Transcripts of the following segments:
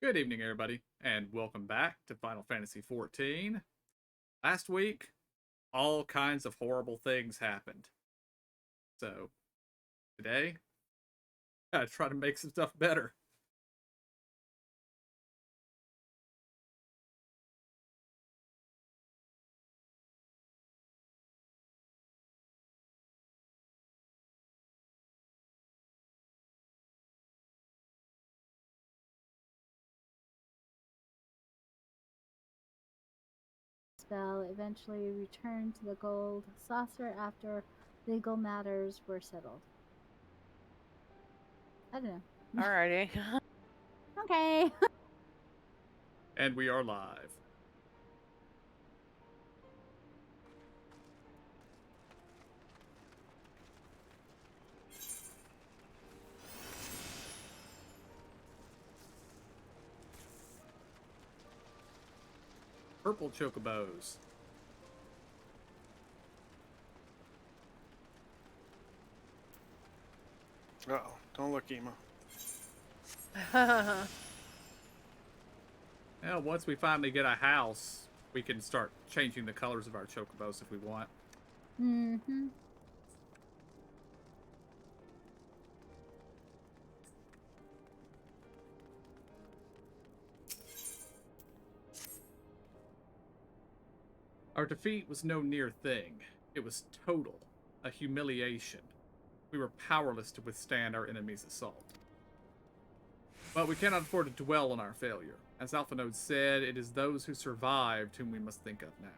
Good evening, everybody, and welcome back to Final Fantasy XIV. Last week, all kinds of horrible things happened. So, today, I gotta try to make some stuff better. Spell eventually returned to the gold saucer after legal matters were settled. I don't know. Alrighty. Okay. And we are live. Purple chocobos. Uh-oh, don't look, Emo. Well, once we finally get a house, we can start changing the colors of our chocobos if we want. Mm-hmm. Our defeat was no near thing. It was total, a humiliation. We were powerless to withstand our enemy's assault. But we cannot afford to dwell on our failure. As Alphanode said, it is those who survived whom we must think of now.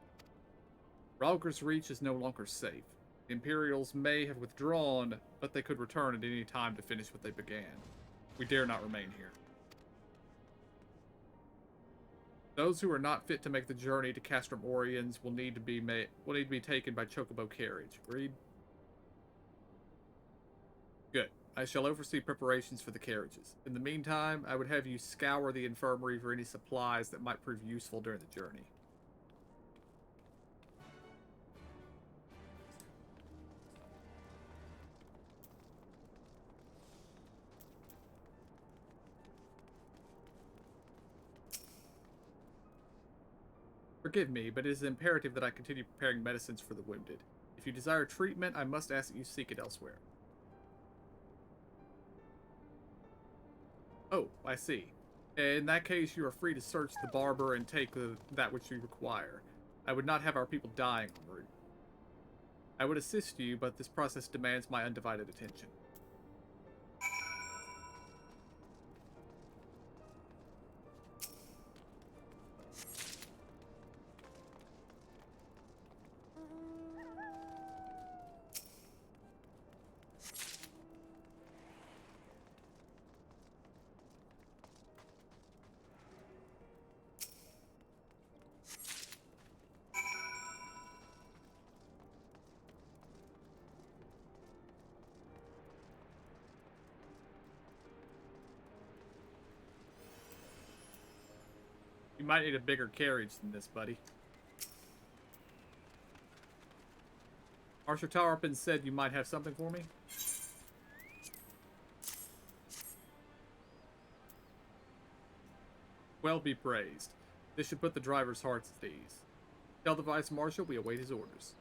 Ralger's Reach is no longer safe. The Imperials may have withdrawn, but they could return at any time to finish what they began. We dare not remain here. Those who are not fit to make the journey to Castrum Oriens will need to be taken by Chocobo carriage. Agreed? Good. I shall oversee preparations for the carriages. In the meantime, I would have you scour the infirmary for any supplies that might prove useful during the journey. Forgive me, but it is imperative that I continue preparing medicines for the wounded. If you desire treatment, I must ask that you seek it elsewhere. Oh, I see. In that case, you are free to search the barber and take that which you require. I would not have our people dying en route. I would assist you, but this process demands my undivided attention. You might need a bigger carriage than this, buddy. Marsha Tarpin said you might have something for me? Well be praised. This should put the driver's hearts at ease. Tell the Vice Marshal we await his orders.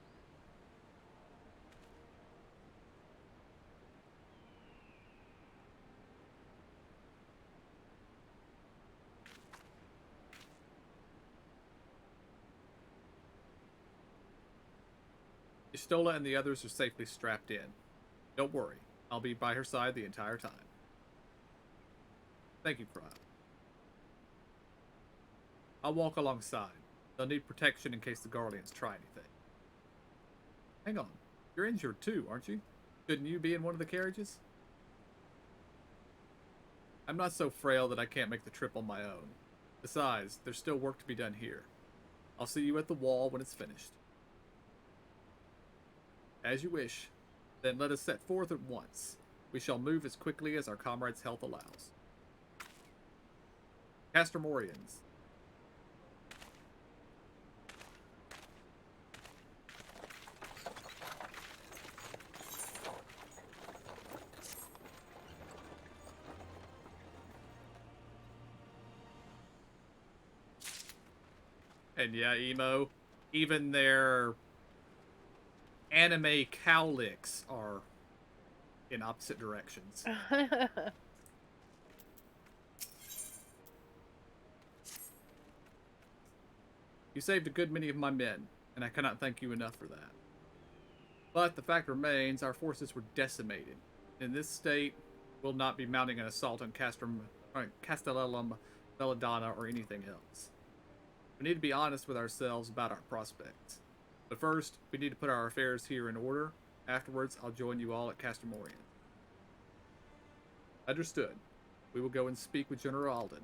Istola and the others are safely strapped in. Don't worry, I'll be by her side the entire time. Thank you, Cryle. I'll walk alongside. They'll need protection in case the Guardians try anything. Hang on, you're injured too, aren't you? Shouldn't you be in one of the carriages? I'm not so frail that I can't make the trip on my own. Besides, there's still work to be done here. I'll see you at the wall when it's finished. As you wish. Then let us set forth at once. We shall move as quickly as our comrades' health allows. Castermorians. And yeah, emo, even their anime cowlicks are in opposite directions. You saved a good many of my men, and I cannot thank you enough for that. But the fact remains, our forces were decimated. In this state, we'll not be mounting an assault on Castellum, Belladonna, or anything else. We need to be honest with ourselves about our prospects. But first, we need to put our affairs here in order. Afterwards, I'll join you all at Castamorian. Understood. We will go and speak with General Alden.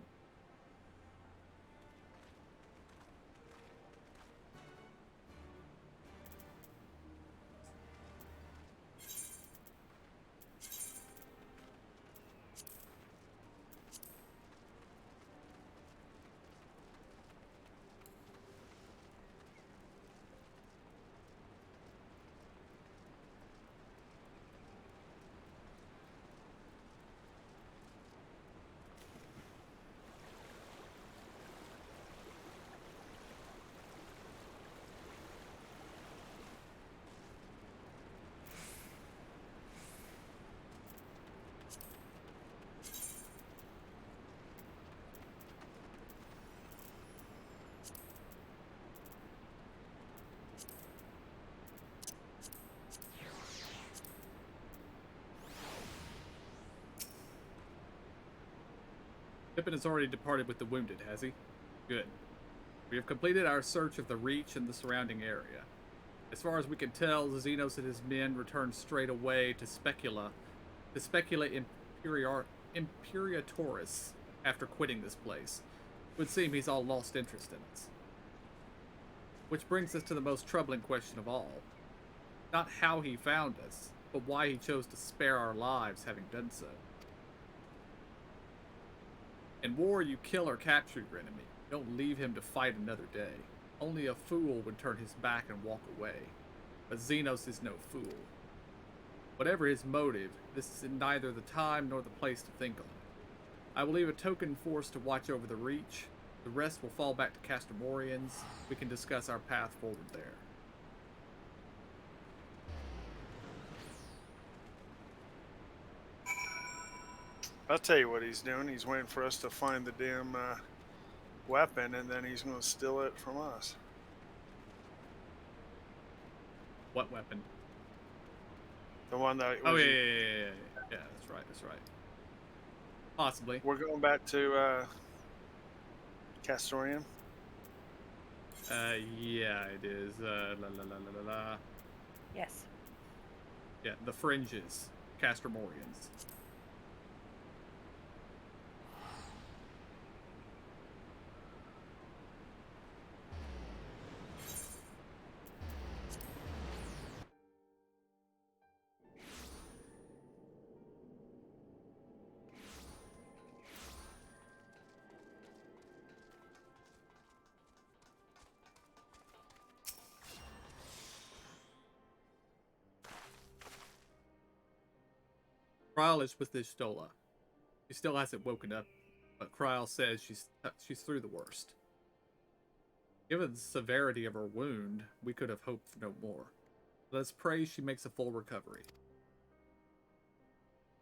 Pippin has already departed with the wounded, has he? Good. We have completed our search of the Reach and the surrounding area. As far as we can tell, Xenos and his men returned straight away to Specula Imperiatoris after quitting this place. It would seem he's all lost interest in us. Which brings us to the most troubling question of all. Not how he found us, but why he chose to spare our lives having done so. In war, you kill or capture your enemy. You don't leave him to fight another day. Only a fool would turn his back and walk away. But Xenos is no fool. Whatever his motive, this is neither the time nor the place to think on it. I will leave a token force to watch over the Reach. The rest will fall back to Castamorians. We can discuss our path forward there. I'll tell you what he's doing. He's waiting for us to find the damn weapon, and then he's going to steal it from us. What weapon? The one that... Oh, yeah. Yeah, that's right. Possibly. We're going back to Castorian. Yeah, it is. Yes. Yeah, the Fringes. Castamorians. Kryl is with Ishtola. She still hasn't woken up, but Kryl says she's through the worst. Given the severity of her wound, we could have hoped for no more. Let's pray she makes a full recovery.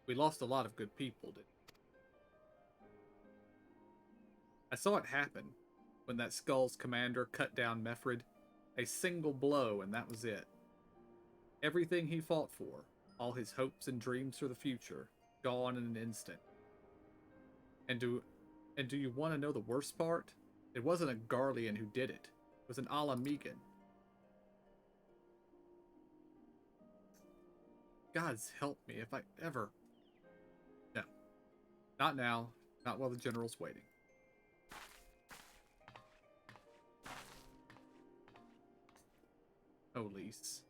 We lost a lot of good people, didn't we? I saw it happen when that Skull's commander cut down Mefrid. A single blow, and that was it. Everything he fought for, all his hopes and dreams for the future, gone in an instant. And do you want to know the worst part? It wasn't a Garlean who did it. It was an Ala Megan. God's help me if I ever... No. Not now. Not while the general's waiting. Oh, Lise.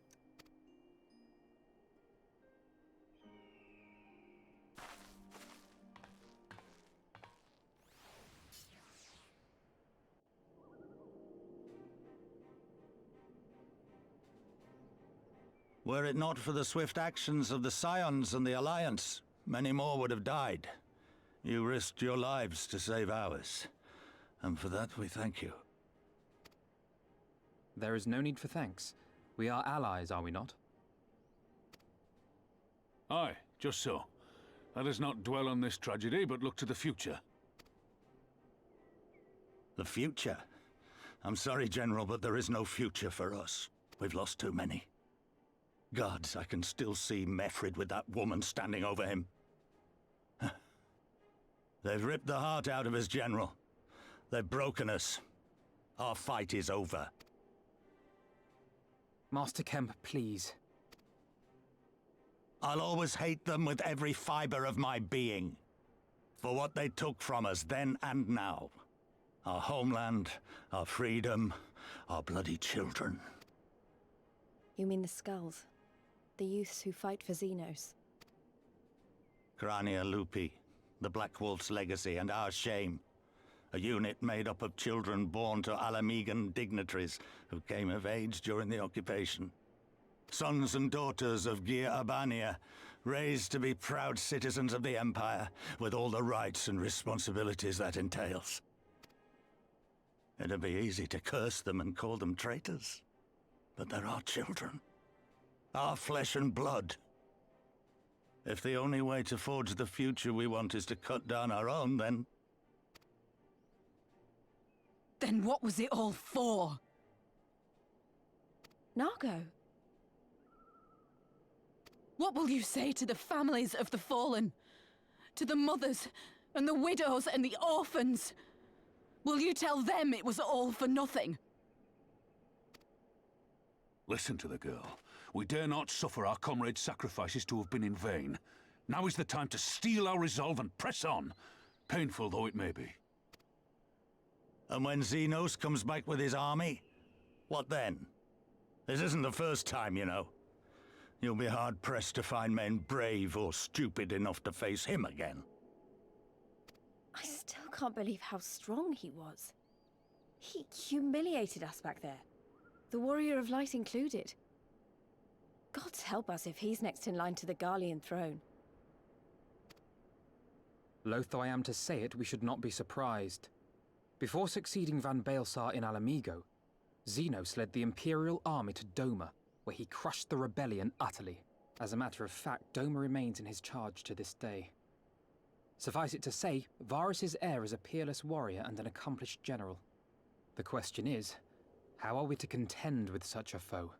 Were it not for the swift actions of the Scions and the Alliance, many more would have died. You risked your lives to save ours, and for that we thank you. There is no need for thanks. We are allies, are we not? Aye, just so. Let us not dwell on this tragedy, but look to the future. The future? I'm sorry, General, but there is no future for us. We've lost too many. Gods, I can still see Mefrid with that woman standing over him. They've ripped the heart out of us, General. They've broken us. Our fight is over. Master Kemp, please. I'll always hate them with every fiber of my being. For what they took from us then and now. Our homeland, our freedom, our bloody children. You mean the Skulls? The youths who fight for Xenos? Crania Lupi, the Black Wolf's legacy and our shame. A unit made up of children born to Alamegan dignitaries who came of age during the occupation. Sons and daughters of Gir Abania, raised to be proud citizens of the Empire, with all the rights and responsibilities that entails. It'd be easy to curse them and call them traitors. But they're our children. Our flesh and blood. If the only way to forge the future we want is to cut down our own, then... Then what was it all for? Nargo? What will you say to the families of the fallen? To the mothers, and the widows, and the orphans? Will you tell them it was all for nothing? Listen to the girl. We dare not suffer our comrades' sacrifices to have been in vain. Now is the time to steel our resolve and press on, painful though it may be. And when Xenos comes back with his army, what then? This isn't the first time, you know. You'll be hard-pressed to find men brave or stupid enough to face him again. I still can't believe how strong he was. He humiliated us back there. The Warrior of Light included. Gods help us if he's next in line to the Garlean throne. Loath though I am to say it, we should not be surprised. Before succeeding Van Baelsar in Alamigo, Xenos led the Imperial army to Doma, where he crushed the rebellion utterly. As a matter of fact, Doma remains in his charge to this day. Suffice it to say, Varus's heir is a peerless warrior and an accomplished general. The question is, how are we to contend with such a foe?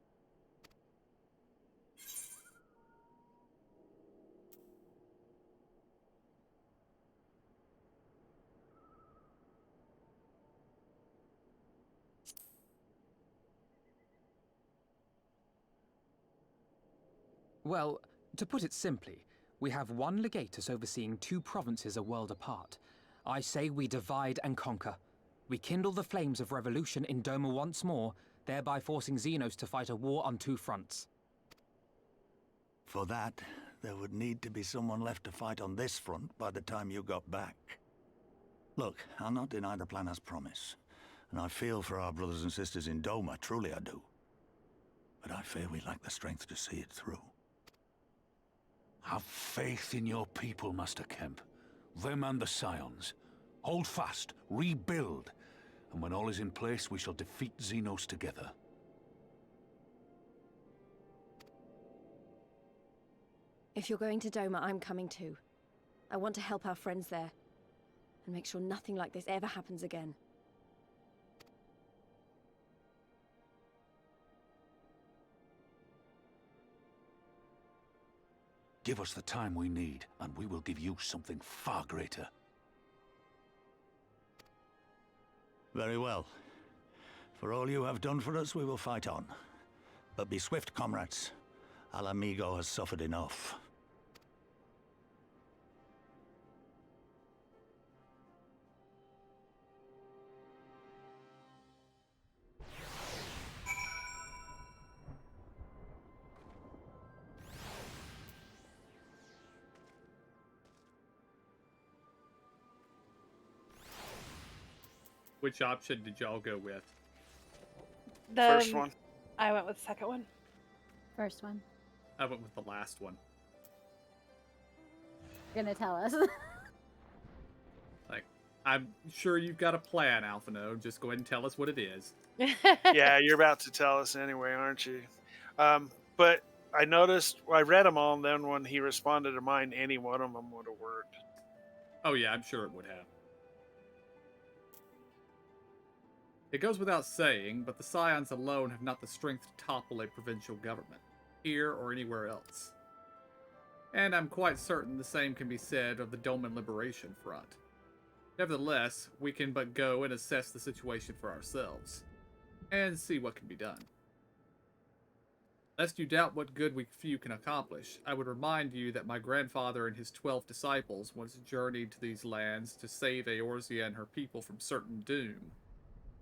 Well, to put it simply, we have one legatus overseeing 2 provinces a world apart. I say we divide and conquer. We kindle the flames of revolution in Doma once more, thereby forcing Xenos to fight a war on 2 fronts. For that, there would need to be someone left to fight on this front by the time you got back. Look, I'll not deny the plan as promised, and I feel for our brothers and sisters in Doma, truly I do. But I fear we lack the strength to see it through. Have faith in your people, Master Kemp. Them and the Scions. Hold fast, rebuild, and when all is in place, we shall defeat Xenos together. If you're going to Doma, I'm coming too. I want to help our friends there, and make sure nothing like this ever happens again. Give us the time we need, and we will give you something far greater. Very well. For all you have done for us, we will fight on. But be swift, comrades. Alamigo has suffered enough. Which option did y'all go with? The First one. I went with the second one. First one. I went with the last one. You're gonna tell us. Like, I'm sure you've got a plan, Alphino. Just go ahead and tell us what it is. Yeah, you're about to tell us anyway, aren't you? But I noticed, I read them all, and then when he responded to mine, any one of them would have worked. Oh yeah, I'm sure it would have. It goes without saying, but the Scions alone have not the strength to topple a provincial government, here or anywhere else. And I'm quite certain the same can be said of the Doman Liberation Front. Nevertheless, we can but go and assess the situation for ourselves, and see what can be done. Lest you doubt what good we few can accomplish, I would remind you that my grandfather and his 12 disciples once journeyed to these lands to save Eorzea and her people from certain doom.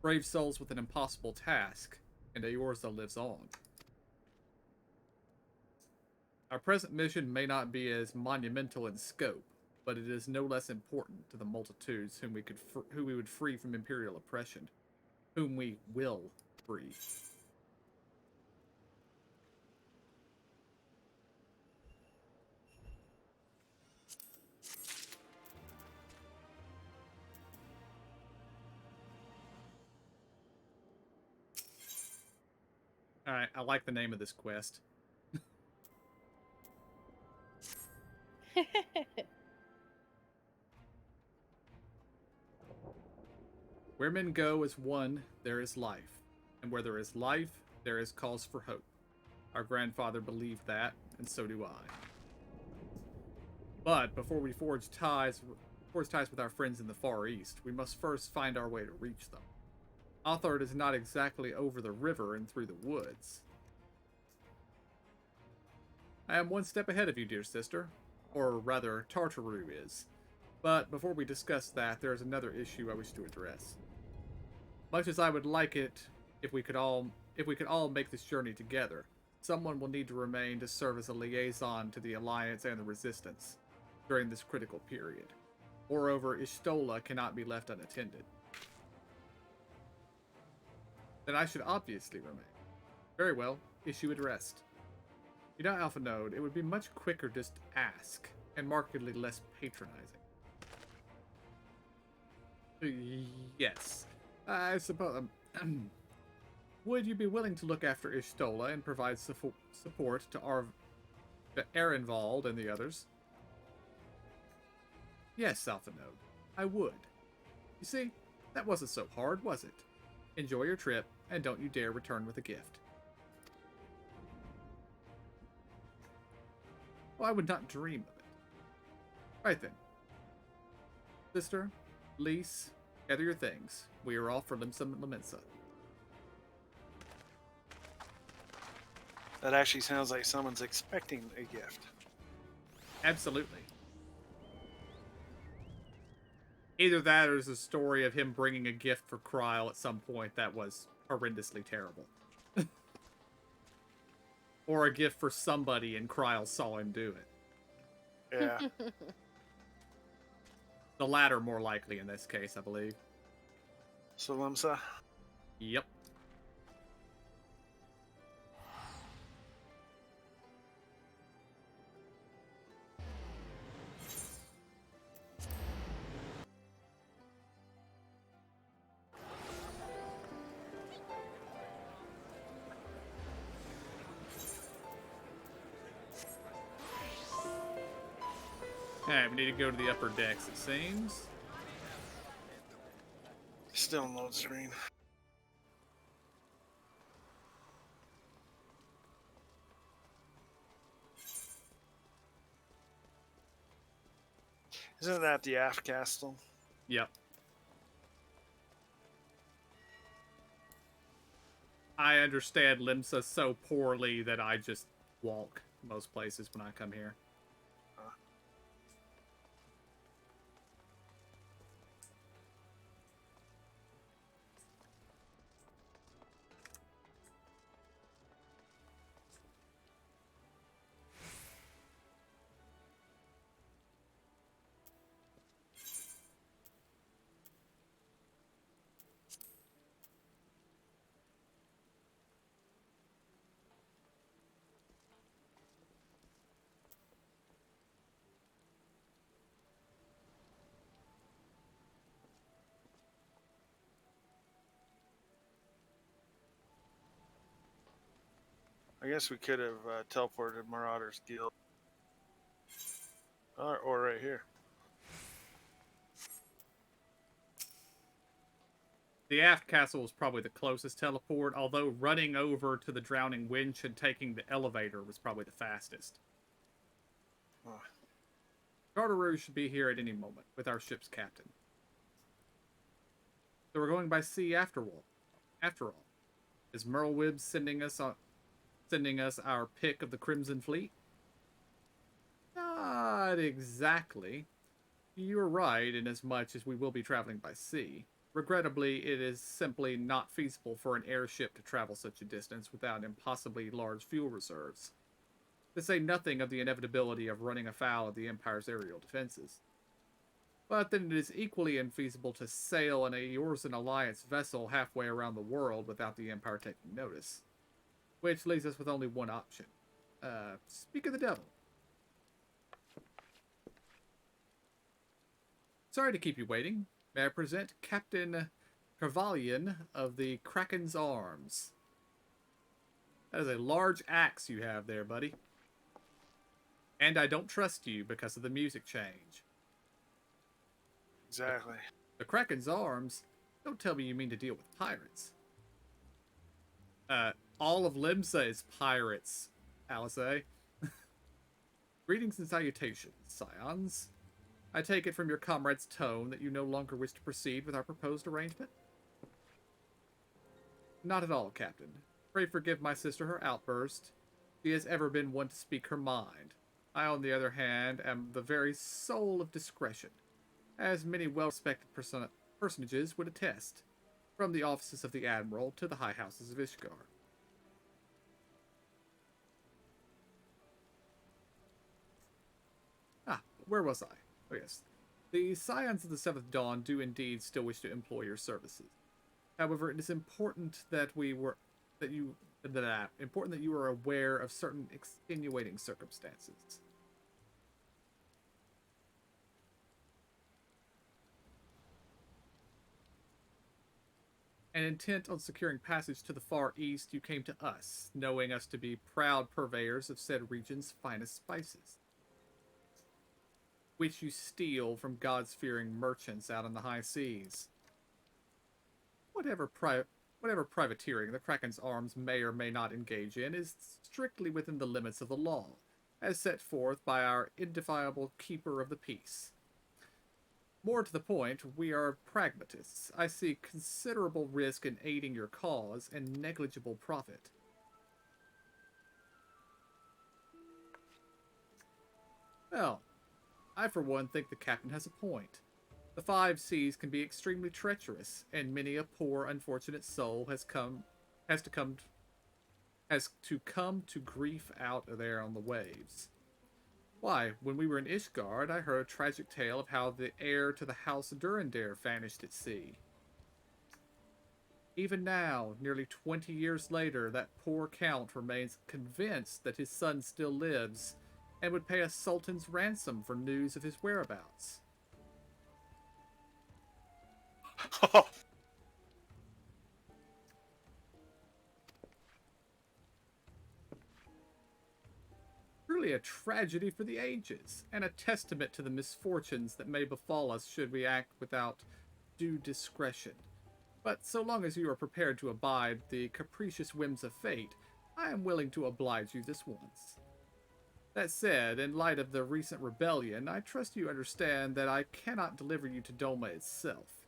Brave souls with an impossible task, and Eorzea lives on. Our present mission may not be as monumental in scope, but it is no less important to the multitudes whom we would free from imperial oppression, whom we will free. Alright, I like the name of this quest. Where men go as one, there is life. And where there is life, there is cause for hope. Our grandfather believed that, and so do I. But before we forge ties with our friends in the Far East, we must first find our way to reach them. Authard is not exactly over the river and through the woods. I am one step ahead of you, dear sister. Or rather, Tartaru is. But before we discuss that, there is another issue I wish to address. Much as I would like it if we could all make this journey together, someone will need to remain to serve as a liaison to the Alliance and the Resistance during this critical period. Moreover, Ishtola cannot be left unattended. Then I should obviously remain. Very well, issue addressed. You know, Alpha Node, it would be much quicker just to ask, and markedly less patronizing. Yes. I suppose. Would you be willing to look after Ishtola and provide support to Ehrenwald and the others? Yes, Alpha Node, I would. You see, that wasn't so hard, was it? Enjoy your trip, and don't you dare return with a gift. Well, I would not dream of it. Right then. Sister, Lise, gather your things. We are off for Limsa. That actually sounds like someone's expecting a gift. Absolutely. Either that or there's a story of him bringing a gift for Kryl at some point that was horrendously terrible. Or a gift for somebody and Kryl saw him do it. Yeah. The latter more likely in this case, I believe. So, Limsa? Yep. Alright, we need to go to the upper decks, it seems. Still in load screen. Isn't that the aft castle? Yep. I understand Limsa so poorly that I just walk most places when I come here. I guess we could have teleported Marauder's Guild. Or right here. The aft castle was probably the closest teleport, although running over to the Drowning Winch and taking the elevator was probably the fastest. Oh. Tartaroo should be here at any moment with our ship's captain. So we're going by sea after all. Is Merlwib sending us our pick of the Crimson Fleet? Not exactly. You're right in as much as we will be traveling by sea. Regrettably, it is simply not feasible for an airship to travel such a distance without impossibly large fuel reserves. To say nothing of the inevitability of running afoul of the Empire's aerial defenses. But then it is equally infeasible to sail in a Yorzen Alliance vessel halfway around the world without the Empire taking notice. Which leaves us with only one option. Speak of the devil. Sorry to keep you waiting. May I present Captain Carvalian of the Kraken's Arms. That is a large axe you have there, buddy. And I don't trust you because of the music change. Exactly. The Kraken's Arms? Don't tell me you mean to deal with pirates. All of Limsa is pirates, Alice. Greetings and salutations, scions. I take it from your comrade's tone that you no longer wish to proceed with our proposed arrangement? Not at all, Captain. Pray forgive my sister her outburst. She has ever been one to speak her mind. I, on the other hand, am the very soul of discretion, as many well-respected personages would attest, from the offices of the Admiral to the high houses of Ishgard. Where was I? Oh yes. The Scions of the Seventh Dawn do indeed still wish to employ your services. However, it is important that you are aware of certain extenuating circumstances. And intent on securing passage to the Far East, you came to us, knowing us to be proud purveyors of said region's finest spices, which you steal from gods-fearing merchants out on the high seas. Whatever privateering the Kraken's Arms may or may not engage in is strictly within the limits of the law, as set forth by our indefiable keeper of the peace. More to the point, we are pragmatists. I see considerable risk in aiding your cause and negligible profit. Well, I for one think the captain has a point. The five seas can be extremely treacherous, and many a poor, unfortunate soul has to come to grief out there on the waves. Why, when we were in Ishgard, I heard a tragic tale of how the heir to the House Durandare vanished at sea. Even now, nearly 20 years later, that poor count remains convinced that his son still lives, and would pay a sultan's ransom for news of his whereabouts. Truly a tragedy for the ages, and a testament to the misfortunes that may befall us should we act without due discretion. But so long as you are prepared to abide the capricious whims of fate, I am willing to oblige you this once. That said, in light of the recent rebellion, I trust you understand that I cannot deliver you to Doma itself.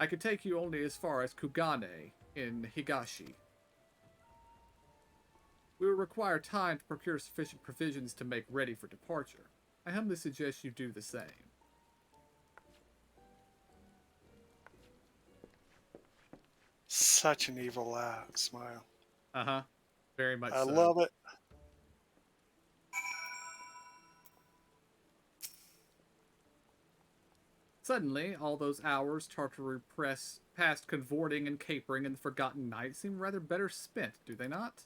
I could take you only as far as Kugane in Higashi. We will require time to procure sufficient provisions to make ready for departure. I humbly suggest you do the same. Such an evil smile. Uh-huh. Very much I so. love it. Suddenly, all those hours Tartaru passed cavorting and capering in the Forgotten Night seem rather better spent, do they not?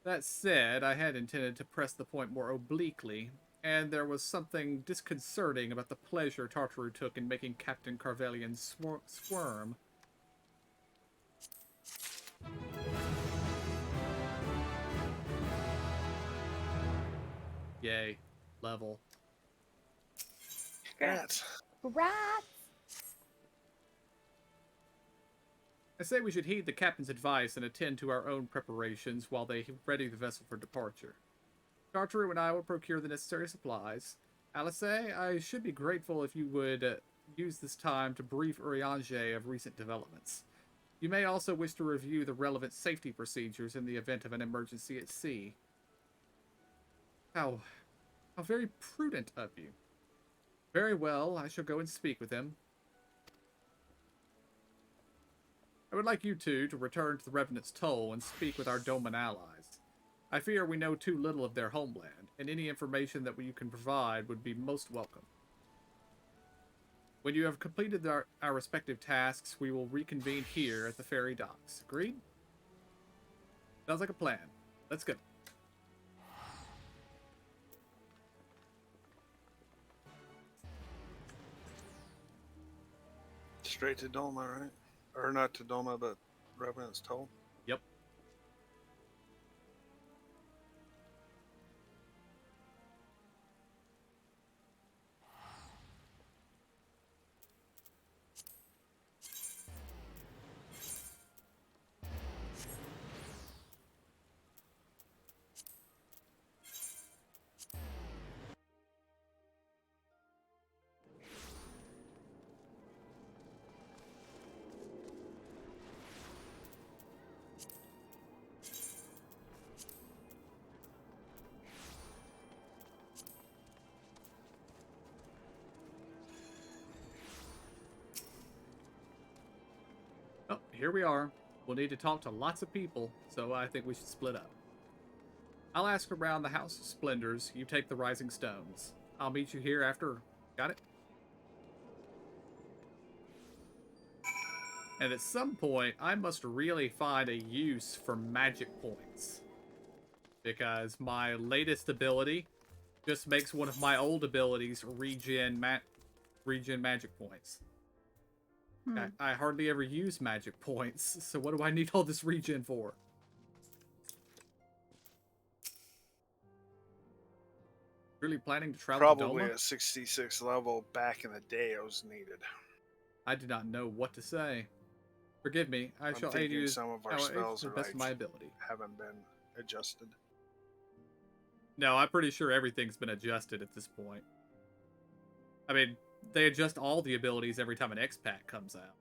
That said, I had intended to press the point more obliquely, and there was something disconcerting about the pleasure Tartaru took in making Captain Carvalian squirm. Yay. Level. Congrats. Rats! I say we should heed the captain's advice and attend to our own preparations while they ready the vessel for departure. Charteru and I will procure the necessary supplies. Alice, I should be grateful if you would use this time to brief Urianger of recent developments. You may also wish to review the relevant safety procedures in the event of an emergency at sea. How very prudent of you. Very well, I shall go and speak with him. I would like you two to return to the Revenant's Toll and speak with our Doman allies. I fear we know too little of their homeland, and any information that you can provide would be most welcome. When you have completed our respective tasks, we will reconvene here at the ferry docks. Agreed? Sounds like a plan. Let's go. Straight to Doma, right? Or not to Doma, but Revenant's Toll. Yep. Oh, here we are. We'll need to talk to lots of people, so I think we should split up. I'll ask around the House of Splendors. You take the Rising Stones. I'll meet you here after. Got it? And at some point, I must really find a use for magic points. Because my latest ability just makes one of my old abilities regen magic points. I hardly ever use magic points, so what do I need all this regen for? Really planning to travel Probably to Doma? at 66 level back in the day it was needed. I do not know what to say. Forgive me, I I'm shall aid thinking you some of our to spells the are best of my like ability. haven't been adjusted. No, I'm pretty sure everything's been adjusted at this point. I mean, they adjust all the abilities every time an X pack comes out.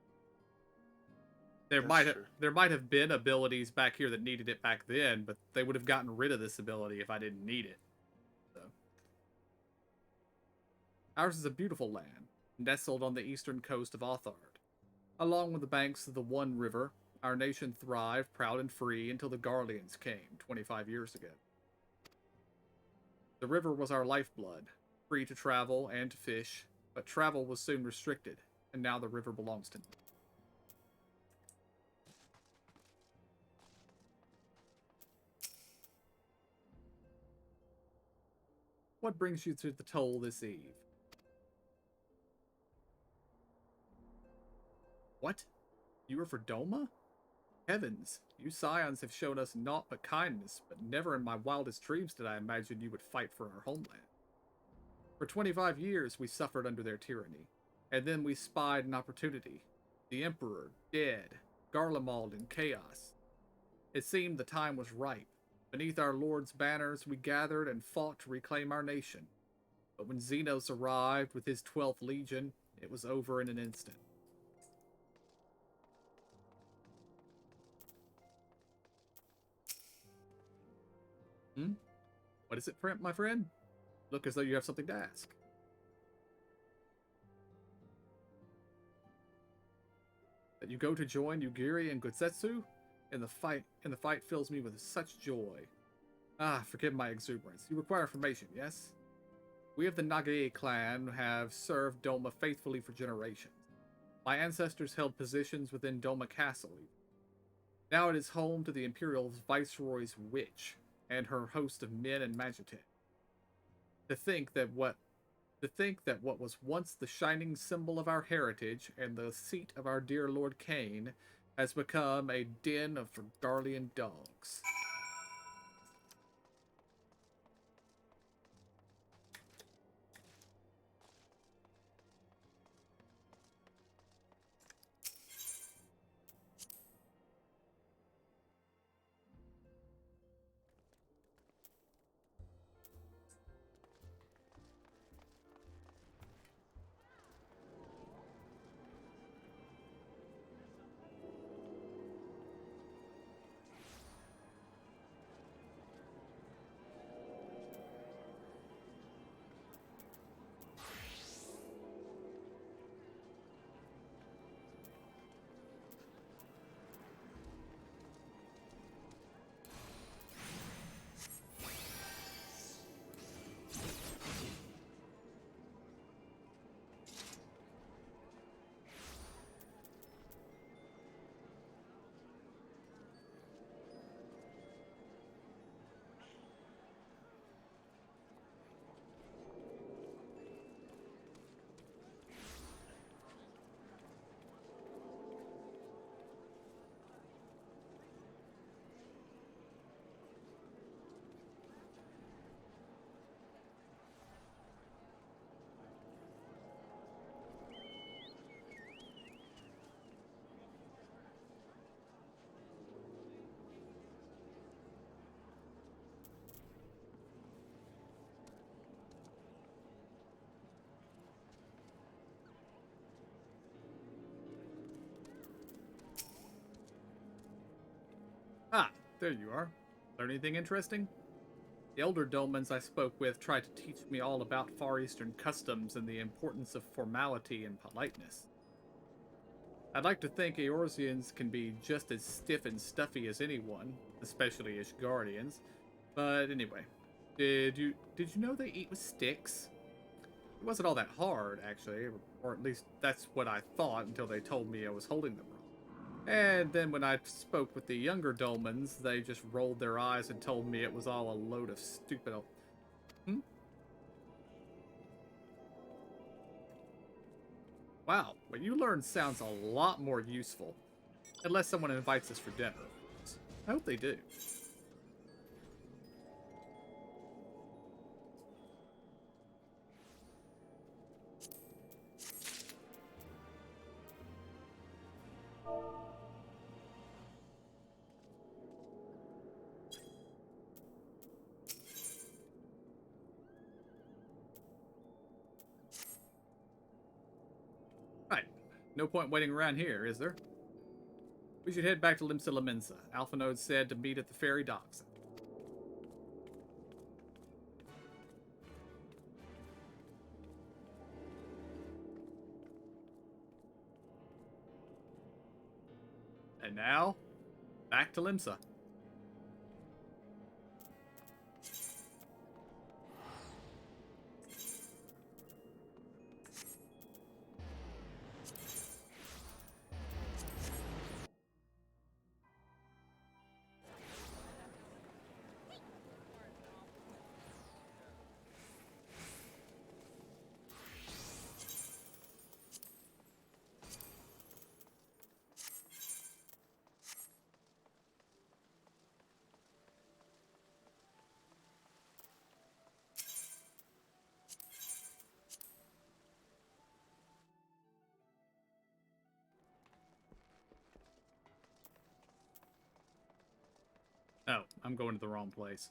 There might have been abilities back here that needed it back then, but they would have gotten rid of this ability if I didn't need it. So. Ours is a beautiful land, nestled on the eastern coast of Authard. Along with the banks of the One River, our nation thrived proud and free until the Garleans came 25 years ago. The river was our lifeblood, free to travel and to fish, but travel was soon restricted, and now the river belongs to me. What brings you to the toll this eve? What? You were for Doma? Heavens, you scions have shown us naught but kindness, but never in my wildest dreams did I imagine you would fight for our homeland. For 25 years we suffered under their tyranny, and then we spied an opportunity. The Emperor, dead, Garlemald in chaos. It seemed the time was ripe. Beneath our Lord's banners we gathered and fought to reclaim our nation. But when Xenos arrived with his 12th Legion, it was over in an instant. What is it, my friend? Look as though you have something to ask. That you go to join Yugiri and Gutsetsu? And the fight fills me with such joy. Ah, forgive my exuberance. You require information, yes? We of the Nagae clan have served Doma faithfully for generations. My ancestors held positions within Doma Castle. Now it is home to the Imperial Viceroy's witch and her host of men and magite. To think that what was once the shining symbol of our heritage and the seat of our dear Lord Kane has become a den of Garlean dogs. there you are. Learn anything interesting? The elder dolmens I spoke with tried to teach me all about Far Eastern customs and the importance of formality and politeness. I'd like to think Eorzeans can be just as stiff and stuffy as anyone, especially Ishgardians. But anyway, did you know they eat with sticks? It wasn't all that hard, actually, or at least that's what I thought until they told me I was holding them wrong. And then when I spoke with the younger dolmens, they just rolled their eyes and told me it was all a load of stupid... Wow, what you learned sounds a lot more useful. Unless someone invites us for dinner. I hope they do. Right. No point waiting around here, is there? We should head back to Limsa Lamensa. Alphanode said to meet at the ferry docks. And now, back to Limsa. Oh, I'm going to the wrong place.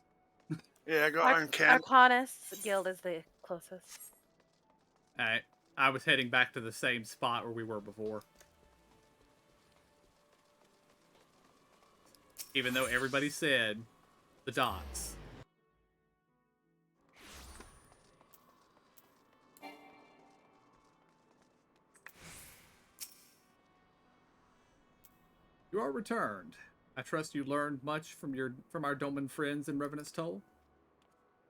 Yeah, go on, Ken. Arcanus Guild is the closest. Alright, I was heading back to the same spot where we were before. Even though everybody said the docks. You are returned. I trust you learned much from our Dolmen friends in Revenant's Toll.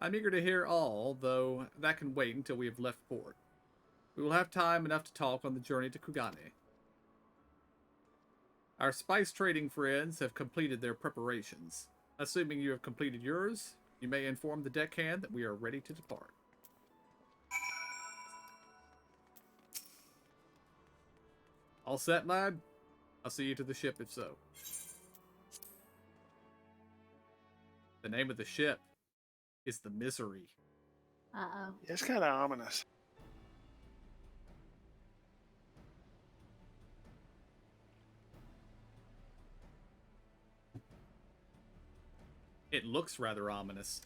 I'm eager to hear all, though that can wait until we have left port. We will have time enough to talk on the journey to Kugane. Our spice trading friends have completed their preparations. Assuming you have completed yours, you may inform the deckhand that we are ready to depart. All set, lad? I'll see you to the ship if so. The name of the ship is the Misery. Uh-oh. It's kind of ominous. It looks rather ominous.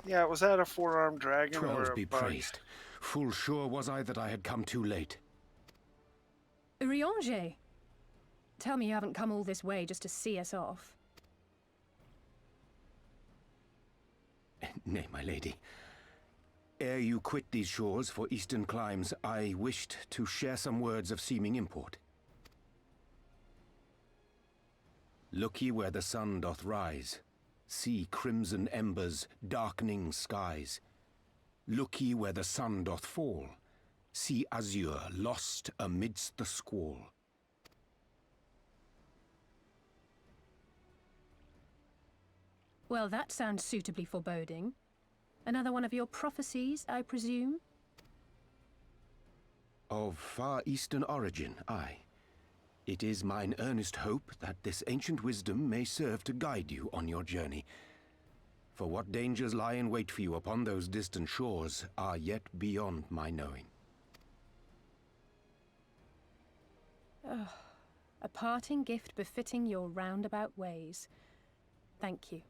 Yeah, was that a four-armed dragon or Trolls a be bug? praised. Full sure was I that I had come too late. Urianger, tell me you haven't come all this way just to see us off. Nay, my lady. Ere you quit these shores for eastern climes, I wished to share some words of seeming import. Look ye where the sun doth rise. See crimson embers, darkening skies. Look ye where the sun doth fall. See azure lost amidst the squall. Well, that sounds suitably foreboding. Another one of your prophecies, I presume? Of far eastern origin, aye. It is mine earnest hope that this ancient wisdom may serve to guide you on your journey. For what dangers lie in wait for you upon those distant shores are yet beyond my knowing. Oh, a parting gift befitting your roundabout ways. Thank you.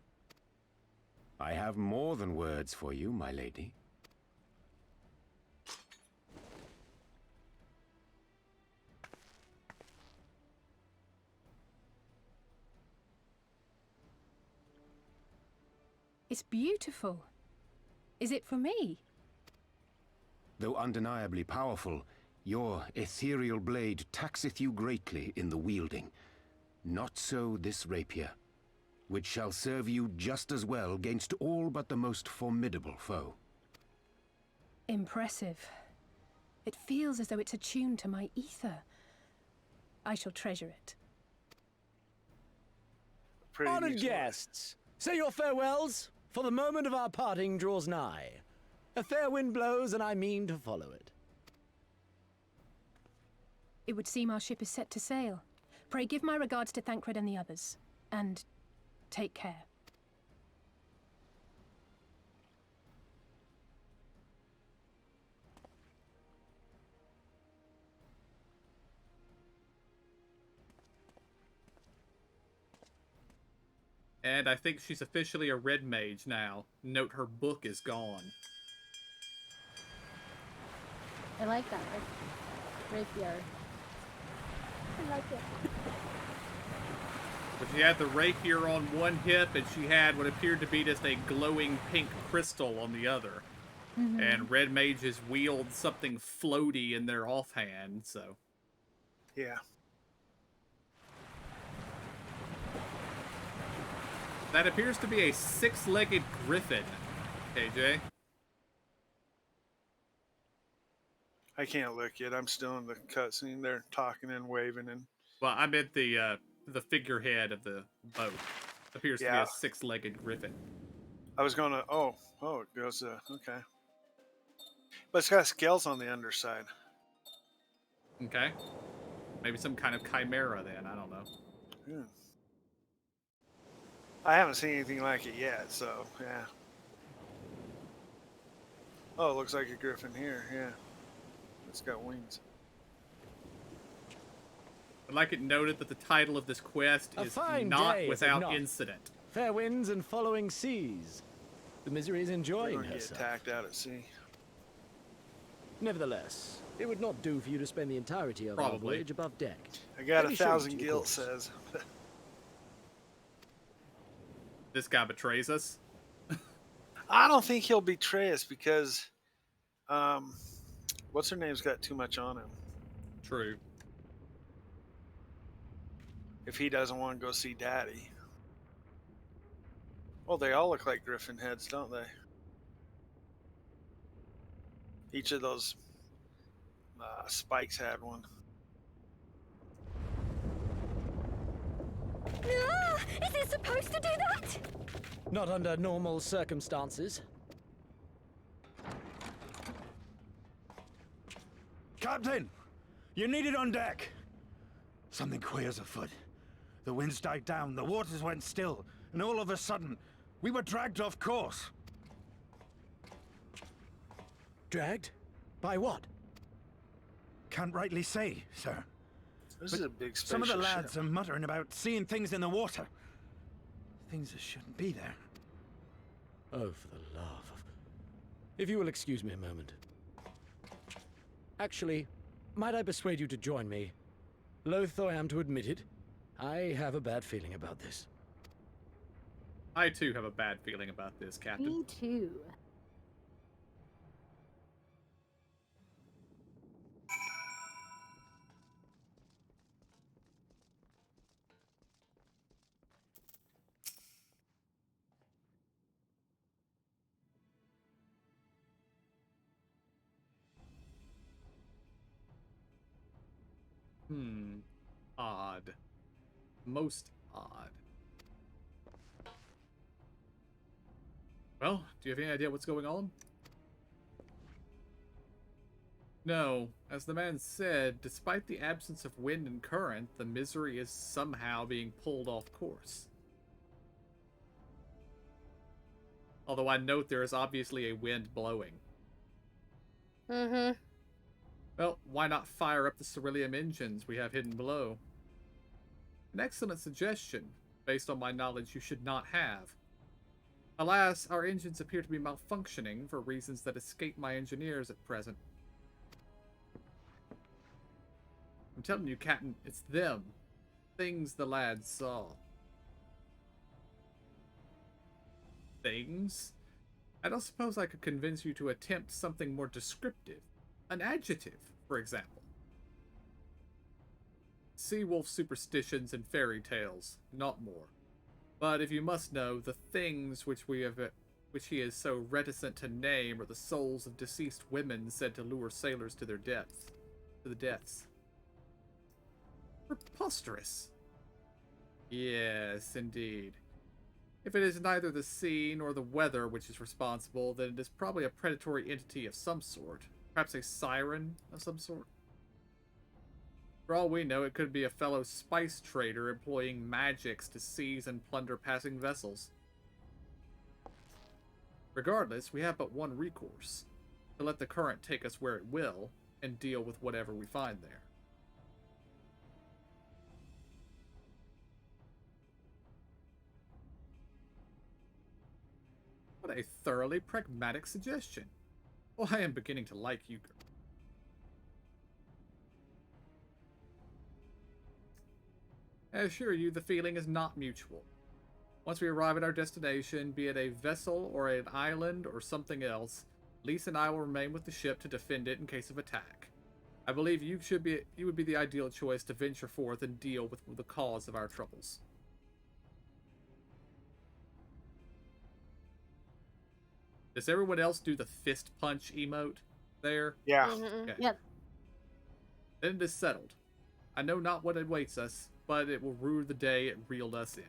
I have more than words for you, my lady. It's beautiful. Is it for me? Though undeniably powerful, your ethereal blade taxeth you greatly in the wielding. Not so this rapier, which shall serve you just as well against all but the most formidable foe. Impressive. It feels as though it's attuned to my ether. I shall treasure it. Pretty Honored neat story. guests, say your farewells, for the moment of our parting draws nigh. A fair wind blows, and I mean to follow it. It would seem our ship is set to sail. Pray give my regards to Thancred and the others. And take care. And I think she's officially a red mage now. Note her book is gone. I like that rapier. I like it. But she had the rapier on one hip, and she had what appeared to be just a glowing pink crystal on the other. Mm-hmm. And red mages wield something floaty in their offhand, so... Yeah. That appears to be a six-legged griffin, KJ. I can't look yet. I'm still in the cutscene. They're talking and waving and... Well, I meant the figurehead of the boat. Appears to be Yeah. a six-legged griffin. I was gonna... Oh, it goes... okay. But it's got scales on the underside. Okay. Maybe some kind of chimera then, I don't know. Yeah. I haven't seen anything like it yet, so, yeah. Oh, it looks like a griffin here, yeah. It's got wings. I'd like it noted that the title of this quest A is fine Not day, is it Without not? Incident. Fair winds and following seas. The misery is We're enjoying gonna get herself. attacked out at sea. Nevertheless, it would not do for you to spend the entirety of our Probably. voyage above deck. I got Let me 1,000 show you to gil, your it says. This guy betrays us. I don't think he'll betray us because, what's her name's got too much on him. True. If he doesn't want to go see Daddy. Well, they all look like griffin heads, don't they? Each of those spikes had one. Ah, is it supposed to do that? Not under normal circumstances. Captain! You're needed on deck! Something queer's afoot. The winds died down, the waters went still, and all of a sudden, we were dragged off course. Dragged? By what? Can't rightly say, sir. This But is a big spacious some of the lads ship. are muttering about seeing things in the water. Things that shouldn't be there. Oh, for the love of... If you will excuse me a moment. Actually, might I persuade you to join me? Loath though I am to admit it, I have a bad feeling about this. I too have a bad feeling about this, Captain. Me too. Odd. Most odd. Well, do you have any idea what's going on? No. As the man said, despite the absence of wind and current, the misery is somehow being pulled off course. Although I note there is obviously a wind blowing. Mm-hmm. Well, why not fire up the Ceruleum engines we have hidden below? An excellent suggestion, based on my knowledge you should not have. Alas, our engines appear to be malfunctioning for reasons that escape my engineers at present. I'm telling you, Captain, it's them. Things the lads saw. things, I don't suppose I could convince you to attempt something more descriptive. An adjective, for example. Sea wolf superstitions and fairy tales, not more. But if you must know, the things which he is so reticent to name are the souls of deceased women said to lure sailors to their deaths. To the deaths. Preposterous. Yes, indeed. If it is neither the sea nor the weather which is responsible, then it is probably a predatory entity of some sort. Perhaps a siren of some sort. For all we know, it could be a fellow spice trader employing magics to seize and plunder passing vessels. Regardless, we have but one recourse. To let the current take us where it will, and deal with whatever we find there. What a thoroughly pragmatic suggestion. Oh, I am beginning to like you. I assure you, the feeling is not mutual. Once we arrive at our destination, be it a vessel or an island or something else, Lise and I will remain with the ship to defend it in case of attack. I believe you would be the ideal choice to venture forth and deal with the cause of our troubles. Does everyone else do the fist punch emote there? Yeah. Mm-hmm. Okay. Yep. Then it is settled. I know not what awaits us, but it will rue the day it reeled us in.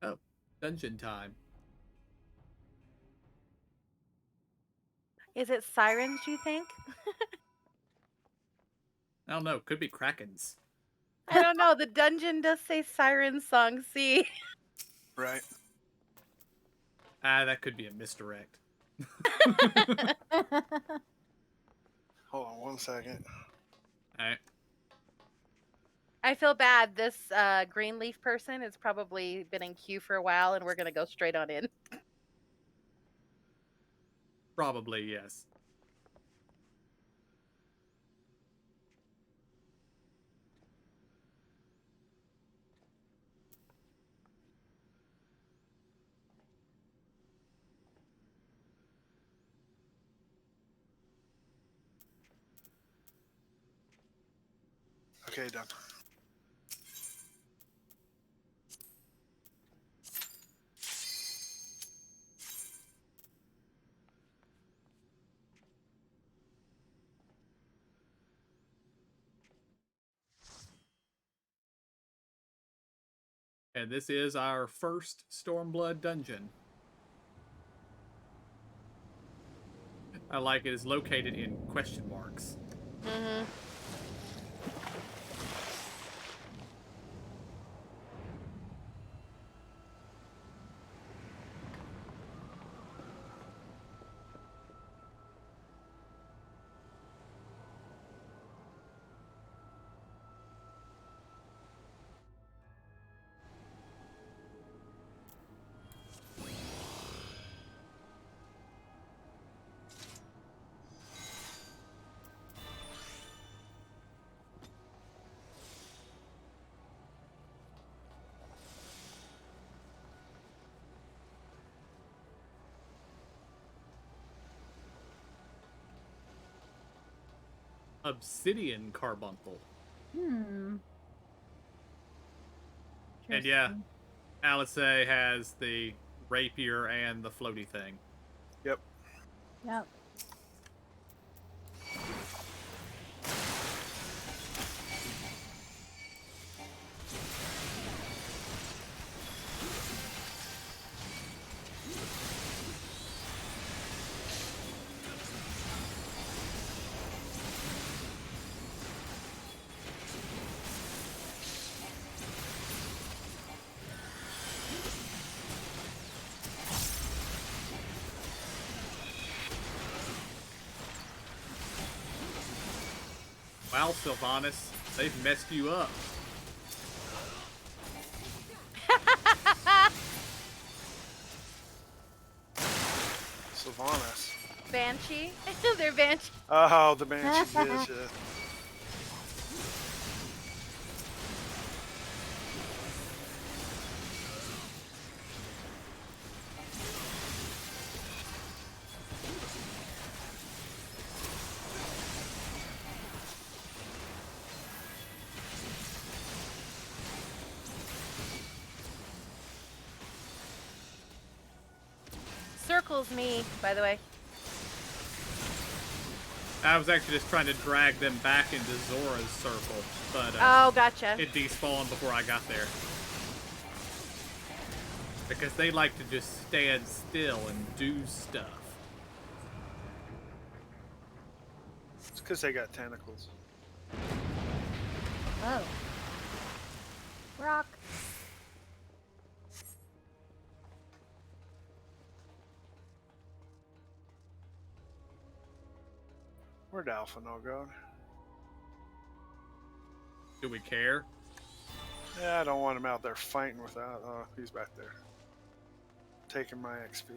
Oh, dungeon time. Is it sirens, you think? I don't know. Could be krakens. I don't know. The dungeon does say siren song C. Right. Ah, that could be a misdirect. Hold on 1 second. Alright. I feel bad. This Greenleaf person has probably been in queue for a while, and we're going to go straight on in. Probably, yes. Okay, done. And this is our first Stormblood dungeon. I like it is located in question marks. Mm-hmm. Obsidian carbuncle. Hmm. And yeah, Alice has the rapier and the floaty thing. Yep. Yep. Wow, Sylvanas, they've messed you up. Sylvanas. Banshee. They're Banshee. Oh, the Banshee bitch. Yeah. Circles me, by the way. I was actually just trying to drag them back into Zora's circle, but Oh, gotcha. it despawned before I got there. Because they like to just stand still and do stuff. It's because they got tentacles. Oh. Rock. Where'd Alphinaud go? Do we care? Yeah, I don't want him out there fighting without. Oh, he's back there. Taking my XP.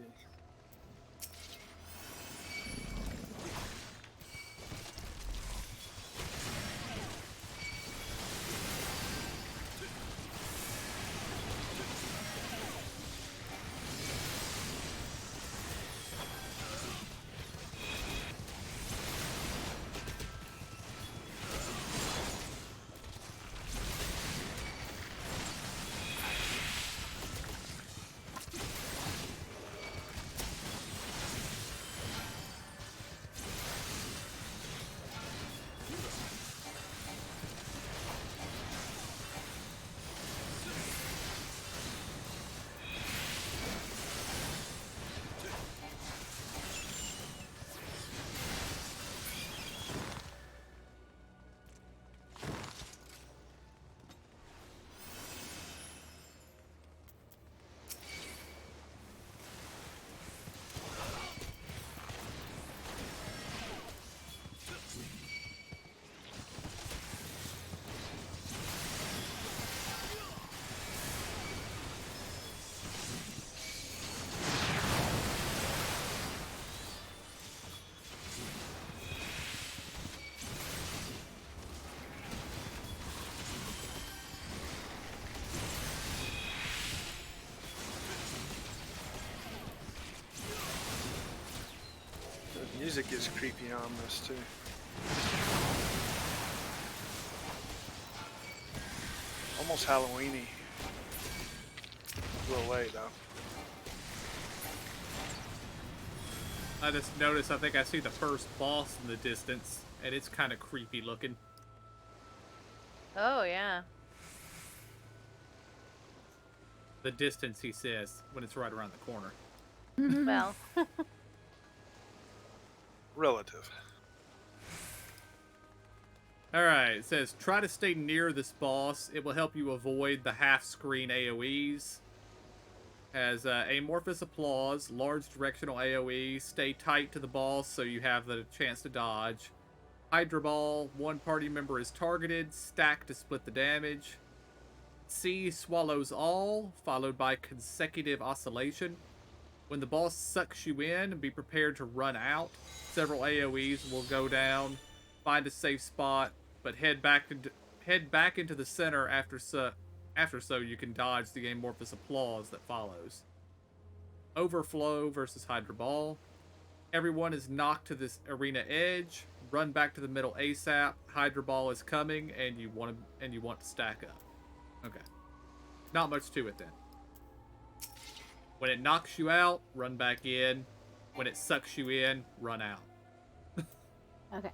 The music is creepy on this too. Almost Halloween-y. A little late though. I just noticed, I think I see the first boss in the distance, and it's kind of creepy looking. Oh, yeah. The distance, he says, when it's right around the corner. Well. Relative. Alright, it says, try to stay near this boss. It will help you avoid the half-screen AoEs. Has amorphous applause, large directional AoE, stay tight to the boss so you have the chance to dodge. Hydra Ball, one party member is targeted, stack to split the damage. C swallows all, followed by consecutive oscillation. When the boss sucks you in, be prepared to run out. Several AoEs will go down. Find a safe spot, but head back into the center after so you can dodge the amorphous applause that follows. Overflow versus Hydra Ball. Everyone is knocked to this arena edge. Run back to the middle ASAP. Hydra Ball is coming, and you want to stack up. Okay. Not much to it then. When it knocks you out, run back in. When it sucks you in, run out. Okay.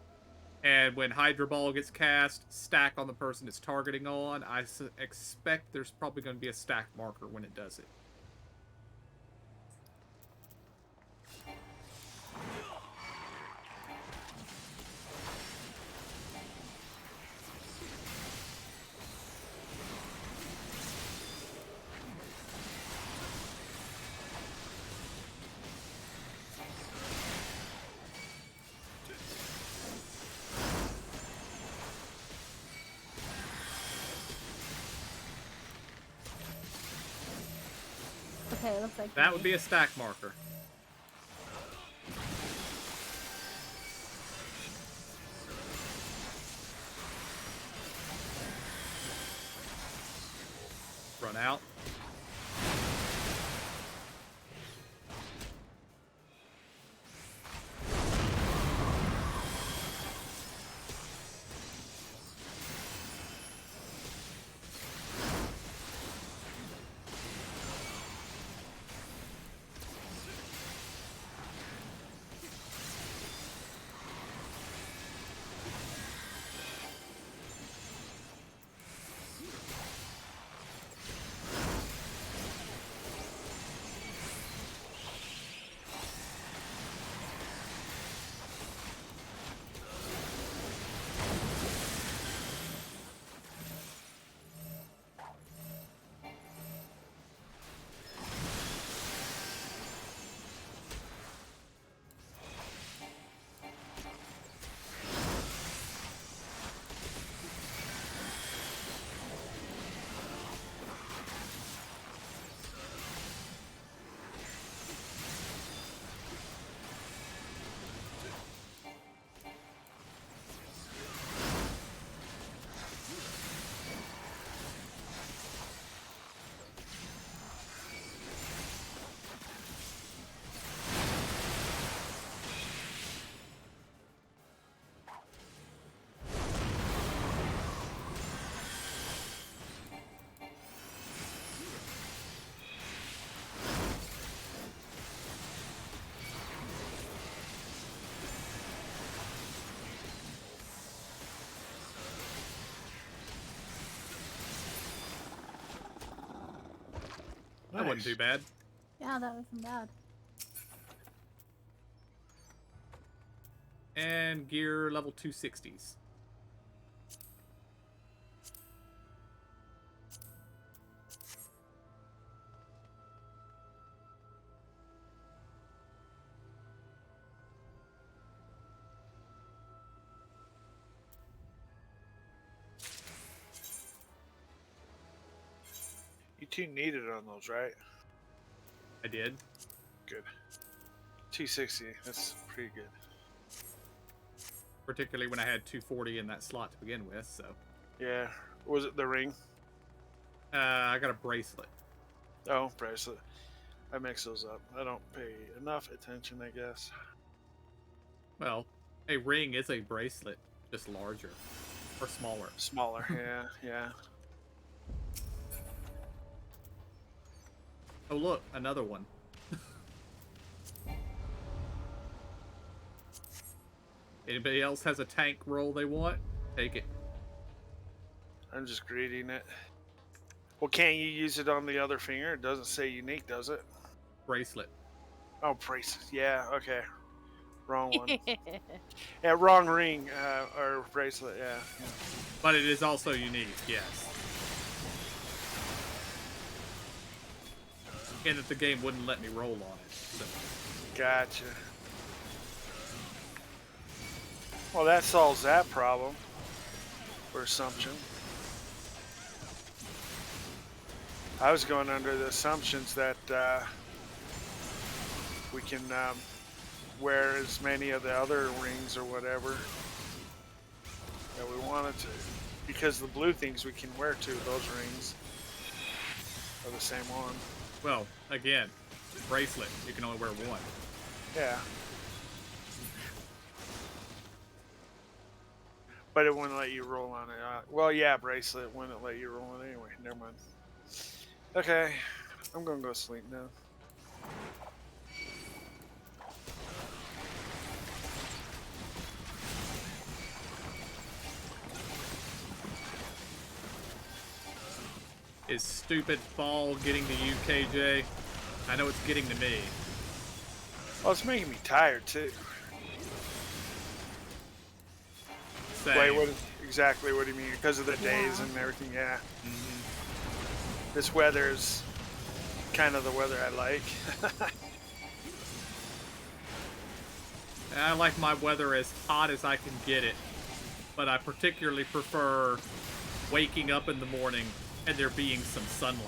And when Hydra Ball gets cast, stack on the person it's targeting on. I expect there's probably going to be a stack marker when it does it. Okay, it looks like That would be a stack marker. Run out. That wasn't too bad. Yeah, that wasn't bad. And gear level 260s. You two needed on those, right? I did. Good. 260. That's pretty good. Particularly when I had 240 in that slot to begin with, so. Yeah. Was it the ring? I got a bracelet. Oh, bracelet. I mix those up. I don't pay enough attention, I guess. Well, a ring is a bracelet, just larger. Or smaller. Smaller, yeah, yeah. Oh look, another one. Anybody else has a tank roll they want? Take it. I'm just greeting it. Well, can't you use it on the other finger? It doesn't say unique, does it? Bracelet. Oh, bracelet. Yeah, okay. Wrong one. Yeah, wrong ring, or bracelet, yeah. But it is also unique, yes. And that the game wouldn't let me roll on it. So. Gotcha. Well, that solves that problem. For Assumption. I was going under the assumptions that we can wear as many of the other rings or whatever that we wanted to. Because the blue things we can wear too, those rings are the same one. Well, again, bracelet, you can only wear one. Yeah. But it wouldn't let you roll on it. Well, yeah, bracelet wouldn't let you roll on it anyway. Never mind. Okay, I'm gonna go sleep now. Is stupid fall getting to you, KJ? I know it's getting to me. Well, it's making me tired too. Same. Wait, exactly what do you mean? Because of the days and everything, yeah. This weather's kind of the weather I like. I like my weather as hot as I can get it, but I particularly prefer waking up in the morning and there being some sunlight.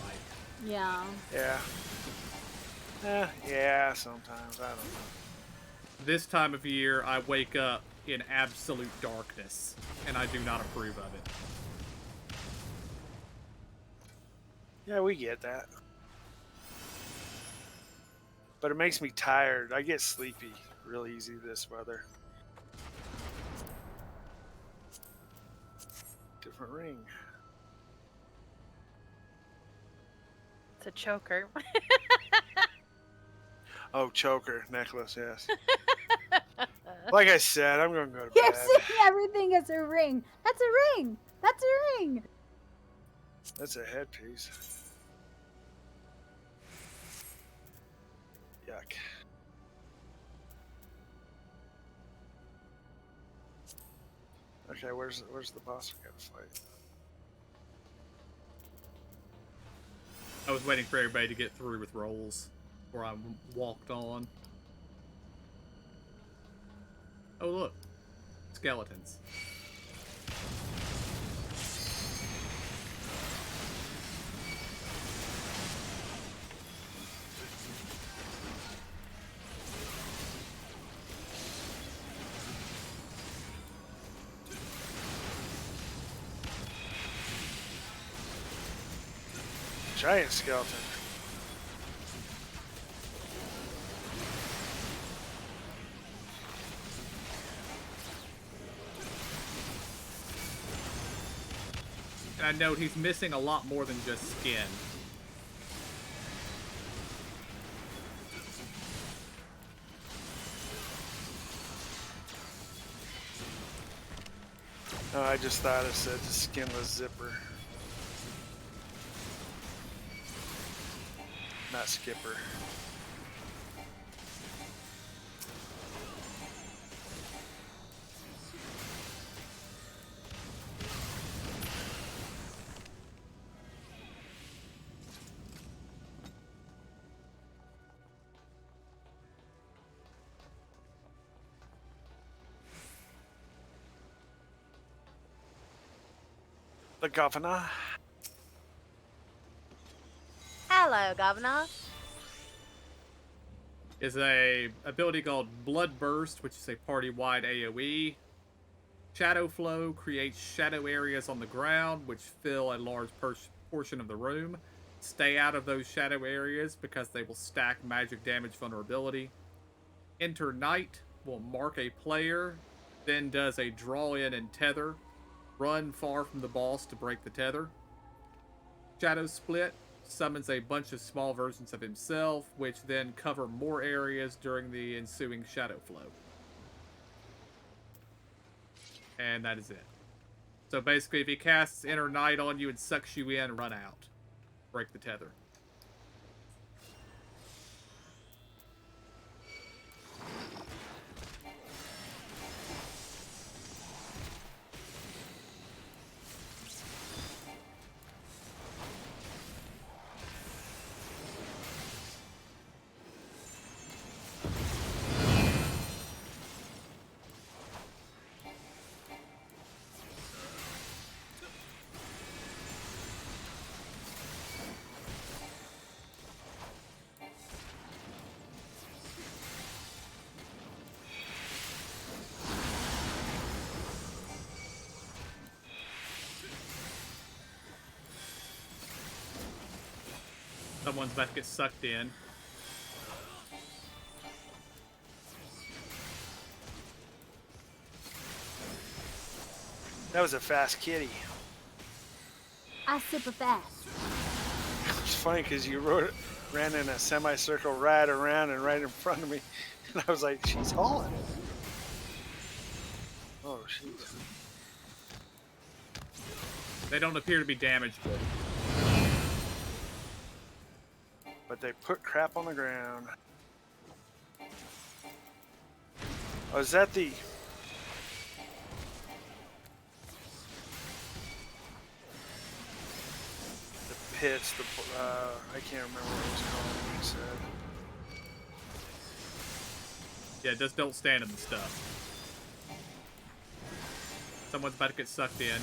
Yeah. Yeah. Yeah, sometimes. I don't know. This time of year, I wake up in absolute darkness, and I do not approve of it. Yeah, we get that. But it makes me tired. I get sleepy real easy this weather. Different ring. It's a choker. Oh, choker necklace, yes. Like I said, I'm gonna go to You're bed. seeing everything as a ring. That's a ring. That's a ring. That's a headpiece. Yuck. Okay, where's the boss we gotta fight? I was waiting for everybody to get through with rolls before I walked on. Oh, look. Skeletons. Giant skeleton. And I note he's missing a lot more than just skin. No, I just thought it said the skinless zipper. Not skipper. The governor. Hello, Governor. Is a ability called Blood Burst, which is a party-wide AoE. Shadow Flow creates shadow areas on the ground, which fill a large portion of the room. Stay out of those shadow areas because they will stack magic damage vulnerability. Enter Night will mark a player, then does a draw in and tether. Run far from the boss to break the tether. Shadow Split summons a bunch of small versions of himself, which then cover more areas during the ensuing shadow flow. And that is it. So basically, if he casts Inner Night on you and sucks you in, run out. Break the tether. Someone's about to get sucked in. That was a fast kitty. I super fast. It's funny because you ran in a semicircle right around and right in front of me. And I was like, she's hauling it. Oh, she's... They don't appear to be damaged. But they put crap on the ground. Oh, is that the... pits, I can't remember what it was called, he said. Yeah, just don't stand in the stuff. Someone's about to get sucked in.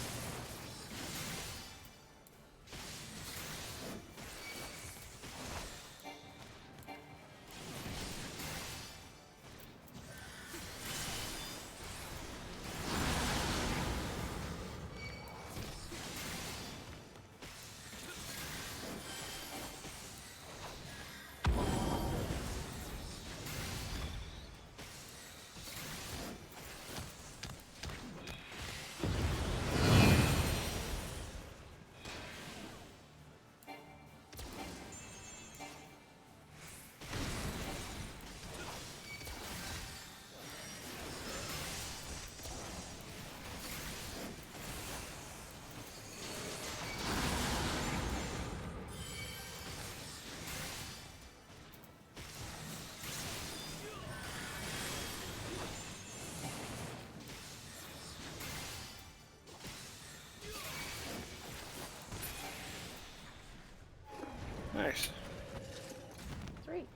Nice. Sweet.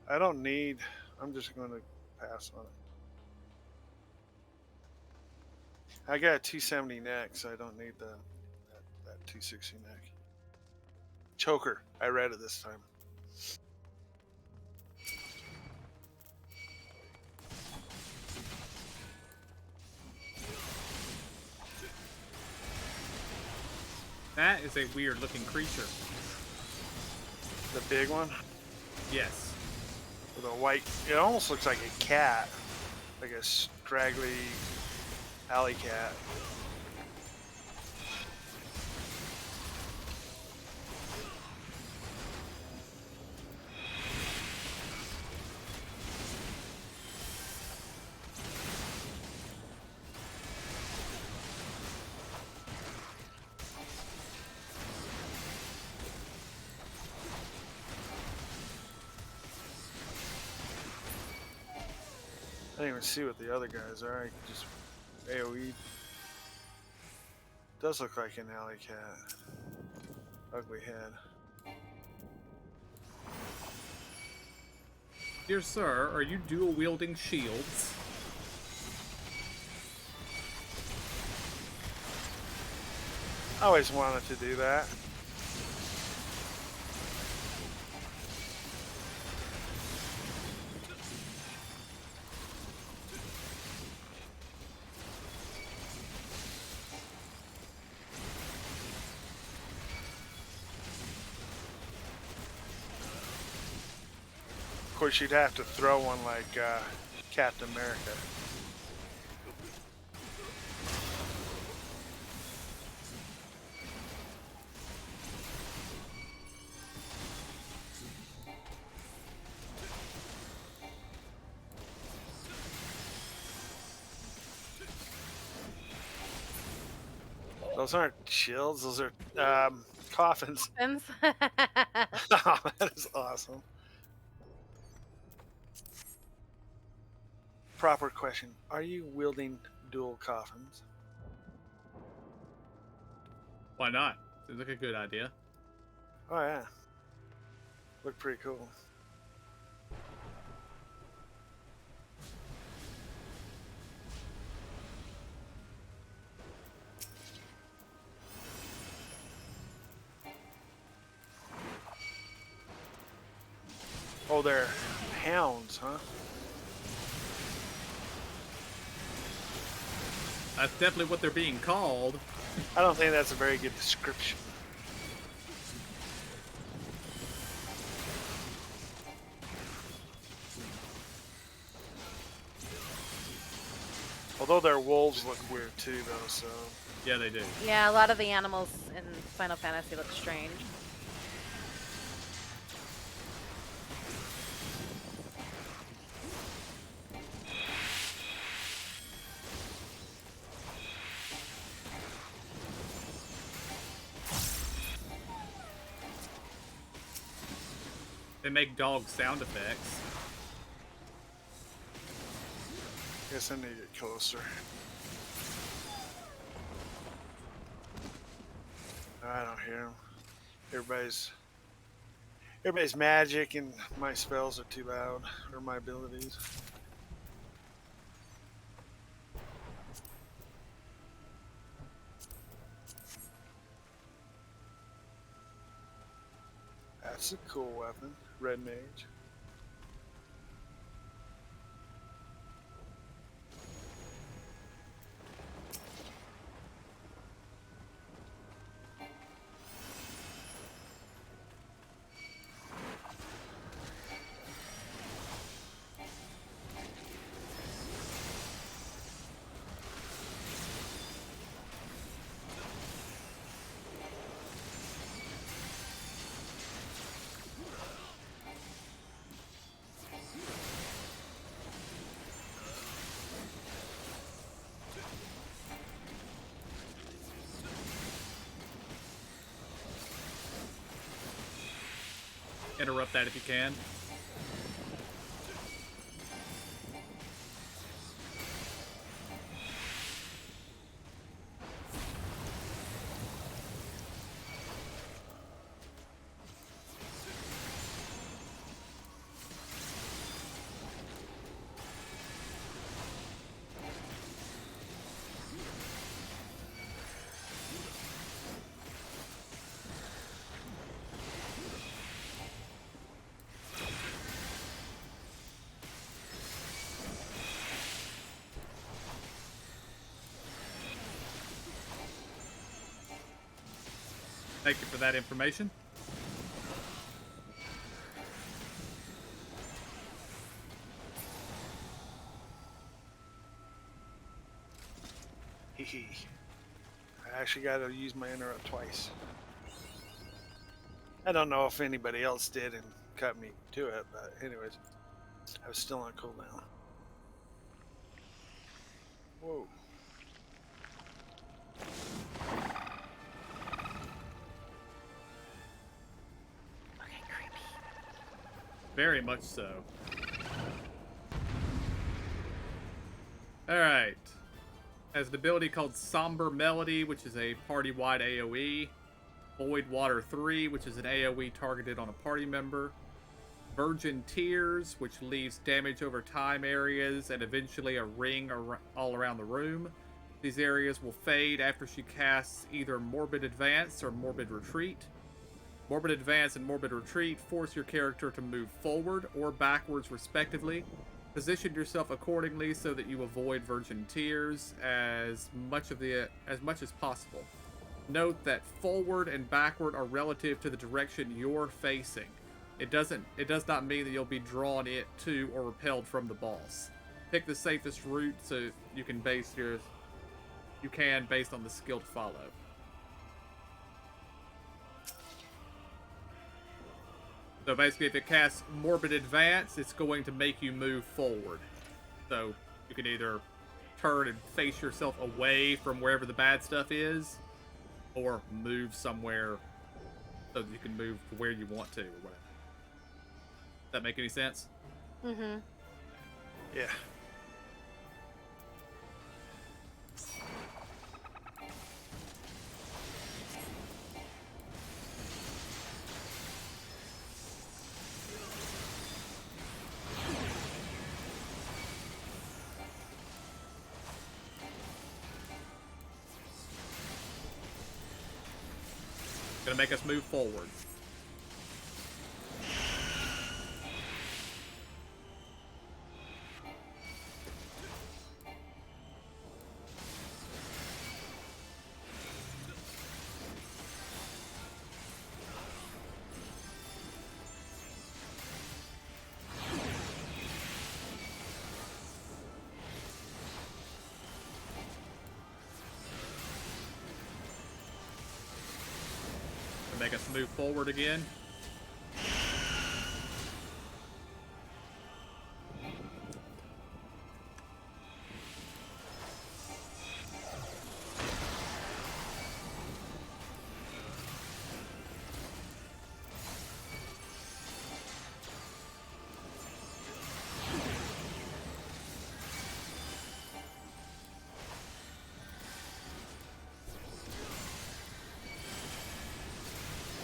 I don't need. I'm just going to pass on it. I got a 270 neck, so I don't need that 260 neck. Choker. I read it this time. That is a weird looking creature. The big one Yes. with a white. It almost looks like a cat, like a straggly alley cat. I didn't even see what the other guys are. I just AoE. Does look like an alley cat. Ugly head. Dear sir, are you dual wielding shields? I always wanted to do that. Of course, you'd have to throw one like Captain America. Those aren't shields, those are coffins. Coffins. Oh, that is awesome. Proper question. Are you wielding dual coffins? Why not? Seems like a good idea. Oh yeah. Look pretty cool. Oh, they're hounds, huh? That's definitely what they're being called. I don't think that's a very good description. Although their wolves look weird too, though, so... Yeah, they do. Yeah, a lot of the animals in Final Fantasy look strange. They make dog sound effects. Guess I need to get closer. I don't hear them. Everybody's magic and my spells are too loud, or my abilities. That's a cool weapon, Red Mage. interrupt that if you can. Thank you for that information. Hee. I actually got to use my interrupt twice. I don't know if anybody else did and cut me to it, but anyways, I was still on cooldown. Whoa. Very much so. Alright. Has an ability called Somber Melody, which is a party-wide AoE. Void Water 3, which is an AoE targeted on a party member. Virgin Tears, which leaves damage over time areas and eventually a ring all around the room. These areas will fade after she casts either Morbid Advance or Morbid Retreat. Morbid Advance and Morbid Retreat force your character to move forward or backwards respectively. Position yourself accordingly so that you avoid Virgin Tears as much as possible. Note that forward and backward are relative to the direction you're facing. It does not mean that you'll be drawn to or repelled from the boss. Pick the safest route so you can based on the skill to follow. So basically, if it casts Morbid Advance, it's going to make you move forward. So you can either turn and face yourself away from wherever the bad stuff is, or move somewhere so that you can move to where you want to, or whatever. Does that make any sense? Mm-hmm. Yeah. Gonna make us move forward. Make us move forward again.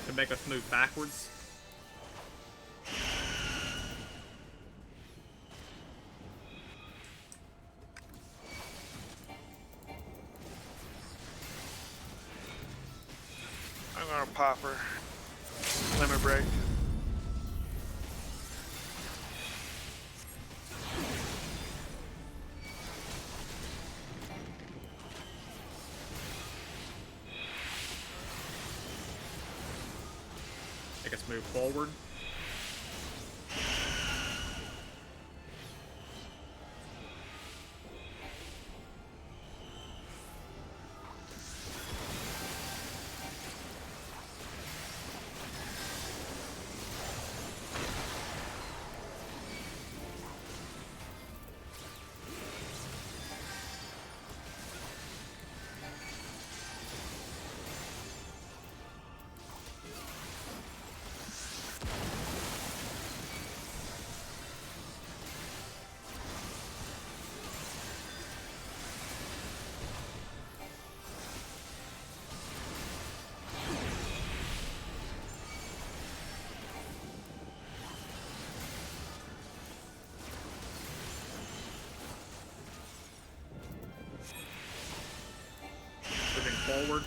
To make us move backwards. I'm gonna pop her. Limit break. Make us move forward. forward.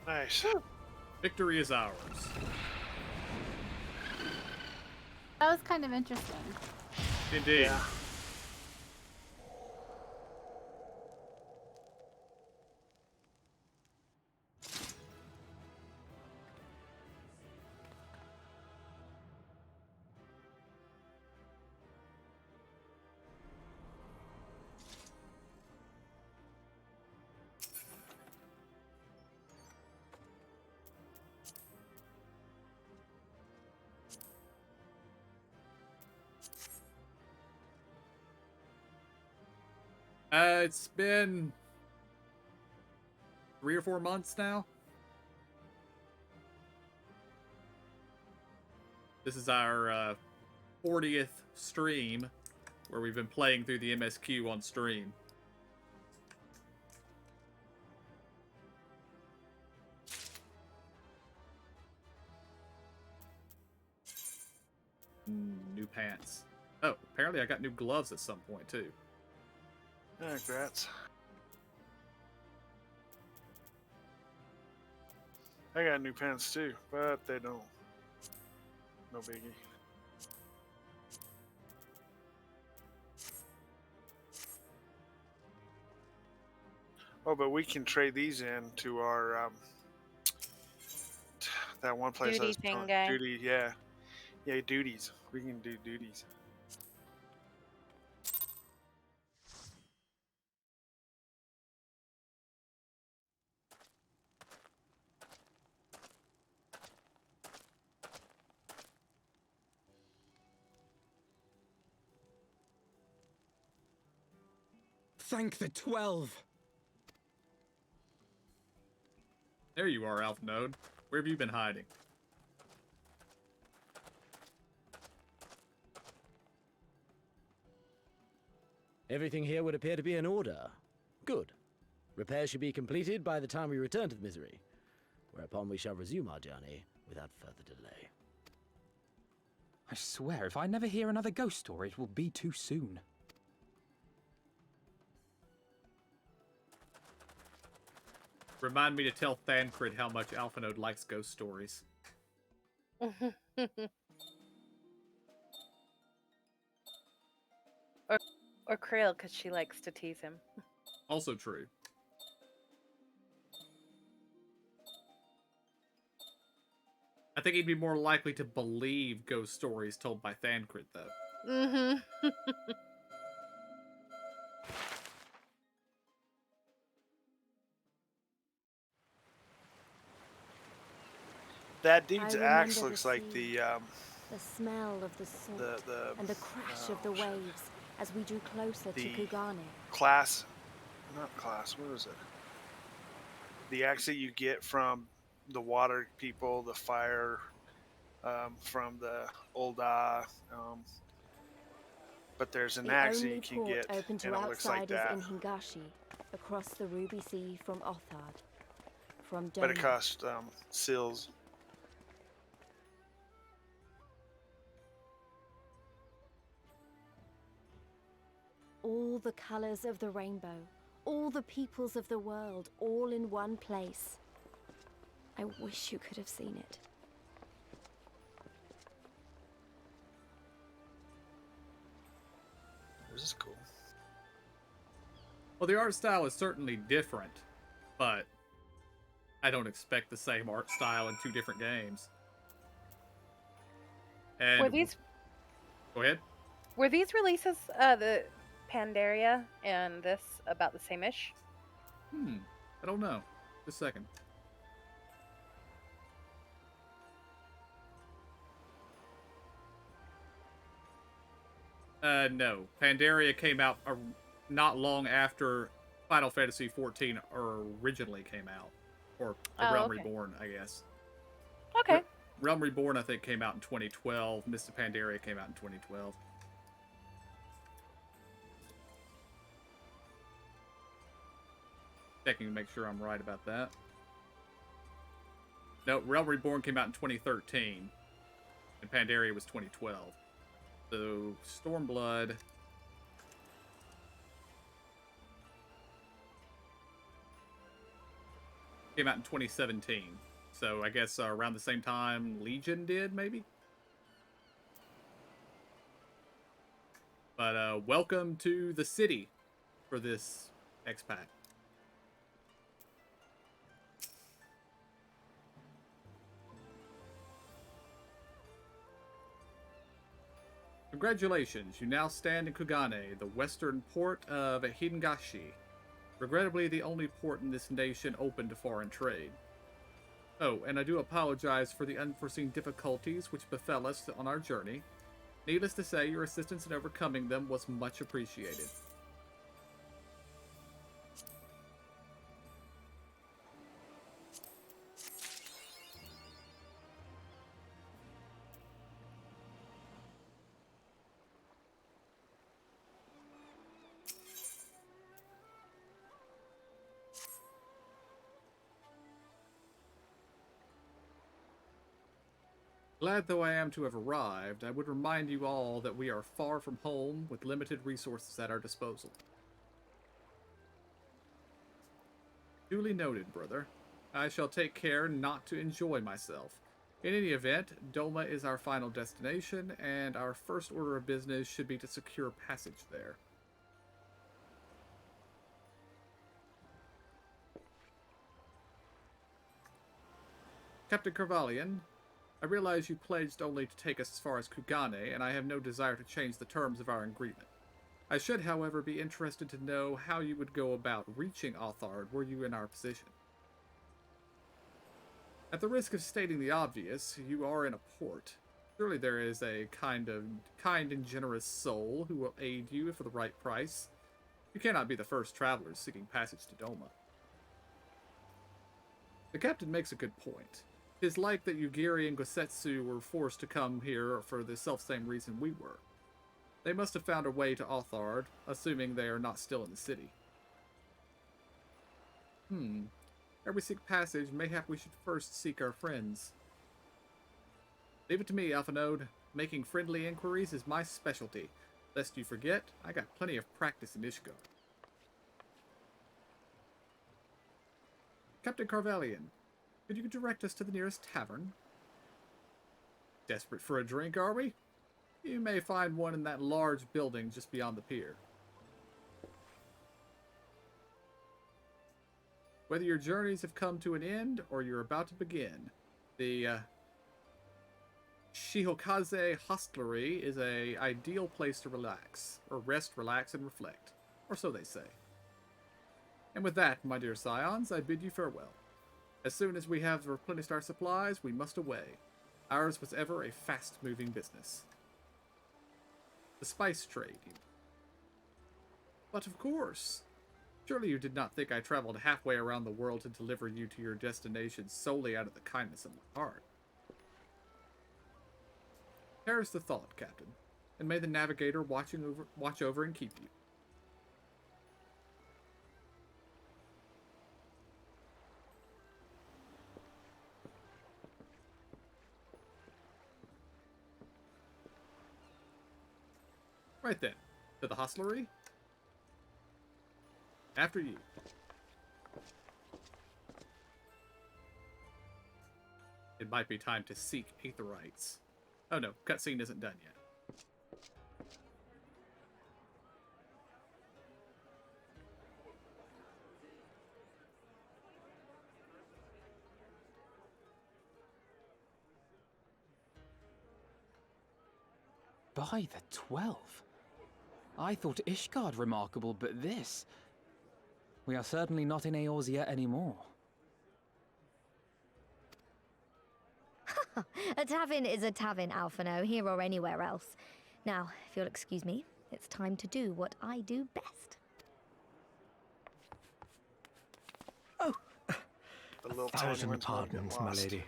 Nice. Victory is ours. That was kind of interesting. Indeed. Yeah. It's been 3 or 4 months now. This is our 40th stream where we've been playing through the MSQ on stream. New pants. Oh, apparently I got new gloves at some point too. Congrats. I got new pants too, but they don't. No biggie. Oh, but we can trade these in to our that one place. Duty thing guy. Duty, yeah, yeah, duties. We can do duties. Thank the 12. There you are, Alpha Node. Where have you been hiding? Everything here would appear to be in order. Good. Repairs should be completed by the time we return to the Misery, whereupon we shall resume our journey without further delay. I swear, if I never hear another ghost story, it will be too soon. Remind me to tell Thancred how much Alpha Node likes ghost stories. or Krill, because she likes to tease him. Also true. I think he'd be more likely to believe ghost stories told by Thancred, though. Mm-hmm. That dude's axe looks like the smell of the salt and the crash of the waves as we drew closer to Kugane. Class, not class. What was it? The axe that you get from the water people, the fire, from the Olda. But there's an axe that you can get, and it looks like that. In Hingashi, across the Ruby Sea from Othard, from Doma. But it costs sills. All the colors of the rainbow, all the peoples of the world, all in one place. I wish you could have seen it. This is cool. Well, the art style is certainly different, but I don't expect the same art style in 2 different games. And Were these? Go ahead. Were these releases the Pandaria and this about the same-ish? I don't know. Just a second. No. Pandaria came out not long after Final Fantasy XIV originally came out. Or Realm Reborn, I guess. Okay. Realm Reborn, I think, came out in 2012. Mists of Pandaria came out in 2012. Checking to make sure I'm right about that. No, Realm Reborn came out in 2013. And Pandaria was 2012. So, Stormblood... came out in 2017. So, I guess around the same time Legion did, maybe? But, welcome to the city for this X-Pack. Congratulations, you now stand in Kugane, the western port of Hidengashi. Regrettably, the only port in this nation open to foreign trade. Oh, and I do apologize for the unforeseen difficulties which befell us on our journey. Needless to say, your assistance in overcoming them was much appreciated. Glad though I am to have arrived, I would remind you all that we are far from home with limited resources at our disposal. Duly noted, brother. I shall take care not to enjoy myself. In any event, Doma is our final destination, and our first order of business should be to secure passage there. Captain Carvalian, I realize you pledged only to take us as far as Kugane, and I have no desire to change the terms of our agreement. I should, however, be interested to know how you would go about reaching Authard were you in our position. At the risk of stating the obvious, you are in a port. Surely there is a kind and generous soul who will aid you for the right price. You cannot be the first travelers seeking passage to Doma. The captain makes a good point. It is like that Yugiri and Gosetsu were forced to come here for the selfsame reason we were. They must have found a way to Authard, assuming they are not still in the city. Ere we seek passage, mayhap we should first seek our friends. Leave it to me, Alphanode. Making friendly inquiries is my specialty. Lest you forget, I got plenty of practice in Ishko. Captain Carvalian, could you direct us to the nearest tavern? Desperate for a drink, are we? You may find one in that large building just beyond the pier. Whether your journeys have come to an end or you're about to begin, the Shihokaze Hostelry is an ideal place to relax, or rest, relax, and reflect, or so they say. And with that, my dear scions, I bid you farewell. As soon as we have replenished our supplies, we must away. Ours was ever a fast-moving business. The spice trade, you know. But of course. Surely you did not think I traveled halfway around the world to deliver you to your destination solely out of the kindness of my heart. Perish the thought, Captain, and may the navigator watch over and keep you. Right then, to the hostlery. After you. It might be time to seek Aetherites. Oh no, cutscene isn't done yet. By the 12. I thought Ishgard remarkable, but this... We are certainly not in Eorzea anymore. A tavern is a tavern, Alphino, here or anywhere else. Now, if you'll excuse me, it's time to do what I do best. Oh, The little tiny thousand ones won't get pardons, my lost. lady.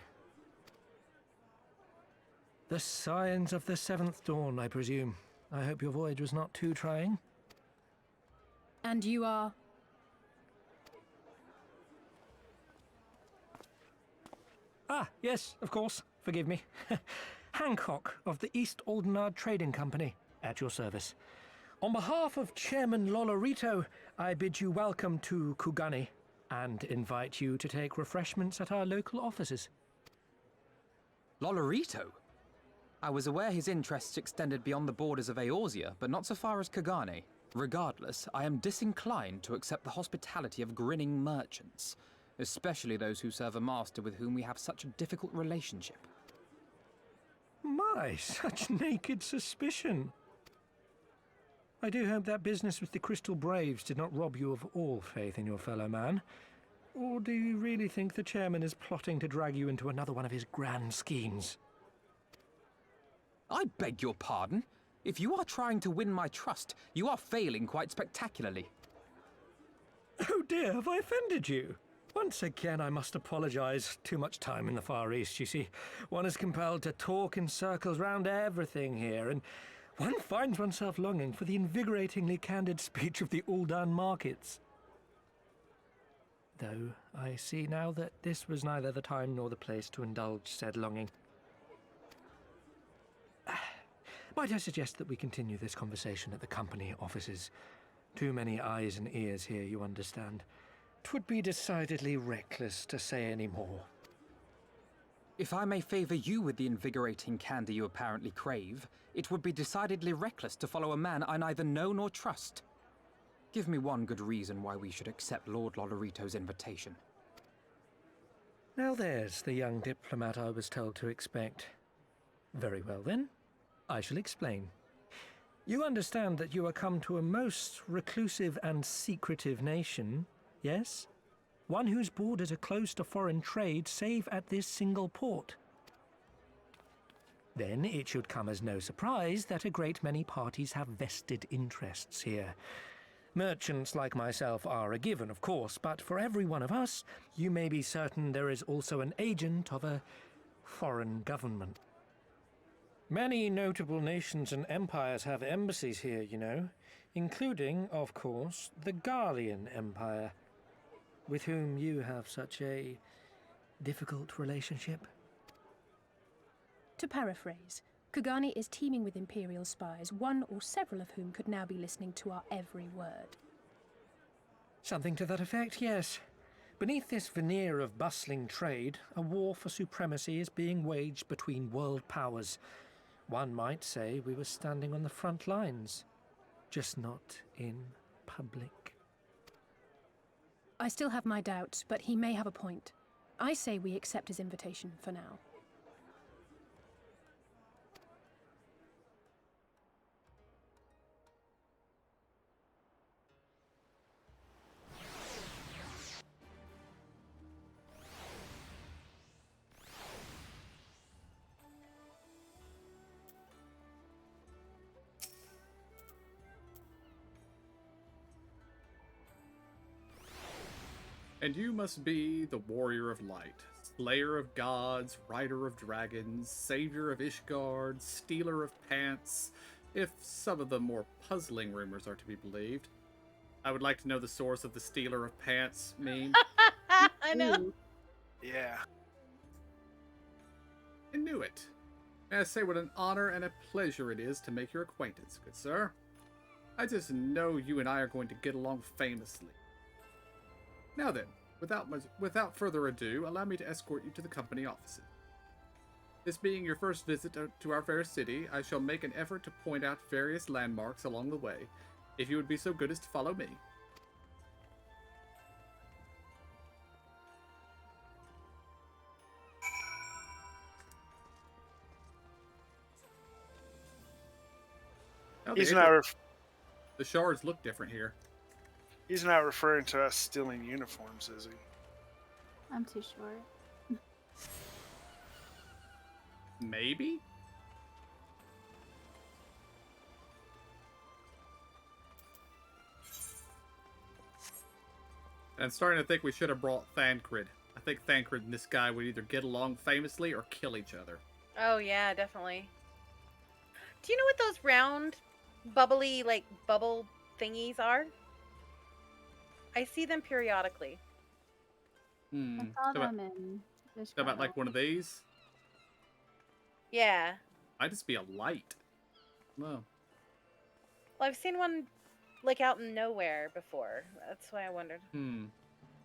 The signs of the seventh dawn, I presume. I hope your voyage was not too trying. And you are? Ah, yes, of course. Forgive me. Hancock of the East Aldenard Trading Company, at your service. On behalf of Chairman Lolorito, I bid you welcome to Kugani and invite you to take refreshments at our local offices. Lolorito? I was aware his interests extended beyond the borders of Eorzea, but not so far as Kagane. Regardless, I am disinclined to accept the hospitality of grinning merchants, especially those who serve a master with whom we have such a difficult relationship. My, such naked suspicion. I do hope that business with the Crystal Braves did not rob you of all faith in your fellow man. Or do you really think the chairman is plotting to drag you into another one of his grand schemes? I beg your pardon? If you are trying to win my trust, you are failing quite spectacularly. Oh dear, have I offended you? Once again, I must apologize. Too much time in the Far East, you see. One is compelled to talk in circles round everything here, and one finds oneself longing for the invigoratingly candid speech of the Uldan markets. Though I see now that this was neither the time nor the place to indulge said longing. Might I suggest that we continue this conversation at the company offices? Too many eyes and ears here, you understand. 'Twould be decidedly reckless to say any more. If I may favor you with the invigorating candy you apparently crave, it would be decidedly reckless to follow a man I neither know nor trust. Give me one good reason why we should accept Lord Lolorito's invitation. Now there's the young diplomat I was told to expect. Very well then, I shall explain. You understand that you are come to a most reclusive and secretive nation, yes? One whose borders are closed to foreign trade save at this single port. Then it should come as no surprise that a great many parties have vested interests here. Merchants like myself are a given, of course, but for every one of us, you may be certain there is also an agent of a foreign government. Many notable nations and empires have embassies here, you know, including, of course, the Garlean Empire, with whom you have such a difficult relationship. To paraphrase, Kugani is teeming with Imperial spies, one or several of whom could now be listening to our every word. Something to that effect, yes. Beneath this veneer of bustling trade, a war for supremacy is being waged between world powers. One might say we were standing on the front lines, just not in public. I still have my doubts, but he may have a point. I say we accept his invitation for now. And you must be the warrior of light, slayer of gods, rider of dragons, savior of Ishgard, stealer of pants, if some of the more puzzling rumors are to be believed. I would like to know the source of the stealer of pants meme. I know. Yeah. I knew it. May I say what an honor and a pleasure it is to make your acquaintance, good sir. I just know you and I are going to get along famously. Now then, without further ado, allow me to escort you to the company offices. This being your first visit to our fair city, I shall make an effort to point out various landmarks along the way, if you would be so good as to follow me. Now, He's not. The shards look different here. He's not referring to us stealing uniforms, is he? I'm too short. Maybe? I'm starting to think we should have brought Thancred. I think Thancred and this guy would either get along famously or kill each other. Oh yeah, definitely. Do you know what those round, bubbly, like bubble thingies are? I see them periodically. I saw them in Fish How about Grotto. like one of these? Yeah. Might just be a light. No. Well, I've seen one like out in nowhere before. That's why I wondered.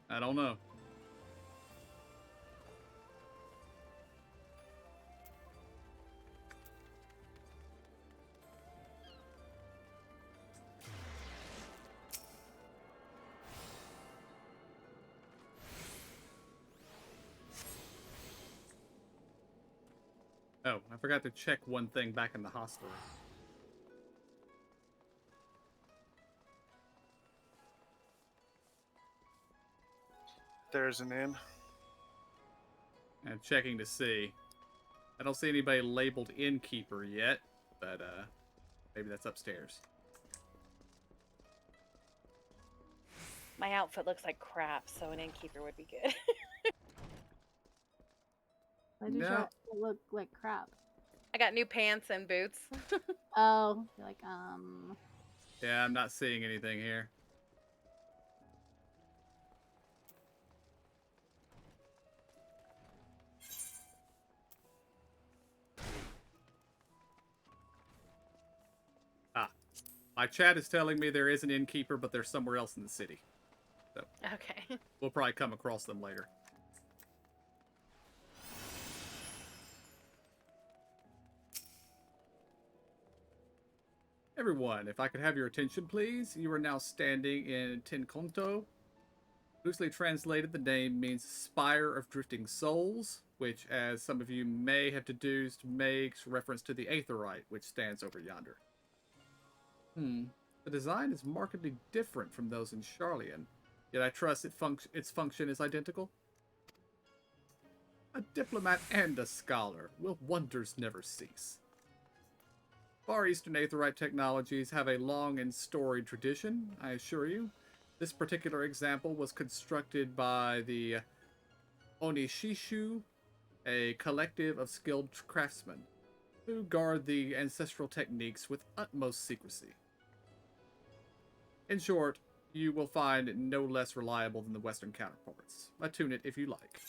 I don't know. Oh, I forgot to check one thing back in the hostelry. There's an inn. And checking to see. I don't see anybody labeled innkeeper yet, but maybe that's upstairs. My outfit looks like crap, so an innkeeper would be good. Why does your outfit look like crap? I got new pants and boots. Oh, you're like, Yeah, I'm not seeing anything here. My chat is telling me there is an innkeeper, but they're somewhere else in the city. So Okay. we'll probably come across them later. Everyone, if I could have your attention, please. You are now standing in Tinkonto. Loosely translated, the name means Spire of Drifting Souls, which, as some of you may have deduced, makes reference to the Aetheryte, which stands over yonder. The design is markedly different from those in Charlian, yet I trust its function is identical. A diplomat and a scholar, will wonders never cease? Far Eastern Aetheryte technologies have a long and storied tradition, I assure you. This particular example was constructed by the Onishishu, a collective of skilled craftsmen, who guard the ancestral techniques with utmost secrecy. In short, you will find it no less reliable than the Western counterparts. Attune it if you like.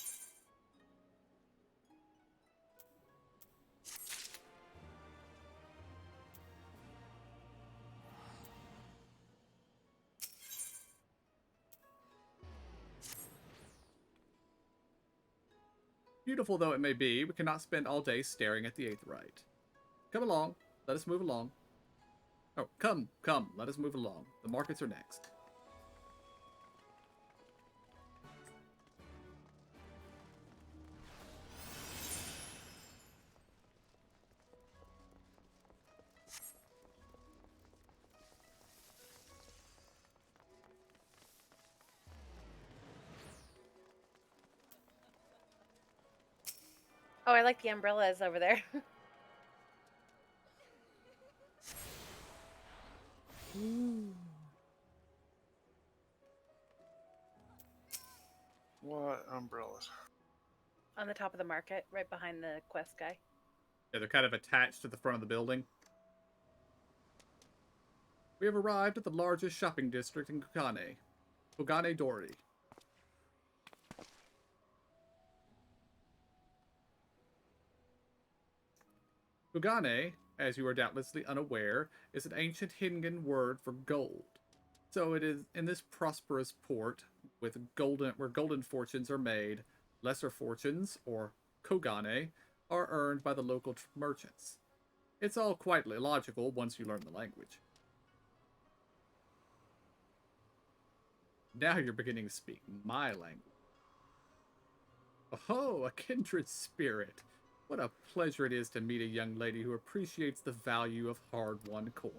Beautiful though it may be, we cannot spend all day staring at the Aetheryte. Come along, let us move along. Oh, come, let us move along. The markets are next. Oh, I like the umbrellas over there. What umbrellas? On the top of the market, right behind the quest guy. Yeah, they're kind of attached to the front of the building. We have arrived at the largest shopping district in Kugane Dori. Kugane, as you are doubtlessly unaware, is an ancient Hingan word for gold. So it is in this prosperous port where golden fortunes are made, lesser fortunes, or kogane, are earned by the local merchants. It's all quite logical once you learn the language. Now you're beginning to speak my language. Oh, a kindred spirit. What a pleasure it is to meet a young lady who appreciates the value of hard-won coin.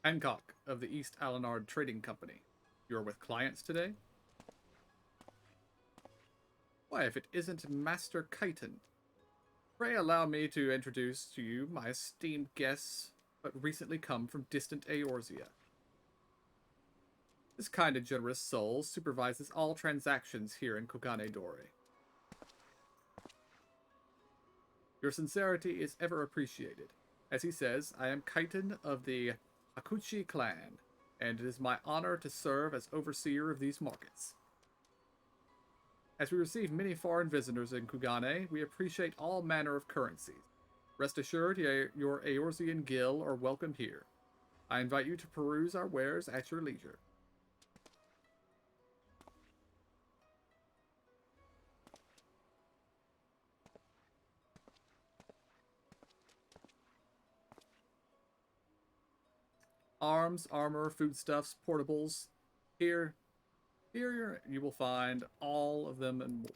Hancock of the East Alanard Trading Company. You are with clients today? Why, if it isn't Master Chiton. Pray allow me to introduce to you my esteemed guests, but recently come from distant Eorzea. This kind and generous soul supervises all transactions here in Kogane Dore. Your sincerity is ever appreciated. As he says, I am Chiton of the Hakuchi clan, and it is my honor to serve as overseer of these markets. As we receive many foreign visitors in Kugane, we appreciate all manner of currencies. Rest assured, your Eorzean Gil are welcome here. I invite you to peruse our wares at your leisure. Arms, armor, foodstuffs, portables. Here you will find all of them and more.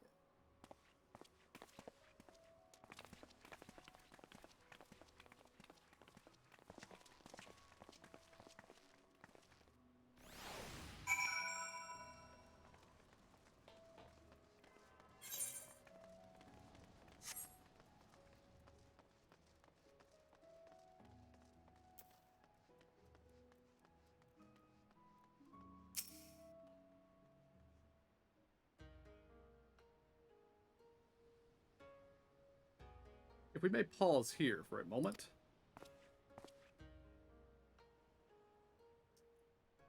If we may pause here for a moment.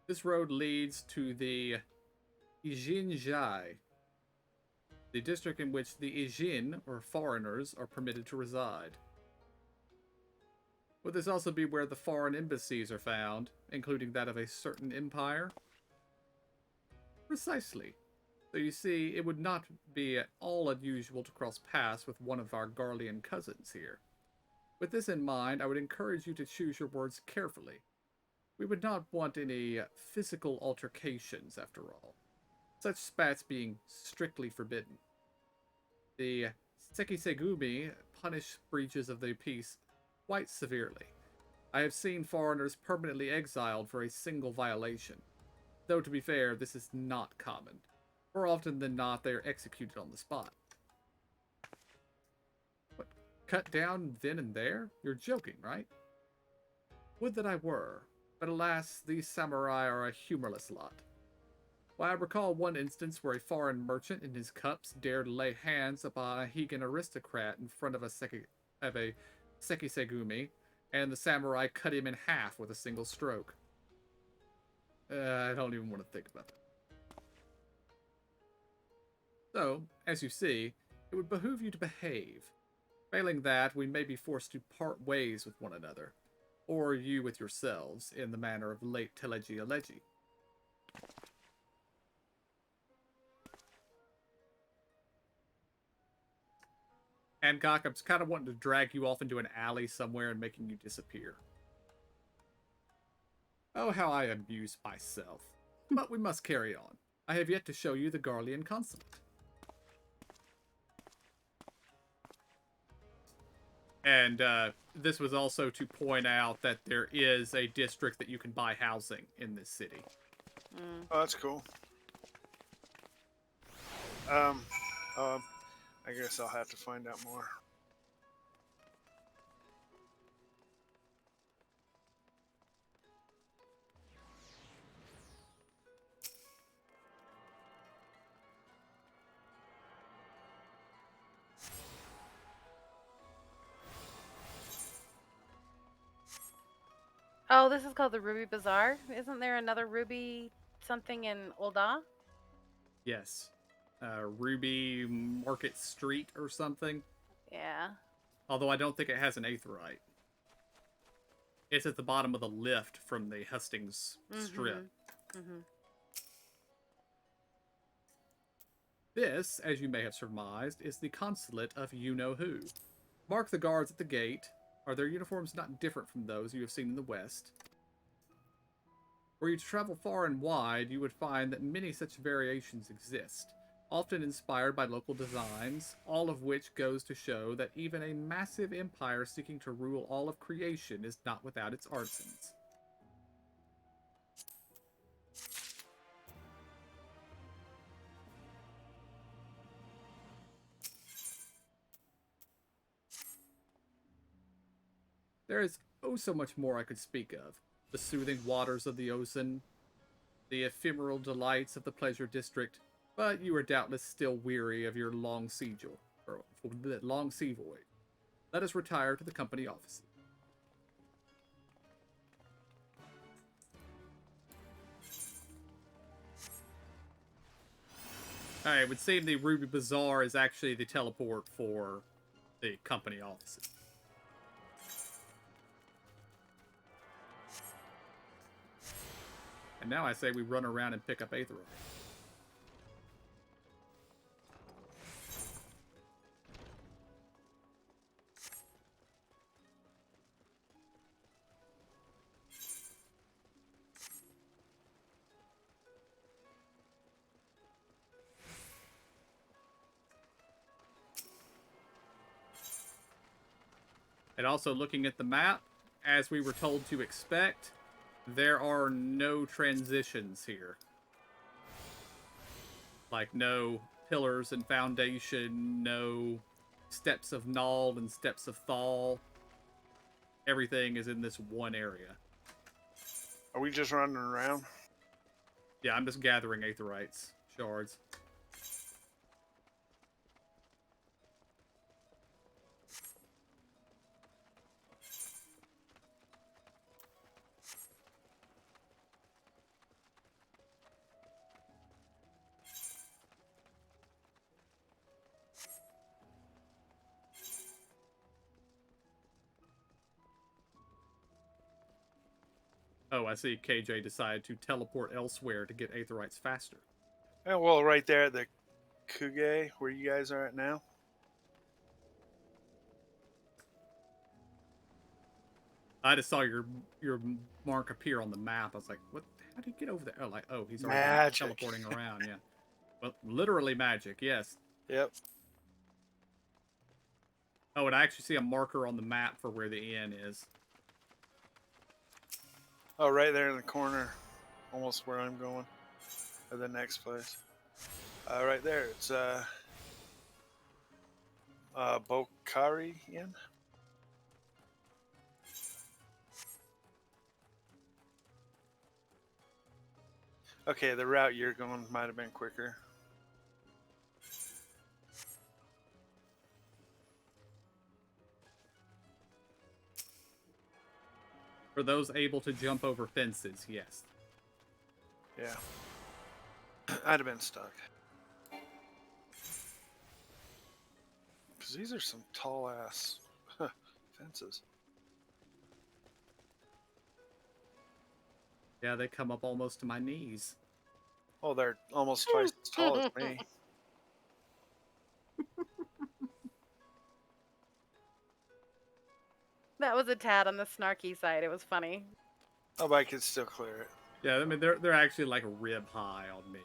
This road leads to the Ijinjai, the district in which the Ijin, or foreigners, are permitted to reside. Would this also be where the foreign embassies are found, including that of a certain empire? Precisely. So you see, it would not be at all unusual to cross paths with one of our Garlean cousins here. With this in mind, I would encourage you to choose your words carefully. We would not want any physical altercations, after all. Such spats being strictly forbidden. The Sekisegumi punish breaches of the peace quite severely. I have seen foreigners permanently exiled for a single violation. Though, to be fair, this is not common. More often than not, they are executed on the spot. What, cut down then and there? You're joking, right? Would that I were, but alas, these samurai are a humorless lot. Why, I recall one instance where a foreign merchant in his cups dared lay hands upon a Hegan aristocrat in front of a Sekisegumi, and the samurai cut him in half with a single stroke. I don't even want to think about that. So, as you see, it would behoove you to behave. Failing that, we may be forced to part ways with one another, or you with yourselves, in the manner of late Teleji Aleji. Hancock, I'm kind of wanting to drag you off into an alley somewhere and making you disappear. Oh, how I amuse myself. But we must carry on. I have yet to show you the Garlean consulate. And this was also to point out that there is a district that you can buy housing in this city. Oh, that's cool. I guess I'll have to find out more. Oh, this is called the Ruby Bazaar. Isn't there another Ruby something in Ul'dah? Yes. Ruby Market Street or something. Yeah. Although I don't think it has an Aetheryte. It's at the bottom of the lift from the Hustings Strip. This, as you may have surmised, is the consulate of you-know-who. Mark the guards at the gate. Are their uniforms not different from those you have seen in the West? Were you to travel far and wide, you would find that many such variations exist, often inspired by local designs, all of which goes to show that even a massive empire seeking to rule all of creation is not without its artisans. There is oh so much more I could speak of. The soothing waters of the Ocean, the ephemeral delights of the Pleasure District, but you are doubtless still weary of your long sea voyage. Let us retire to the company offices. Alright, it would seem the Ruby Bazaar is actually the teleport for the company offices. And now I say we run around and pick up Aetheryte. And also looking at the map, as we were told to expect, there are no transitions here. Like no pillars and foundation, no steps of Null and steps of Thal. Everything is in this one area. Are we just running around? Yeah, I'm just gathering Aetherites, shards. Oh, I see KJ decided to teleport elsewhere to get Aetherites faster. Oh, well, right there at the Kuge, where you guys are at now. I just saw your mark appear on the map. I was like, what? How did he get over there? Oh, like, oh, he's already Magic. teleporting around, yeah. Well, literally magic, yes. Yep. Oh, and I actually see a marker on the map for where the inn is. Oh, right there in the corner. Almost where I'm going. Or the next place. Right there. It's Bokhari Inn. Okay, the route you're going might have been quicker. For those able to jump over fences, yes. Yeah. I'd have been stuck. Because these are some tall ass fences. Yeah, they come up almost to my knees. Oh, they're almost twice as tall as me. That was a tad on the snarky side. It was funny. Oh, but I could still clear it. Yeah, I mean, they're actually like a rib high on me.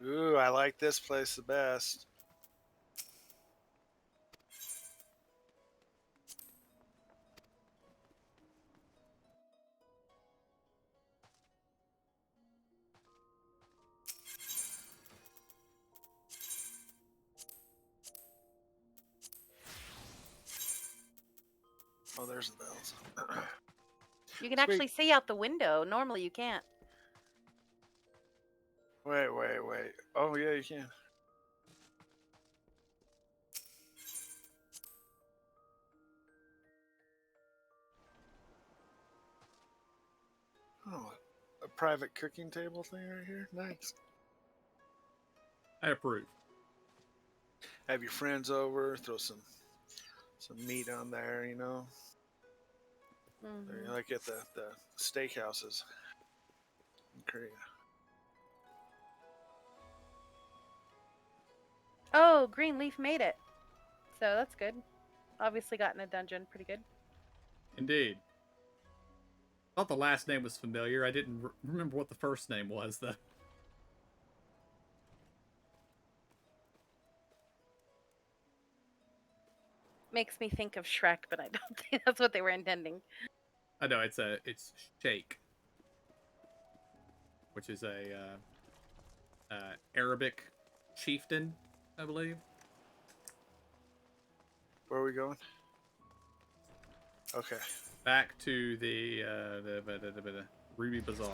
Ooh, I like this place the best. Oh, there's the bells. You can actually see out the window. Normally you can't. Wait. Oh, yeah, you can. Oh, a private cooking table thing right here? Nice. I approve. Have your friends over, throw some meat on there, you know? Mm-hmm. Like at the steakhouses in Korea. Oh, Greenleaf made it. So that's good. Obviously got in a dungeon pretty good. Indeed. Thought the last name was familiar. I didn't remember what the first name was, though. Makes me think of Shrek, but I don't think that's what they were intending. I know, it's Shake. which is a Arabic chieftain, I believe. Where are we going? Okay. Back to the Ruby Bazaar.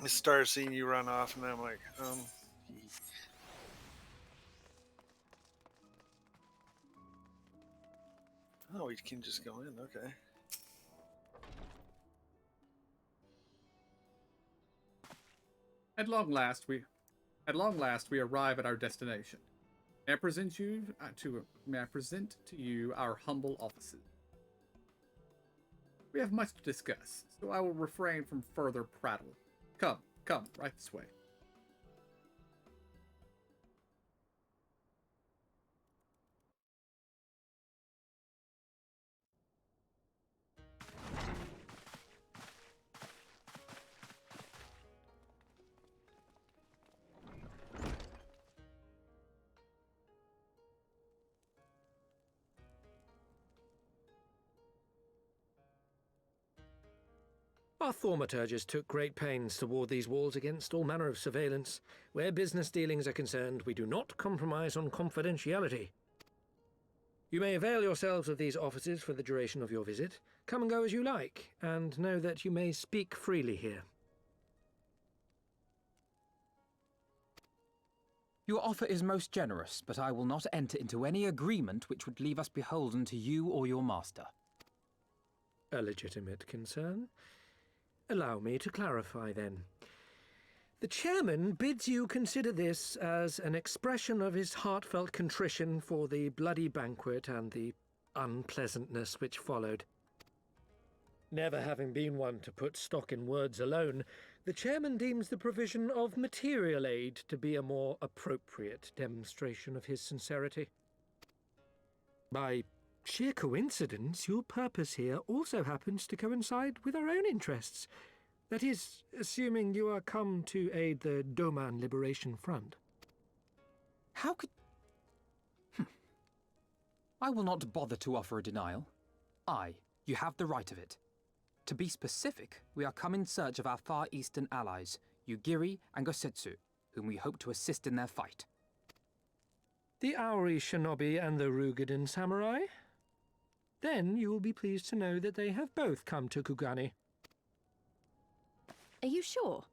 I started seeing you run off, and I'm like, oh, we can just go in. Okay. At long last, we arrive at our destination. May I present to you our humble offices. We have much to discuss, so I will refrain from further prattle. Come, right this way. Our thaumaturges took great pains to ward these walls against all manner of surveillance. Where business dealings are concerned, we do not compromise on confidentiality. You may avail yourselves of these offices for the duration of your visit. Come and go as you like, and know that you may speak freely here. Your offer is most generous, but I will not enter into any agreement which would leave us beholden to you or your master. A legitimate concern. Allow me to clarify, then. The chairman bids you consider this as an expression of his heartfelt contrition for the bloody banquet and the unpleasantness which followed. Never having been one to put stock in words alone, the chairman deems the provision of material aid to be a more appropriate demonstration of his sincerity. By sheer coincidence, your purpose here also happens to coincide with our own interests. That is, assuming you are come to aid the Doman Liberation Front. How could... I will not bother to offer a denial. You have the right of it. To be specific, we are come in search of our Far Eastern allies, Yugiri and Gosetsu, whom we hope to assist in their fight. The Auri Shinobi and the Rugadan Samurai? Then you will be pleased to know that they have both come to Kugani. Are you sure?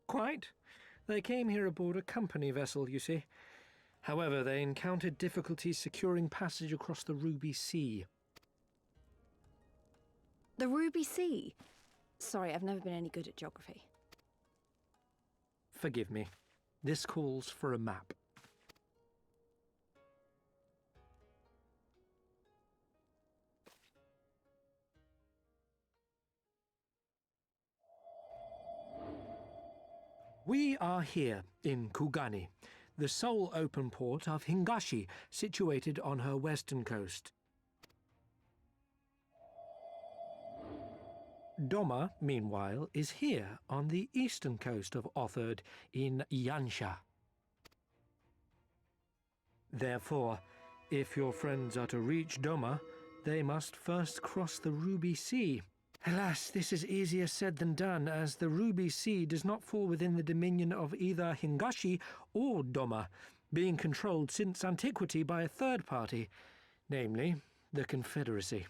Quite. They came here aboard a company vessel, you see. However, they encountered difficulties securing passage across the Ruby Sea. The Ruby Sea? Sorry, I've never been any good at geography. Forgive me. This calls for a map. We are here in Kugani, the sole open port of Hingashi, situated on her western coast. Doma, meanwhile, is here on the eastern coast of Otherd in Yansha. Therefore, if your friends are to reach Doma, they must first cross the Ruby Sea. Alas, this is easier said than done, as the Ruby Sea does not fall within the dominion of either Hingashi or Doma, being controlled since antiquity by a third party, namely the Confederacy.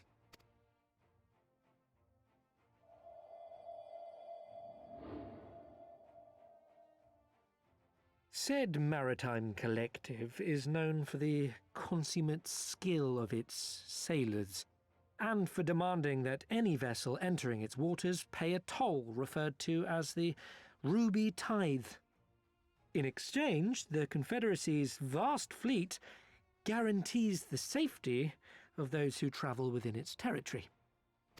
Said maritime collective is known for the consummate skill of its sailors, and for demanding that any vessel entering its waters pay a toll referred to as the Ruby Tithe. In exchange, the Confederacy's vast fleet guarantees the safety of those who travel within its territory.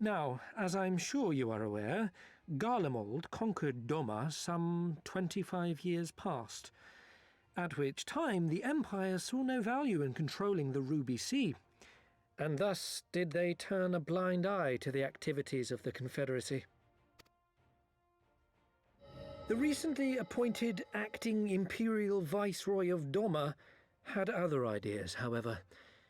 Now, as I'm sure you are aware, Garlemald conquered Doma some 25 years past, at which time the Empire saw no value in controlling the Ruby Sea, and thus did they turn a blind eye to the activities of the Confederacy. The recently appointed acting Imperial Viceroy of Doma had other ideas, however,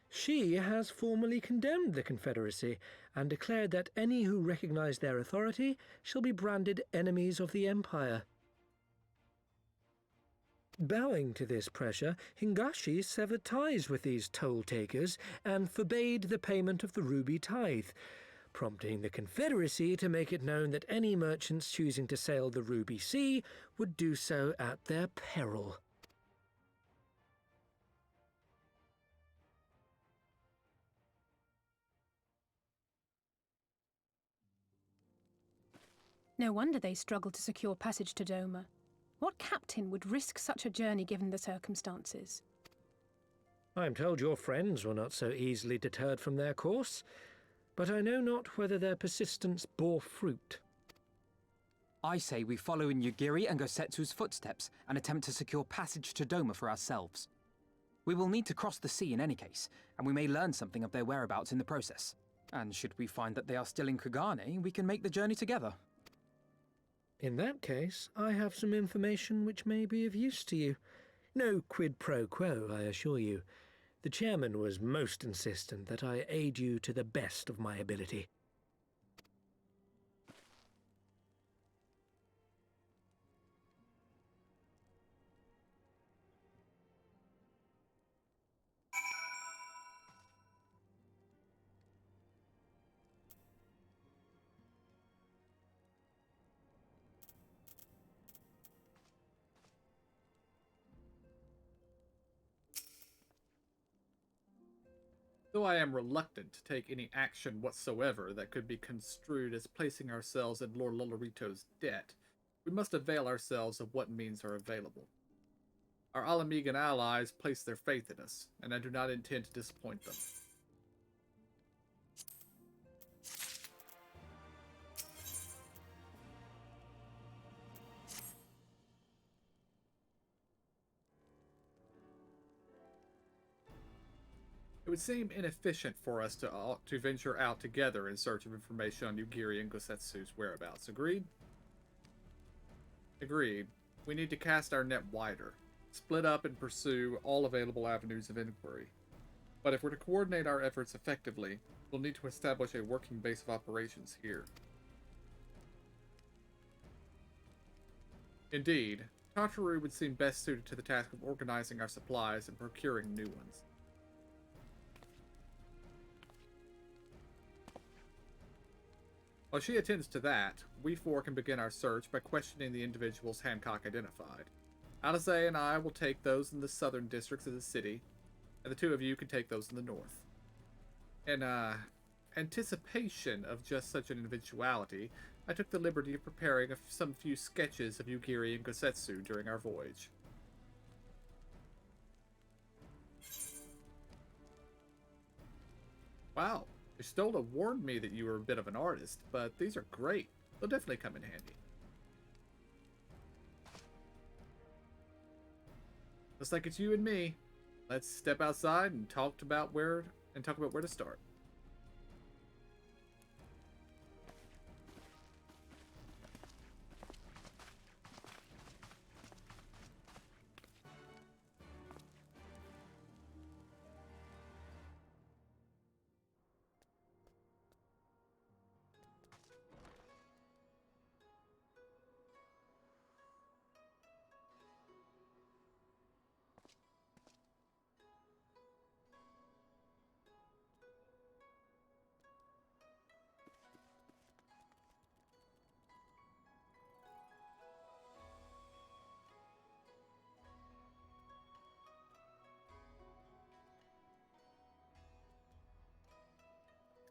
She has formally condemned the Confederacy and declared that any who recognize their authority shall be branded enemies of the Empire. Bowing to this pressure, Hingashi severed ties with these toll-takers and forbade the payment of the ruby tithe, prompting the Confederacy to make it known that any merchants choosing to sail the Ruby Sea would do so at their peril. No wonder they struggled to secure passage to Doma. What captain would risk such a journey given the circumstances? I am told your friends were not so easily deterred from their course, but I know not whether their persistence bore fruit. I say we follow in Yugiri and Gosetsu's footsteps and attempt to secure passage to Doma for ourselves. We will need to cross the sea in any case, and we may learn something of their whereabouts in the process. And should we find that they are still in Kugane, we can make the journey together. In that case, I have some information which may be of use to you. No quid pro quo, I assure you. The chairman was most insistent that I aid you to the best of my ability. Though I am reluctant to take any action whatsoever that could be construed as placing ourselves in Lord Lolorito's debt, we must avail ourselves of what means are available. Our Alamegan allies place their faith in us, and I do not intend to disappoint them. It would seem inefficient for us to venture out together in search of information on Yugiri and Gosetsu's whereabouts. Agreed? Agreed. We need to cast our net wider, split up and pursue all available avenues of inquiry. But if we're to coordinate our efforts effectively, we'll need to establish a working base of operations here. Indeed, Tataru would seem best suited to the task of organizing our supplies and procuring new ones. While she attends to that, we four can begin our search by questioning the individuals Hancock identified. Alize and I will take those in the southern districts of the city, and the two of you can take those in the north. In anticipation of just such an eventuality, I took the liberty of preparing some few sketches of Yugiri and Gosetsu during our voyage. Wow. Stola warned me that you were a bit of an artist, but these are great. They'll definitely come in handy. Looks like it's you and me. Let's step outside and talk about where to start.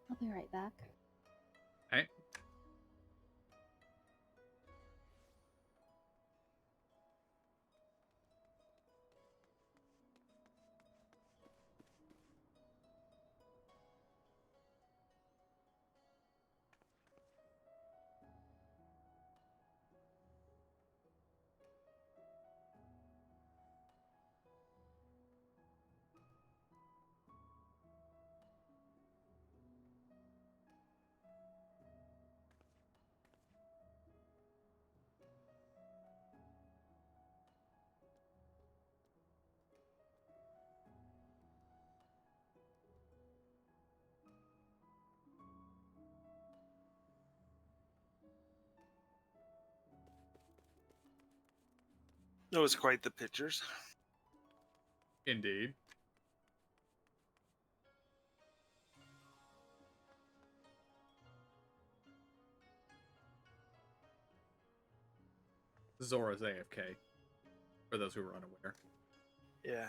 I'll be right back. Hey. That was quite the pictures. Indeed. Zora's AFK, for those who are unaware. Yeah.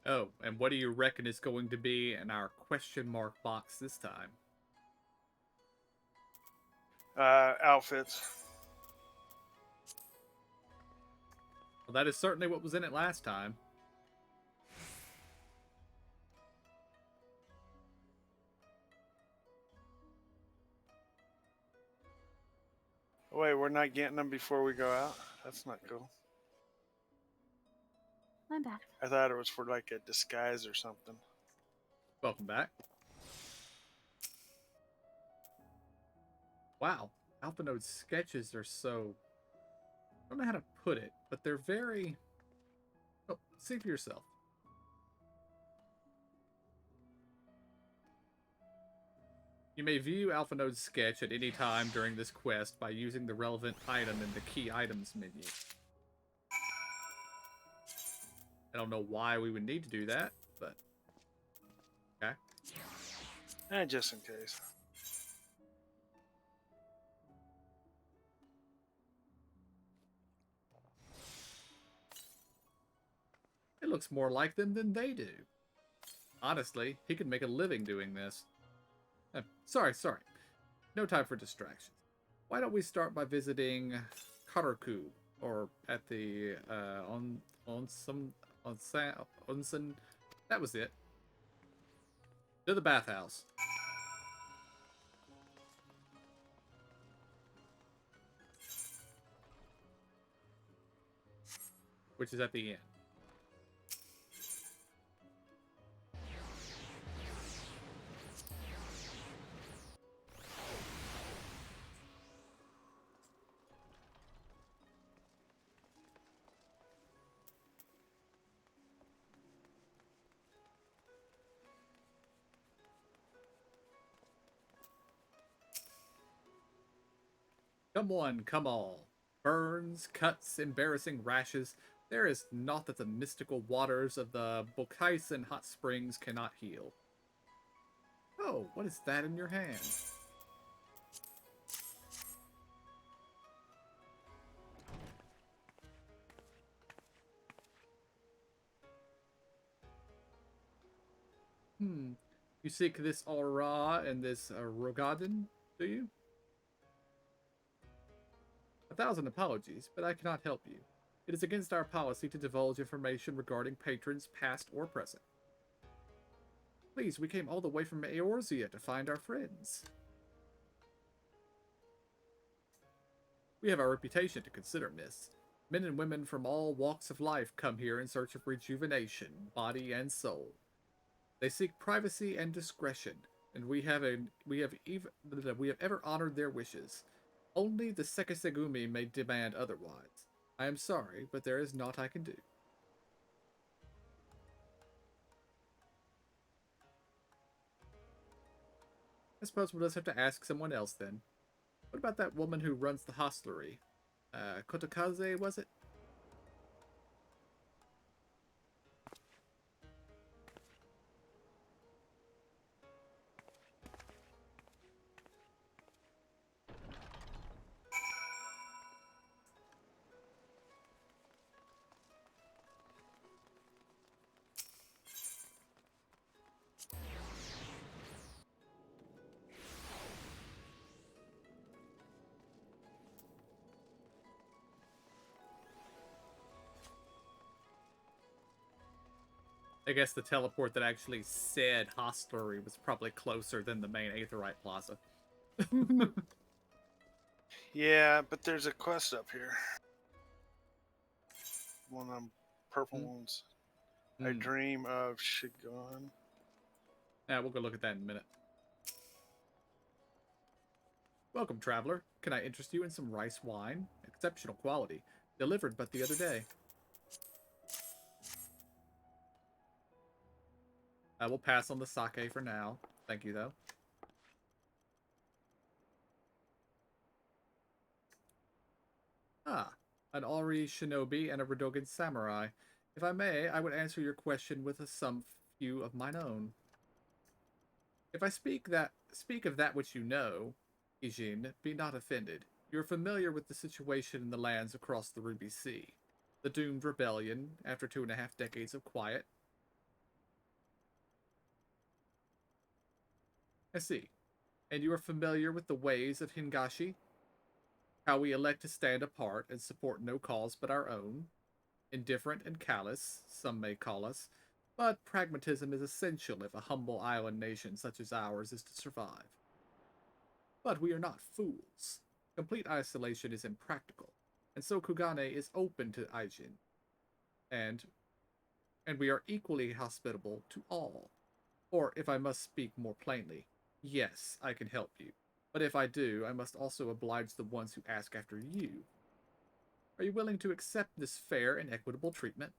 Oh, and what do you reckon is going to be in our question mark box this time? Outfits. Well, that is certainly what was in it last time. Wait, we're not getting them before we go out? That's not cool. I'm back. I thought it was for like a disguise or something. Welcome back. Wow, AlphaNode's sketches are so... I don't know how to put it, but they're very... Oh, see for yourself. You may view AlphaNode's sketch at any time during this quest by using the relevant item in the key items menu. I don't know why we would need to do that, but... Okay. Just in case. It looks more like them than they do. Honestly, he could make a living doing this. Sorry. No time for distractions. Why don't we start by visiting Karaku, or at the onsen. That was it. To the bathhouse. Which is at the end. Come one, come all. Burns, cuts, embarrassing rashes. There is naught that the mystical waters of the Bokaisen hot springs cannot heal. Oh, what is that in your hand? You seek this aura and this Rogadin, do you? 1,000 apologies, but I cannot help you. It is against our policy to divulge information regarding patrons, past or present. Please, we came all the way from Eorzea to find our friends. We have our reputation to consider, miss. Men and women from all walks of life come here in search of rejuvenation, body and soul. They seek privacy and discretion, and we have ever honored their wishes. Only the Sekisegumi may demand otherwise. I am sorry, but there is naught I can do. I suppose we'll just have to ask someone else then. What about that woman who runs the hostelry? Kotokaze, was it? I guess the teleport that actually said hostelry was probably closer than the main Aetherite Plaza. Yeah, but there's a quest up here. One of them purple ones. I dream of Shigan. Yeah, we'll go look at that in a minute. Welcome, traveler. Can I interest you in some rice wine? Exceptional quality. Delivered but the other day. I will pass on the sake for now. Thank you, though. Ah, an Ori shinobi and a Radogan samurai. If I may, I would answer your question with some few of mine own. If I speak of that which you know, Ijin, be not offended. You are familiar with the situation in the lands across the Ruby Sea. The doomed rebellion, after 2.5 decades of quiet. I see. And you are familiar with the ways of Hingashi? How we elect to stand apart and support no cause but our own. Indifferent and callous, some may call us, but pragmatism is essential if a humble island nation such as ours is to survive. But we are not fools. Complete isolation is impractical, and so Kugane is open to Aijin. And we are equally hospitable to all. Or, if I must speak more plainly, yes, I can help you. But if I do, I must also oblige the ones who ask after you. Are you willing to accept this fair and equitable treatment?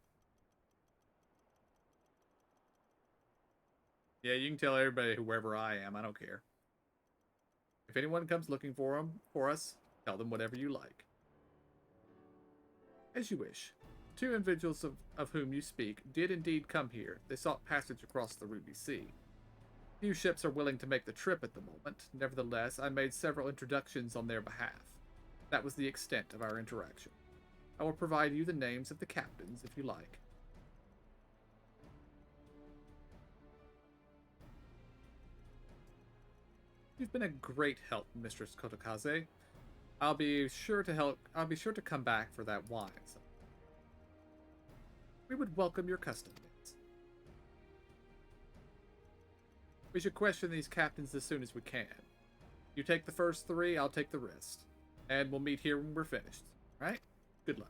Yeah, you can tell everybody whoever I am. I don't care. If anyone comes looking for us, tell them whatever you like. As you wish. 2 individuals of whom you speak did indeed come here. They sought passage across the Ruby Sea. Few ships are willing to make the trip at the moment. Nevertheless, I made several introductions on their behalf. That was the extent of our interaction. I will provide you the names of the captains if you like. You've been a great help, Mistress Kotokaze. I'll be sure to come back for that wine. We would welcome your custom dates. We should question these captains as soon as we can. You take the first 3, I'll take the rest. And we'll meet here when we're finished. Right? Good luck.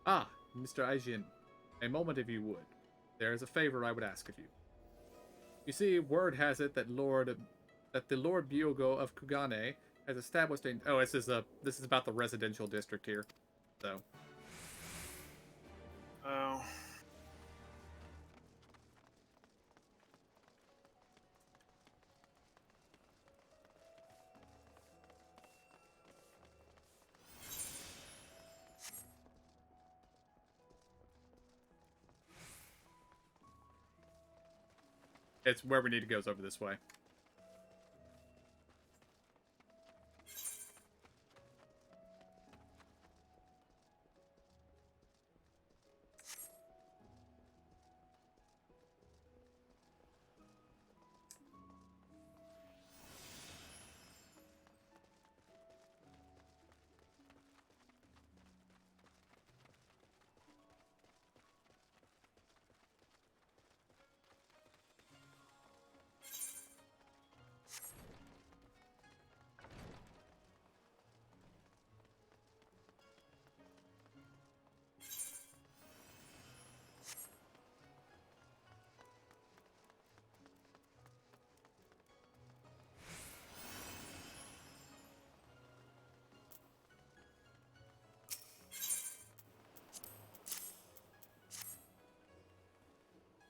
Ah, Mr. Aijin, a moment if you would. There is a favor I would ask of you. You see, word has it that the Lord Byogo of Kugane has established a... Oh, this is about the residential district here. So. Oh. It's where we need to go is over this way.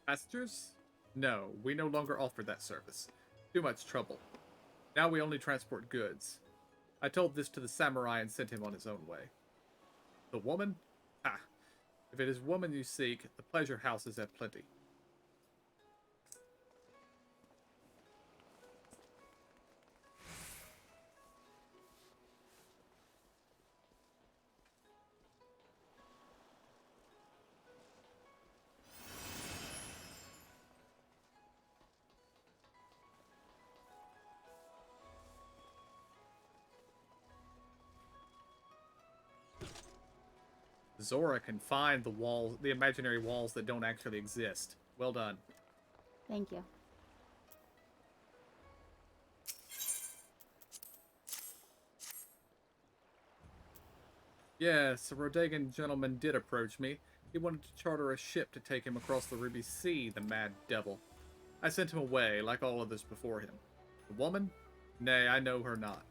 Passengers? No, we no longer offer that service. Too much trouble. Now we only transport goods. I told this to the samurai and sent him on his own way. The woman? Ah, if it is woman you seek, the pleasure houses have plenty. Zora can find the walls, the imaginary walls that don't actually exist. Well done. Thank you. Yes, a Rodegan gentleman did approach me. He wanted to charter a ship to take him across the Ruby Sea, the mad devil. I sent him away, like all others before him. The woman? Nay, I know her not.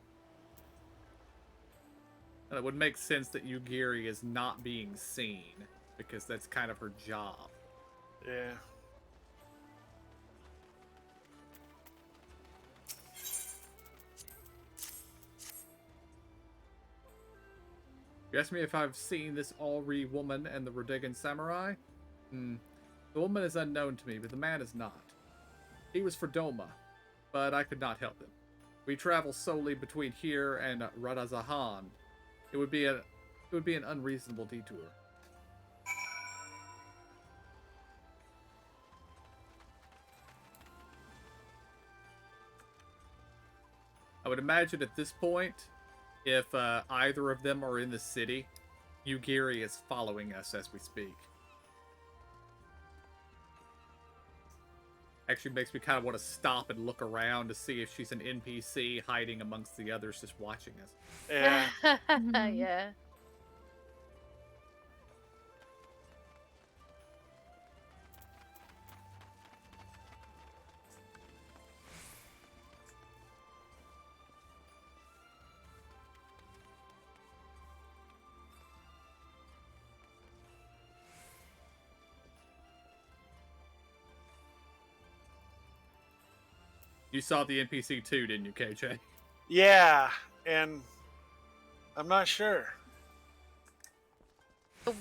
And it would make sense that Yugiri is not being seen, because that's kind of her job. Yeah. You asked me if I've seen this Alri woman and the Rodegan samurai? The woman is unknown to me, but the man is not. He was for Doma, but I could not help him. We travel solely between here and Radazahan. It would be an unreasonable detour. I would imagine at this point, if either of them are in the city, Yugiri is following us as we speak. Actually makes me kind of want to stop and look around to see if she's an NPC hiding amongst the others just watching us. Yeah. Yeah. You saw the NPC too, didn't you, KJ? Yeah, and I'm not sure.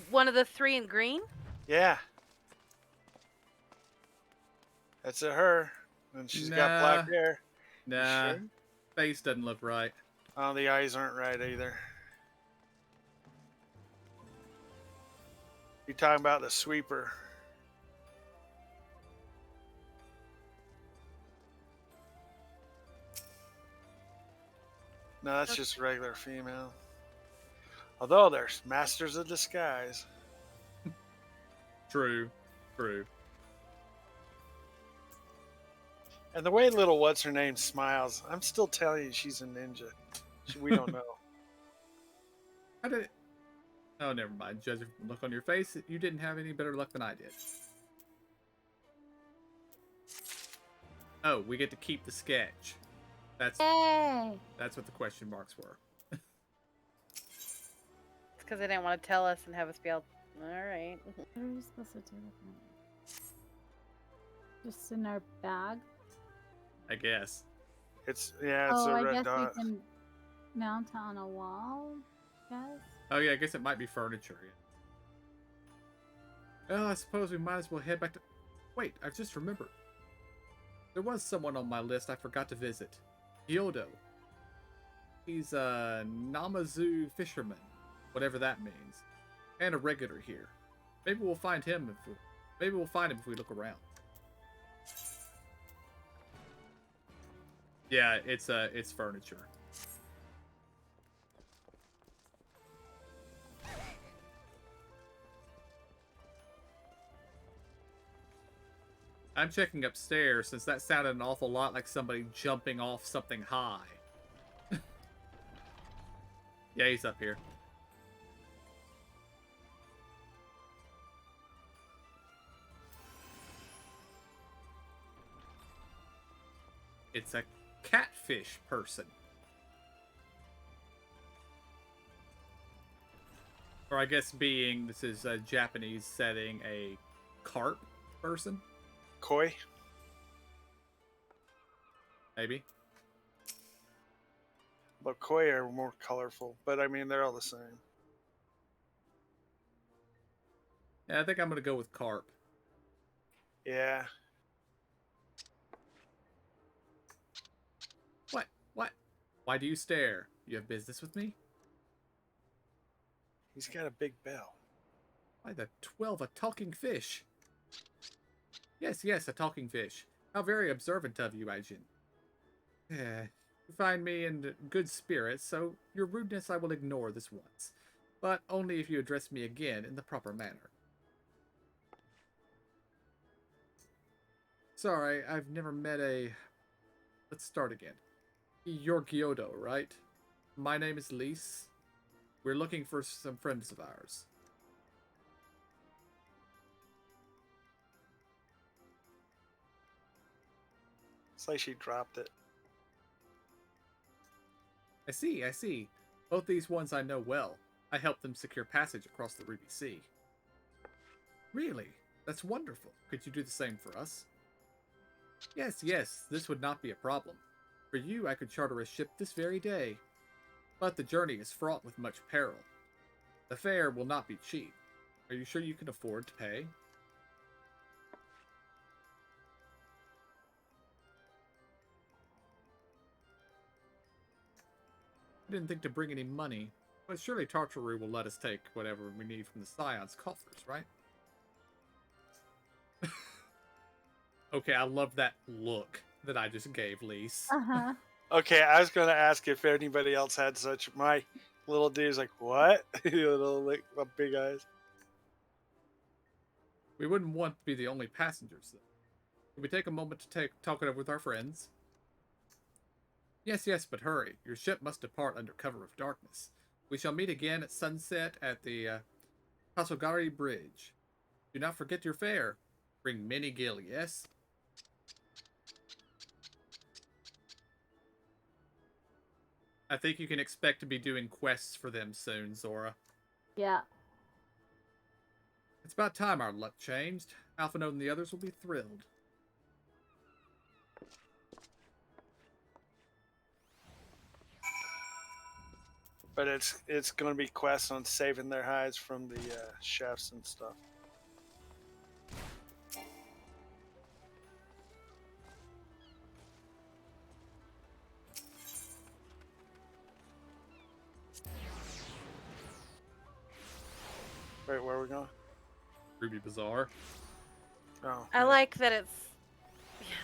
One of the three in green? Yeah. That's her. And she's got black hair. Nah. Sure? Face doesn't look right. Oh, the eyes aren't right either. You're talking about the sweeper. No, that's just a regular female. Although there's masters of disguise. True. True. And the way little what's her name smiles, I'm still telling you she's a ninja. We don't know. How did it? Oh, never mind. Judging from the look on your face, you didn't have any better luck than I did. Oh, we get to keep the sketch. That's what the question marks were. It's because they didn't want to tell us and have us be all right. What are we supposed to do with it? Just in our bag? I guess. It's a I red guess dot. we can mount it on a wall, guys. Oh yeah, I guess it might be furniture. Well, I suppose we might as well head back to... Wait, I've just remembered. There was someone on my list I forgot to visit. Hyodo. He's a Namazu fisherman, whatever that means, and a regular here. Maybe we'll find him if we look around. Yeah, it's furniture. I'm checking upstairs since that sounded an awful lot like somebody jumping off something high. Yeah, he's up here. It's a catfish person. Or I guess this is a Japanese setting, a carp person? Koi? Maybe. But koi are more colorful. But I mean, they're all the same. Yeah, I think I'm going to go with carp. Yeah. What? Why do you stare? You have business with me? He's got a big bell. Why the 12, a talking fish? Yes, a talking fish. How very observant of you, Aijin. You find me in good spirits, so your rudeness I will ignore this once. but only if you address me again in the proper manner. Sorry, I've never met a... Let's start again. You're Gyodo, right? My name is Lise. We're looking for some friends of ours. It's like she dropped it. I see. Both these ones I know well. I helped them secure passage across the Ruby Sea. Really? That's wonderful. Could you do the same for us? Yes, this would not be a problem. For you, I could charter a ship this very day. But the journey is fraught with much peril. The fare will not be cheap. Are you sure you can afford to pay? I didn't think to bring any money, but surely Tartaru will let us take whatever we need from the Scion's coffers, right? Okay, I love that look that I just gave Lise. Uh-huh. Okay, I was going to ask if anybody else had such. My little dude's like, what? Little like, big eyes. We wouldn't want to be the only passengers, though. Can we take a moment to talk it over with our friends? Yes, but hurry. Your ship must depart under cover of darkness. We shall meet again at sunset at the Kasogari Bridge. Do not forget your fare. Bring many gil, yes? I think you can expect to be doing quests for them soon, Zora. Yeah. It's about time our luck changed. Alphinaud and the others will be thrilled. But it's going to be quests on saving their hides from the chefs and stuff. Wait, where are we going? Ruby Bazaar. Oh. I like that it's... Yeah.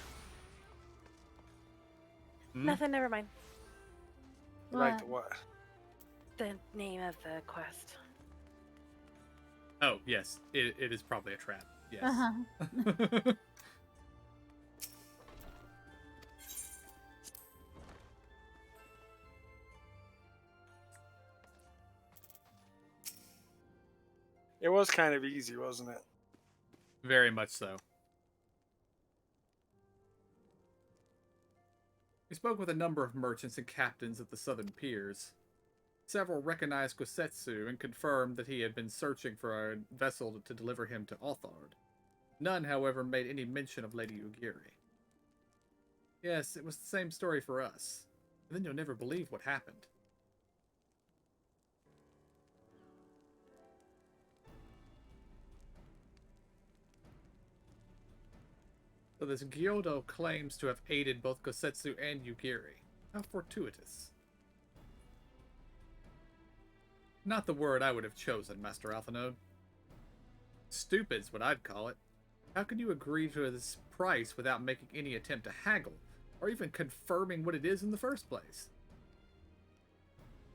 Hmm? Nothing, never mind. Like the what? The name of the quest. Oh, yes. It is probably a trap. Yes. Uh-huh. It was kind of easy, wasn't it? Very much so. We spoke with a number of merchants and captains at the southern piers. Several recognized Gosetsu and confirmed that he had been searching for a vessel to deliver him to Othard. None, however, made any mention of Lady Ugiri. Yes, it was the same story for us. And then you'll never believe what happened. So this Gyodo claims to have aided both Gosetsu and Ugiri. How fortuitous. Not the word I would have chosen, Master Alphinaud. Stupid's what I'd call it. How can you agree to this price without making any attempt to haggle, or even confirming what it is in the first place?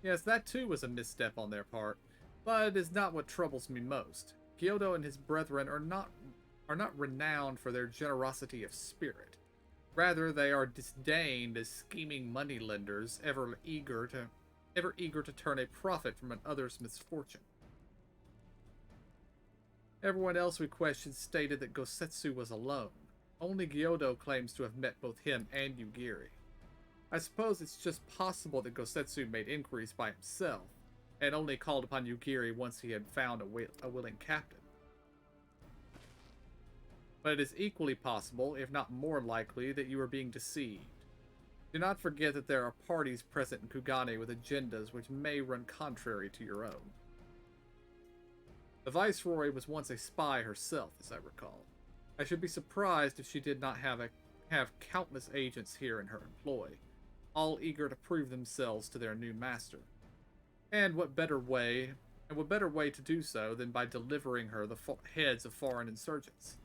Yes, that too was a misstep on their part, but it is not what troubles me most. Gyodo and his brethren are not renowned for their generosity of spirit. Rather, they are disdained as scheming moneylenders, ever eager to turn a profit from another's misfortune. Everyone else we questioned stated that Gosetsu was alone. Only Gyodo claims to have met both him and Ugiri. I suppose it's just possible that Gosetsu made inquiries by himself, and only called upon Ugiri once he had found a willing captain. But it is equally possible, if not more likely, that you are being deceived. Do not forget that there are parties present in Kugane with agendas which may run contrary to your own. The Viceroy was once a spy herself, as I recall. I should be surprised if she did not have countless agents here in her employ, all eager to prove themselves to their new master. And what better way to do so than by delivering her the heads of foreign insurgents?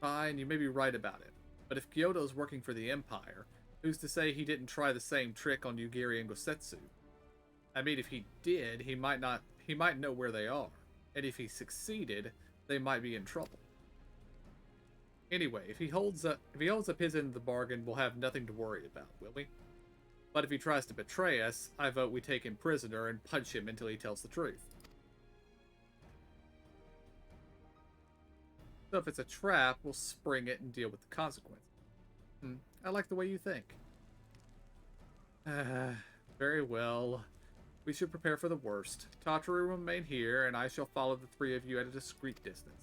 Fine, you may be right about it. But if Gyodo's working for the Empire, who's to say he didn't try the same trick on Ugiri and Gosetsu? I mean, if he did, he might know where they are. And if he succeeded, they might be in trouble. Anyway, if he holds up his end of the bargain, we'll have nothing to worry about, will we? But if he tries to betray us, I vote we take him prisoner and punch him until he tells the truth. So if it's a trap, we'll spring it and deal with the consequences. I like the way you think. Very well. We should prepare for the worst. Tataru will remain here, and I shall follow the three of you at a discreet distance.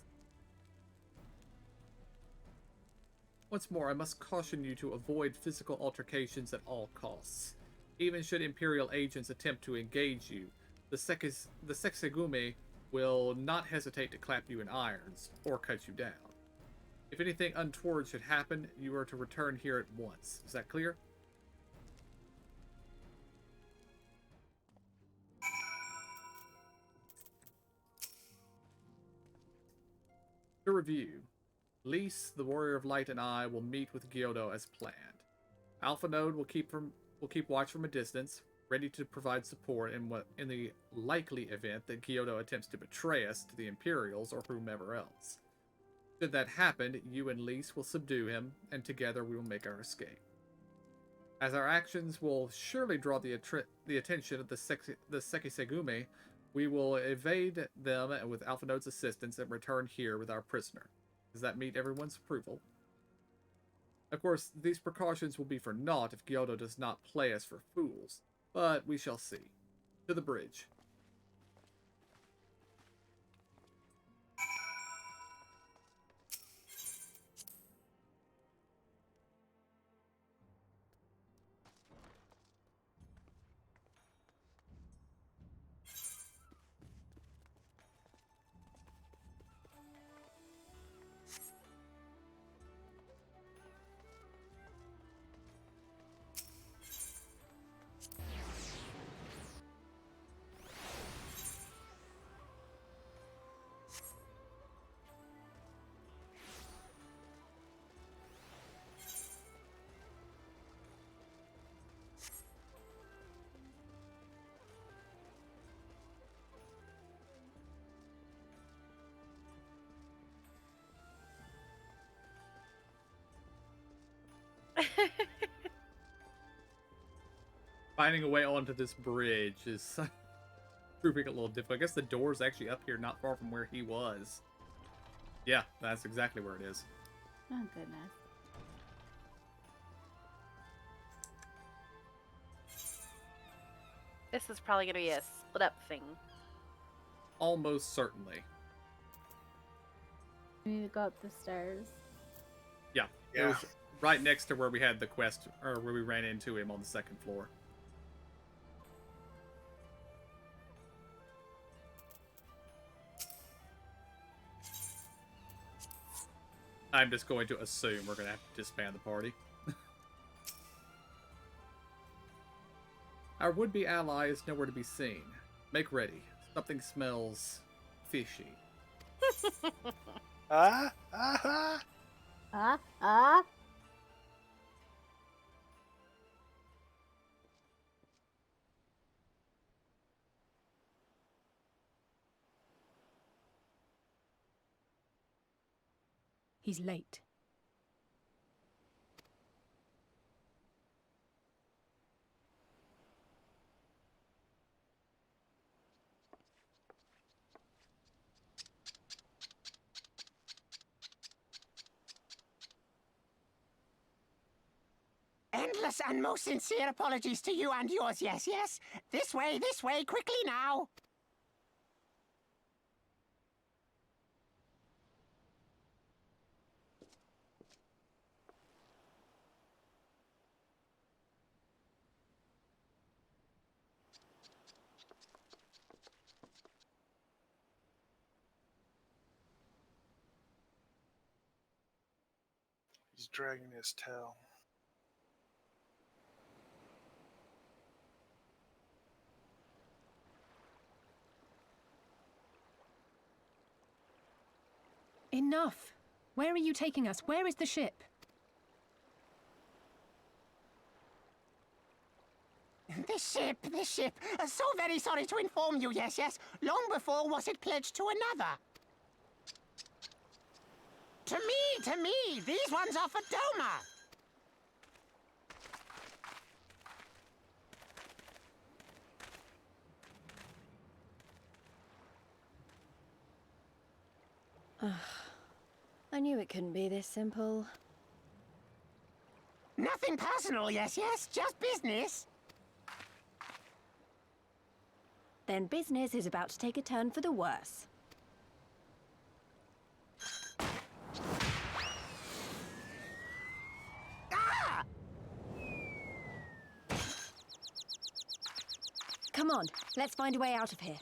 Once more, I must caution you to avoid physical altercations at all costs. Even should Imperial agents attempt to engage you, the Sexagumi will not hesitate to clap you in irons, or cut you down. If anything untoward should happen, you are to return here at once. Is that clear? To review, Lise, the Warrior of Light, and I will meet with Gyodo as planned. Alpha Node will keep watch from a distance, ready to provide support in the likely event that Gyodo attempts to betray us to the Imperials or whomever else. Should that happen, you and Lise will subdue him, and together we will make our escape. As our actions will surely draw the attention of the Sekisegumi, we will evade them with Alpha Node's assistance and return here with our prisoner. Does that meet everyone's approval? Of course, these precautions will be for naught if Gyodo does not play us for fools, but we shall see. To the bridge. Finding a way onto this bridge is proving a little difficult. I guess the door's actually up here, not far from where he was. Yeah, that's exactly where it is. Oh, goodness. This is probably going to be a split up thing. Almost certainly. We need to go up the stairs. Yeah. It was right next to where we had the quest, or where we ran into him on the second floor. I'm just going to assume we're going to have to disband the party. Our would-be ally is nowhere to be seen. Make ready. Something smells fishy. He's late. Endless and most sincere apologies to you and yours, yes, yes. This way, quickly now. He's dragging his tail. Enough! Where are you taking us? Where is the ship? This ship. So very sorry to inform you, yes. Long before was it pledged to another. To me. These ones are for Doma. I knew it couldn't be this simple. Nothing personal, yes. Just business. Then business is about to take a turn for the worse. Ah! Come on, let's find a way out of here.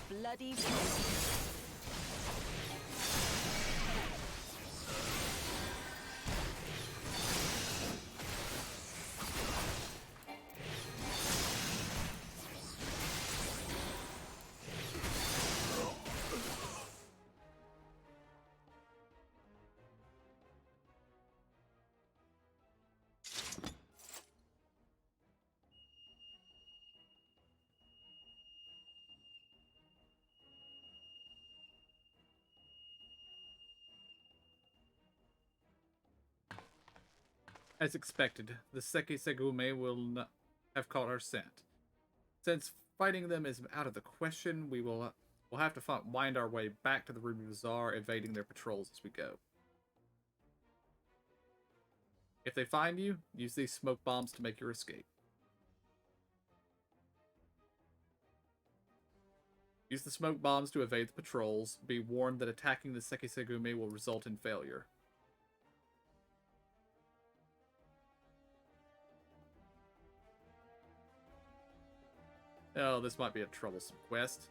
Bloody As expected, the Seki Segume will not have caught our scent. Since fighting them is out of the question, we'll have to wind our way back to the Ruby Bazaar, evading their patrols as we go. If they find you, use these smoke bombs to make your escape. Use the smoke bombs to evade the patrols. Be warned that attacking the Seki Segume will result in failure. Oh, this might be a troublesome quest.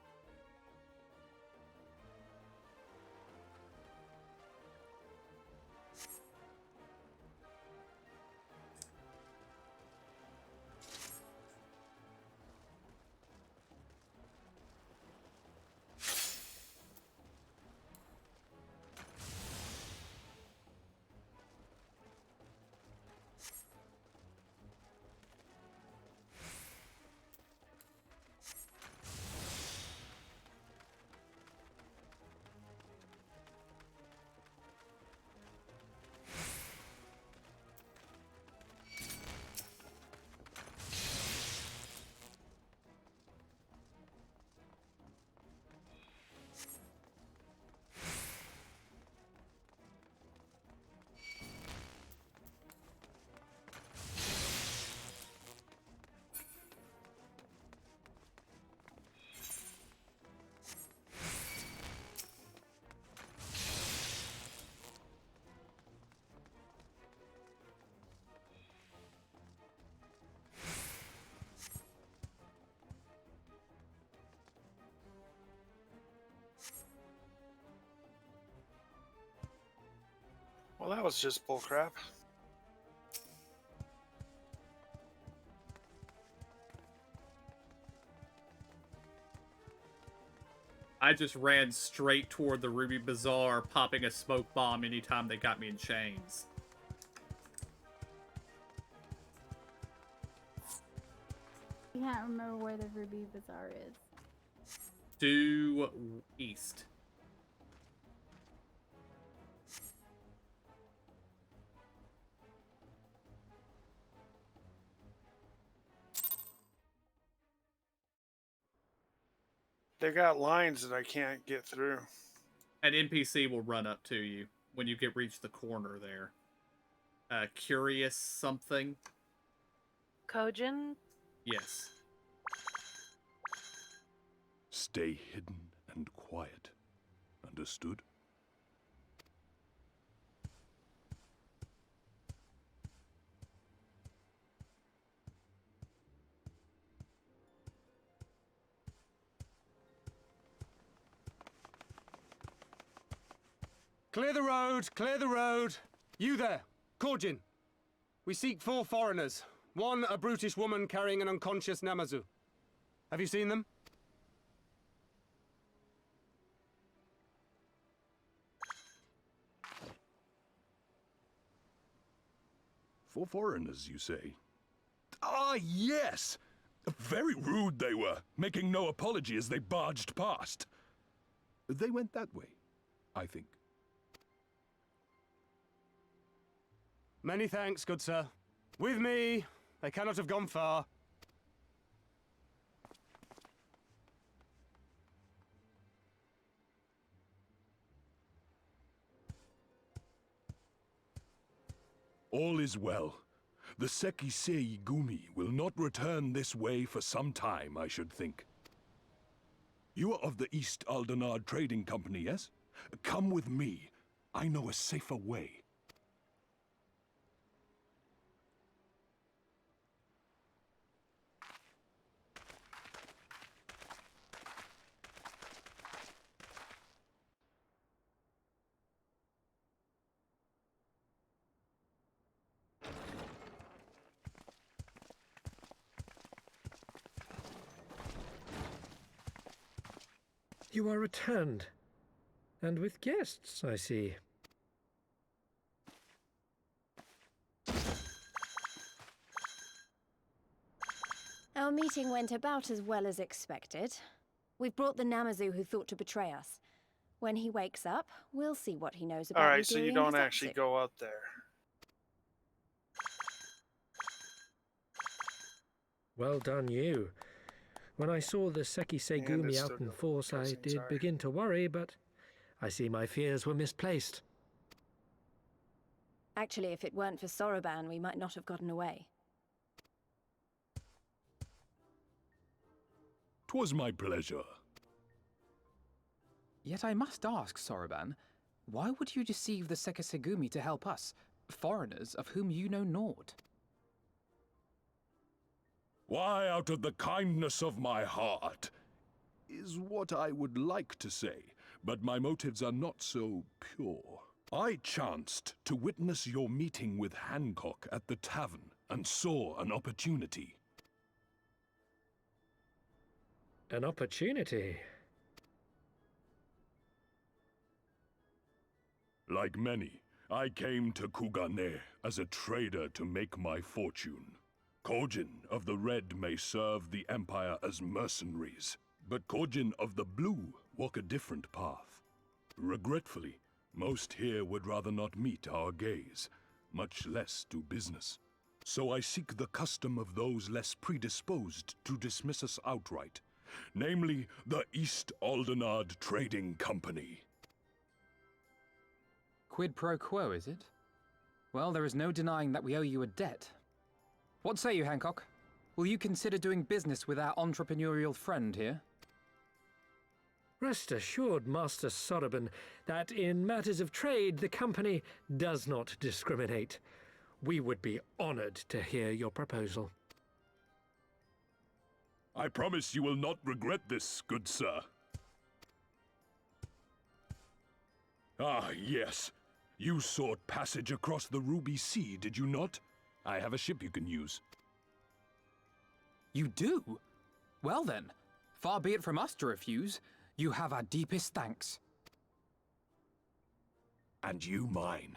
Well, that was just bullcrap. I just ran straight toward the Ruby Bazaar, popping a smoke bomb anytime they got me in chains. I can't remember where the Ruby Bazaar is. Due east. They got lines that I can't get through. An NPC will run up to you when you reach the corner there. Curious something? Kojin? Yes. Stay hidden and quiet. Understood? Clear the road! Clear the road! You there! Korjin! We seek 4 foreigners. One, a brutish woman carrying an unconscious Namazu. Have you seen them? For foreigners, you say? Ah, yes! Very rude they were, making no apology as they barged past. They went that way, I think. Many thanks, good sir. With me! They cannot have gone far. All is well. The Sekisei Gumi will not return this way for some time, I should think. You are of the East Aldenard Trading Company, yes? Come with me. I know a safer way. You are returned. And with guests, I see. Our meeting went about as well as expected. We've brought the Namazu who thought to betray us. When he wakes up, we'll see what he knows about Alright, so you Ligurian don't Zetsu. actually go out there. Well done, you. When I saw the Sekisei And it's Gumi out still in force, I pressing, did sorry. begin to worry, but I see my fears were misplaced. Actually, if it weren't for Soroban, we might not have gotten away. 'Twas my pleasure. Yet I must ask, Soroban, why would you deceive the Sekisegumi to help us, foreigners of whom you know naught? Why, out of the kindness of my heart, is what I would like to say, but my motives are not so pure. I chanced to witness your meeting with Hancock at the tavern, and saw an opportunity. An opportunity? Like many, I came to Kugane as a trader to make my fortune. Kojin of the Red may serve the Empire as mercenaries, but Kojin of the Blue walk a different path. Regretfully, most here would rather not meet our gaze, much less do business. So I seek the custom of those less predisposed to dismiss us outright, namely the East Aldenard Trading Company. Quid pro quo, is it? Well, there is no denying that we owe you a debt. What say you, Hancock? Will you consider doing business with our entrepreneurial friend here? Rest assured, Master Soroban, that in matters of trade, the company does not discriminate. We would be honored to hear your proposal. I promise you will not regret this, good sir. Ah, yes. You sought passage across the Ruby Sea, did you not? I have a ship you can use. You do? Well then, far be it from us to refuse. You have our deepest thanks. And you mine.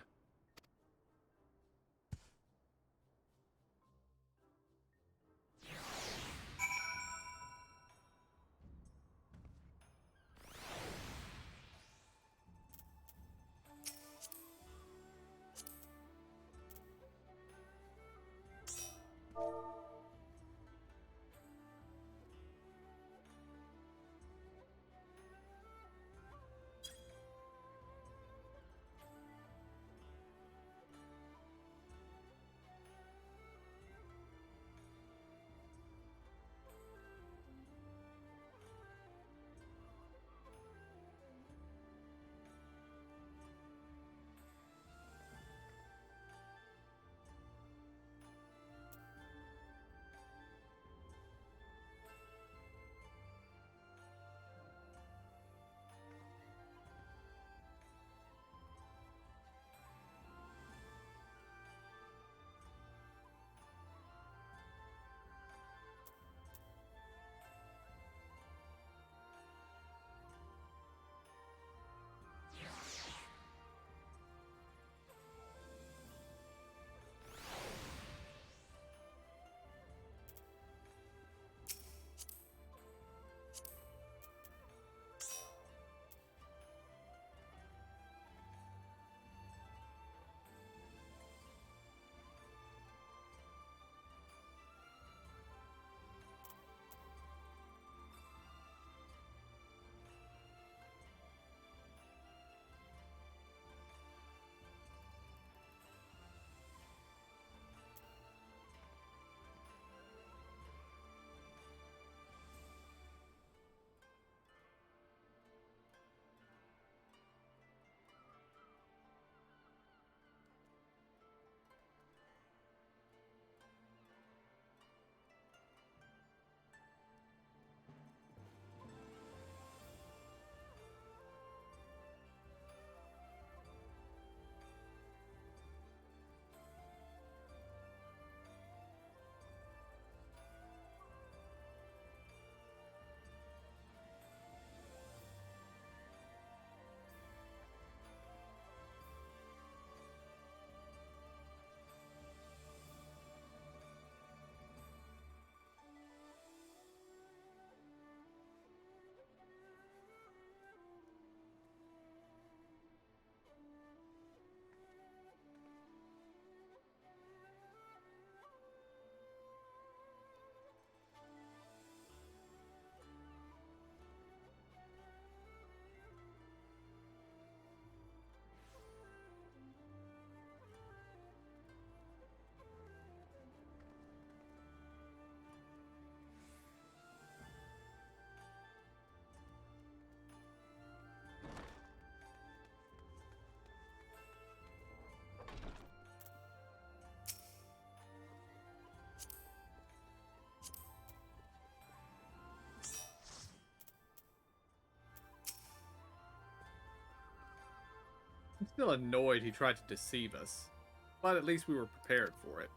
Still annoyed he tried to deceive us, but at least we were prepared for it.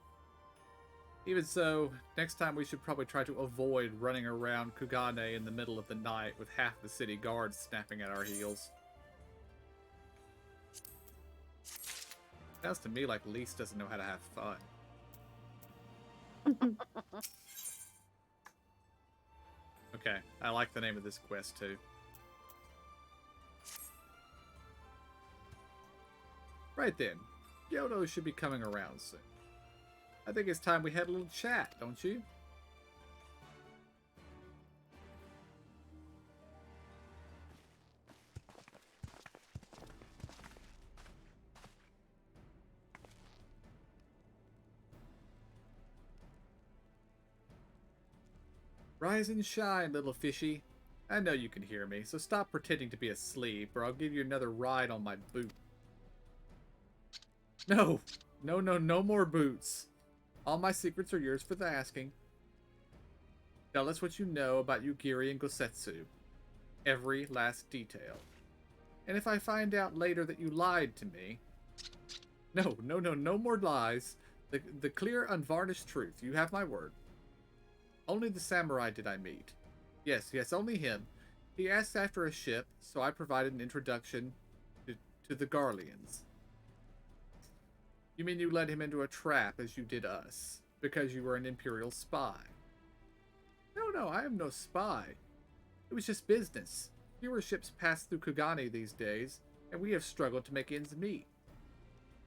Even so, next time we should probably try to avoid running around Kugane in the middle of the night with half the city guards snapping at our heels. Sounds to me like Lise doesn't know how to have fun. Okay, I like the name of this quest too. Right then, Gyodo should be coming around soon. I think it's time we had a little chat, don't you? Rise and shine, little fishy. I know you can hear me, so stop pretending to be asleep, or I'll give you another ride on my boot. No! No more boots. All my secrets are yours for the asking. Tell us what you know about Yugiri and Gosetsu. Every last detail. And if I find out later that you lied to me... No more lies. The clear, unvarnished truth. You have my word. Only the samurai did I meet. Yes, only him. He asked after a ship, so I provided an introduction to the Garleans. You mean you led him into a trap as you did us, because you were an Imperial spy? No, I am no spy. It was just business. Fewer ships pass through Kugane these days, and we have struggled to make ends meet.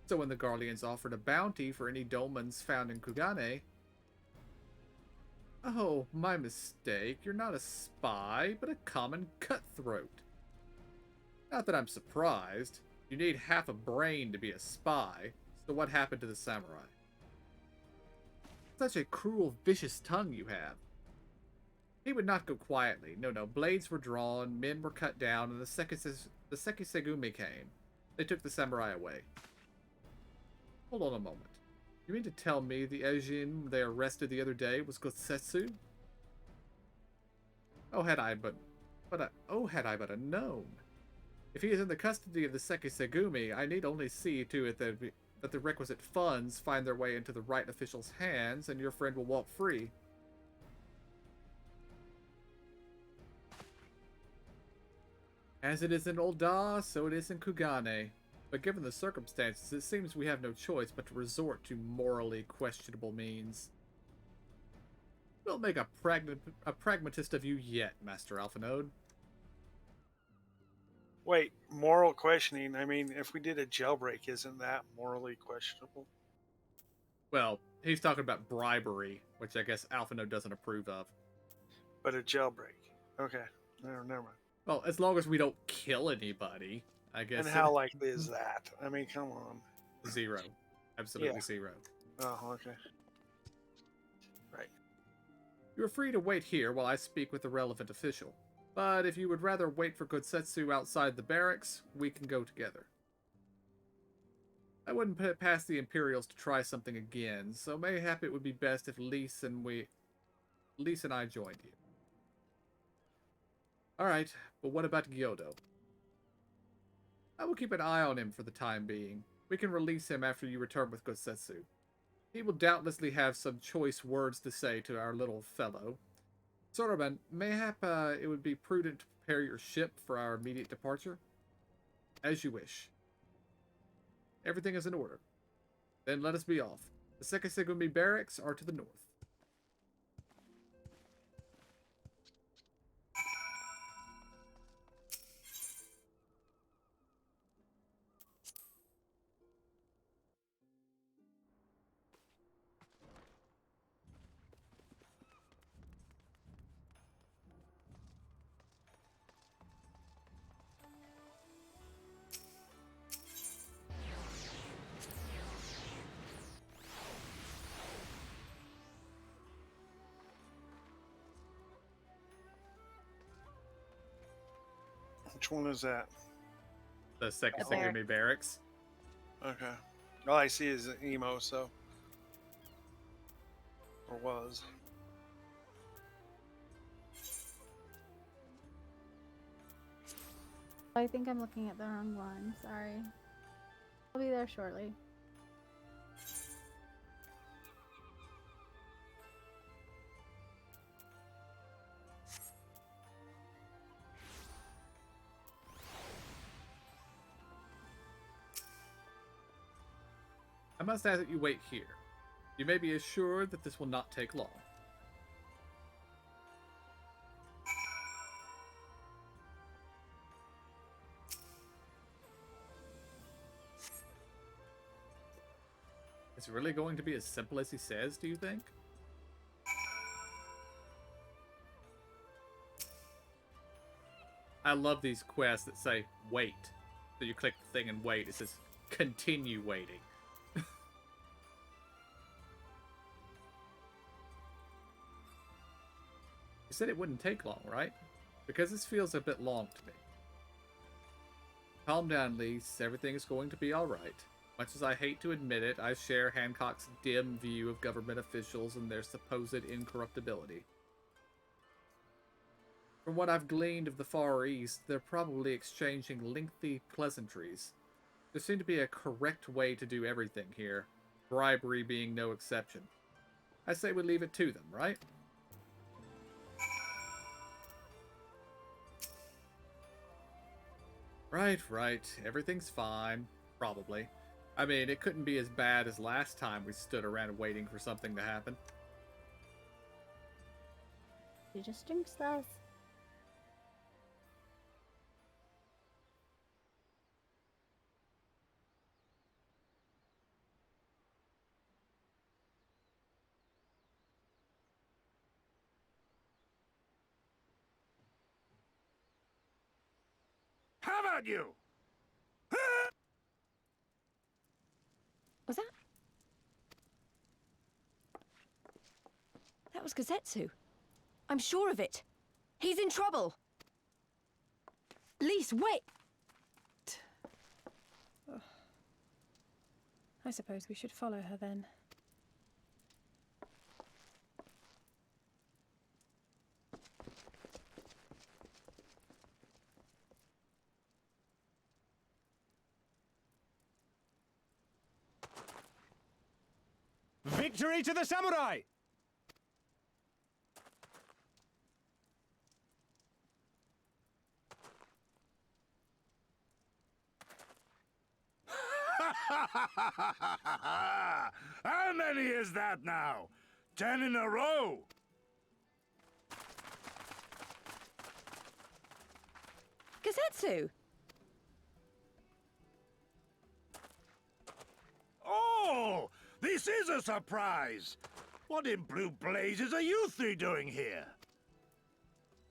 So when the Garleans offered a bounty for any dolmens found in Kugane... Oh, my mistake. You're not a spy, but a common cutthroat. Not that I'm surprised. You need half a brain to be a spy, so what happened to the samurai? Such a cruel, vicious tongue you have. He would not go quietly. No, blades were drawn, men were cut down, and the Sekisegumi came. They took the samurai away. Hold on a moment. You mean to tell me the Ejin they arrested the other day was Gosetsu? Oh, had I but known. If he is in the custody of the Sekisegumi, I need only see to it that the requisite funds find their way into the right official's hands, and your friend will walk free. As it is in Ul'dah, so it is in Kugane. But given the circumstances, it seems we have no choice but to resort to morally questionable means. We'll make a pragmatist of you yet, Master Alphanode. Wait, moral questioning? I mean, if we did a jailbreak, isn't that morally questionable? Well, he's talking about bribery, which I guess Alphanode doesn't approve of. But a jailbreak. Okay, never mind. Well, as long as we don't kill anybody, I guess. And how likely is that? I mean, come on. 0. Absolutely 0. Oh, okay. Right. You are free to wait here while I speak with the relevant official. But if you would rather wait for Gosetsu outside the barracks, we can go together. I wouldn't put it past the Imperials to try something again, so mayhap it would be best if Lise and I joined you. Alright, but what about Gyodo? I will keep an eye on him for the time being. We can release him after you return with Gosetsu. He will doubtlessly have some choice words to say to our little fellow. Soroban, mayhap it would be prudent to prepare your ship for our immediate departure? As you wish. Everything is in order. Then let us be off. The Sekisegumi barracks are to the north. Which one is that? The Sekisegumi barracks. Okay. All I see is an emo, so. Or was. I think I'm looking at the wrong one. Sorry. I'll be there shortly. I must ask that you wait here. You may be assured that this will not take long. It's really going to be as simple as he says, do you think? I love these quests that say, wait. So you click the thing and wait. It says, continue waiting. You said it wouldn't take long, right? Because this feels a bit long to me. Calm down, Lise. Everything is going to be alright. Much as I hate to admit it, I share Hancock's dim view of government officials and their supposed incorruptibility. From what I've gleaned of the Far East, they're probably exchanging lengthy pleasantries. There seemed to be a correct way to do everything here, bribery being no exception. I say we leave it to them, right? Right. Everything's fine. Probably. I mean, it couldn't be as bad as last time we stood around waiting for something to happen. You just jinxed us. How about you? Was that? That was Gazetsu. I'm sure of it. He's in trouble. Lise, wait! I suppose we should follow her then. Victory to the samurai! How many is that now? 10 in a row? Gazetsu! Oh! This is a surprise! What in blue blazes are you three doing here?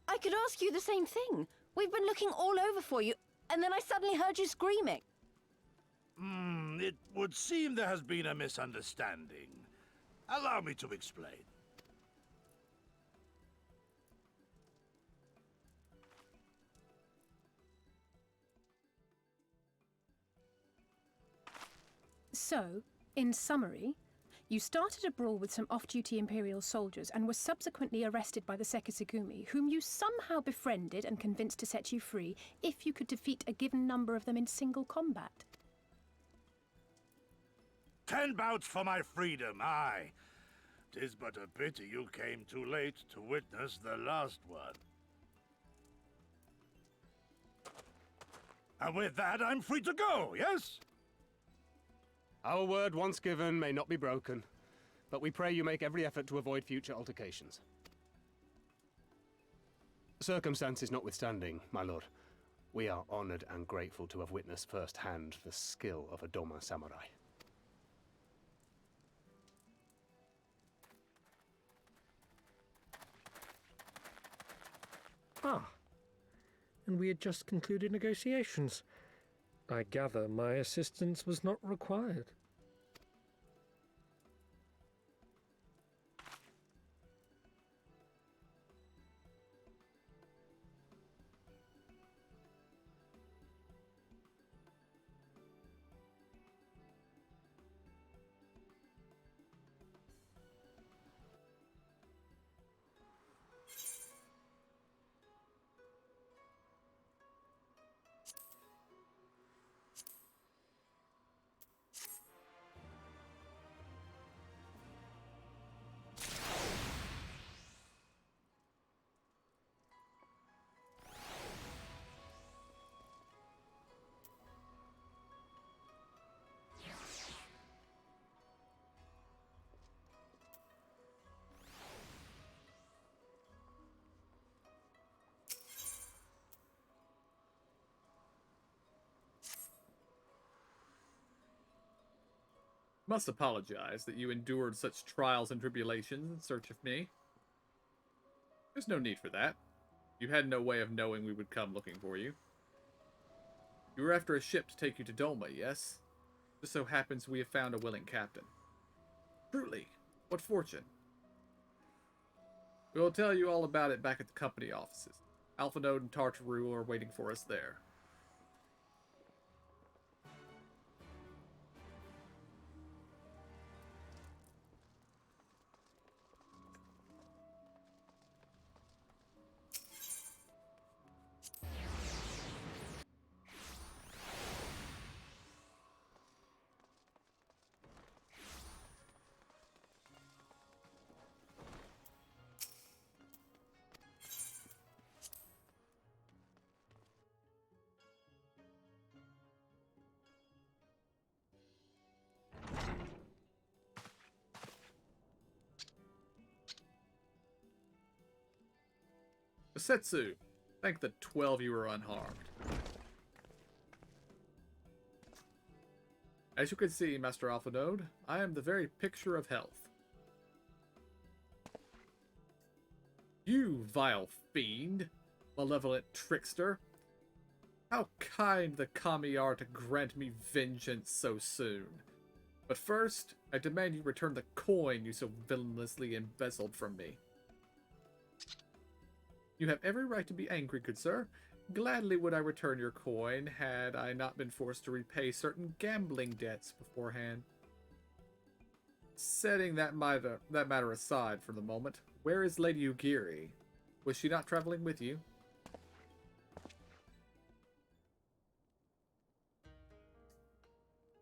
I could ask you the same thing. We've been looking all over for you, and then I suddenly heard you screaming. It would seem there has been a misunderstanding. Allow me to explain. So, in summary, you started a brawl with some off-duty Imperial soldiers and were subsequently arrested by the Sekisugumi, whom you somehow befriended and convinced to set you free if you could defeat a given number of them in single combat. 10 bouts for my freedom, aye. 'Tis but a pity you came too late to witness the last one. And with that, I'm free to go, yes? Our word once given may not be broken, but we pray you make every effort to avoid future altercations. Circumstances notwithstanding, my lord, we are honored and grateful to have witnessed firsthand the skill of a Doma samurai. Ah, and we had just concluded negotiations. I gather my assistance was not required. Must apologize that you endured such trials and tribulations in search of me. There's no need for that. You had no way of knowing we would come looking for you. You were after a ship to take you to Doma, yes? Just so happens we have found a willing captain. Truly, what fortune. We will tell you all about it back at the company offices. Alphanode and Tartaru are waiting for us there. Setsu, thank the 12 you were unharmed. As you can see, Master Alphanode, I am the very picture of health. You vile fiend, malevolent trickster. How kind the kami are to grant me vengeance so soon. But first, I demand you return the coin you so villainously embezzled from me. You have every right to be angry, good sir. Gladly would I return your coin, had I not been forced to repay certain gambling debts beforehand. Setting that matter aside for the moment, where is Lady Ugiri? Was she not traveling with you?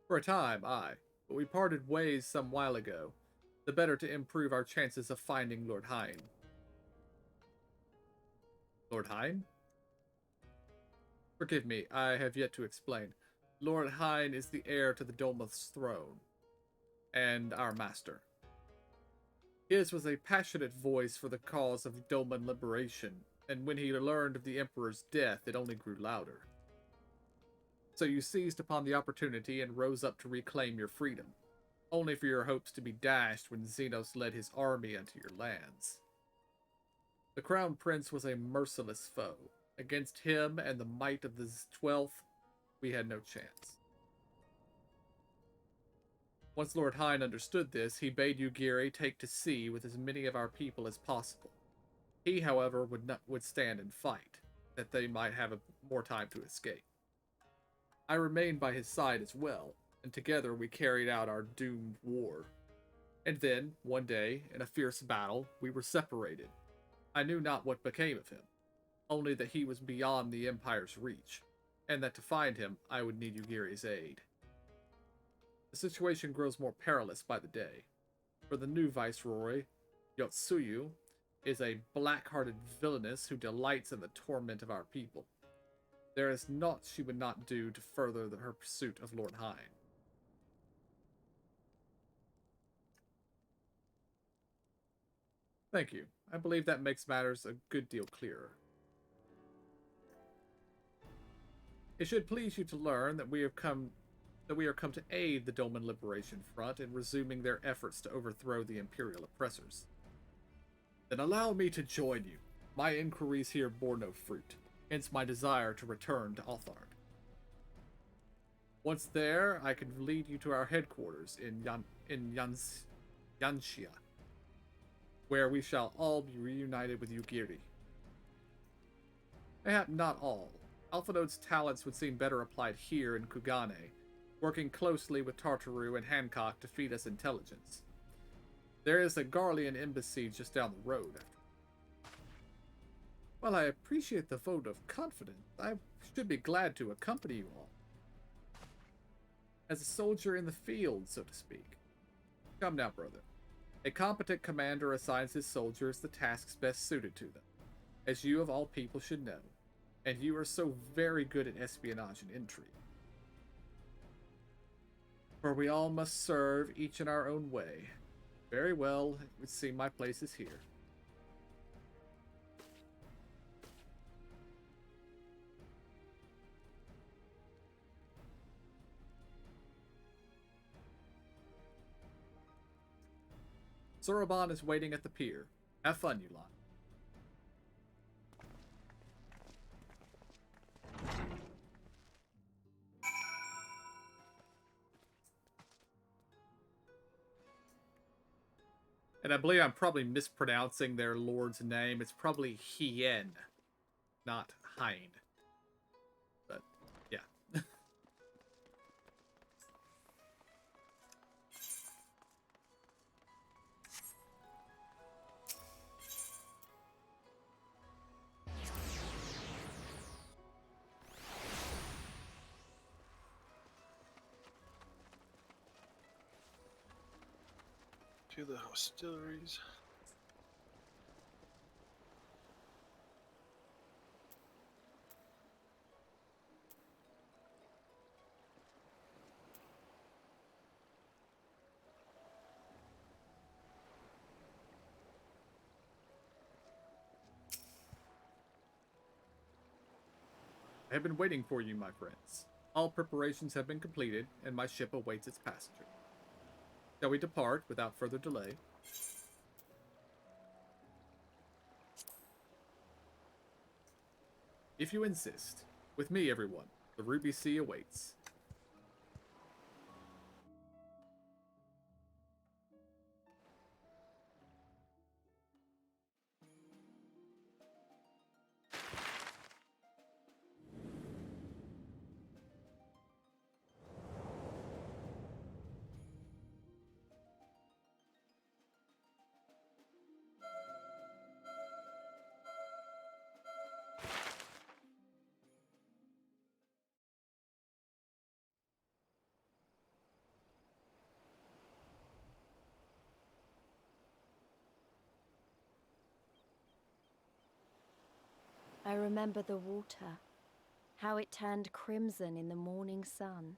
For a time, aye, but we parted ways some while ago, the better to improve our chances of finding Lord Hine. Lord Hine? Forgive me, I have yet to explain. Lord Hine is the heir to the Doma's throne, and our master. His was a passionate voice for the cause of Doman liberation, and when he learned of the Emperor's death, it only grew louder. So you seized upon the opportunity and rose up to reclaim your freedom, only for your hopes to be dashed when Xenos led his army into your lands. The Crown Prince was a merciless foe. Against him and the might of the 12th, we had no chance. Once Lord Hine understood this, he bade Ugiri take to sea with as many of our people as possible. He, however, would stand and fight, that they might have more time to escape. I remained by his side as well, and together we carried out our doomed war. And then, one day, in a fierce battle, we were separated. I knew not what became of him, only that he was beyond the Empire's reach, and that to find him, I would need Ugiri's aid. The situation grows more perilous by the day, for the new Viceroy, Yotsuyu, is a black-hearted villainess who delights in the torment of our people. There is naught she would not do to further her pursuit of Lord Hine. Thank you. I believe that makes matters a good deal clearer. It should please you to learn that we are come to aid the Doman Liberation Front in resuming their efforts to overthrow the Imperial oppressors. Then allow me to join you. My inquiries here bore no fruit, hence my desire to return to Althard. Once there, I can lead you to our headquarters in Yanxia, where we shall all be reunited with Ugiri. Mayhap not all. Alphanode's talents would seem better applied here in Kugane, working closely with Tartaru and Hancock to feed us intelligence. There is a Garlean embassy just down the road. While I appreciate the vote of confidence, I should be glad to accompany you all. As a soldier in the field, so to speak. Come now, brother. A competent commander assigns his soldiers the tasks best suited to them, as you of all people should know, and you are so very good at espionage and intrigue. For we all must serve, each in our own way. Very well, it would seem my place is here. Soroban is waiting at the pier. Have fun, you lot. And I believe I'm probably mispronouncing their lord's name. It's probably Hien, not Hein. But, yeah. To the hostilities. I have been waiting for you, my friends. All preparations have been completed, and my ship awaits its passenger. Shall we depart without further delay? If you insist. With me, everyone. The Ruby Sea awaits. I remember the water, how it turned crimson in the morning sun.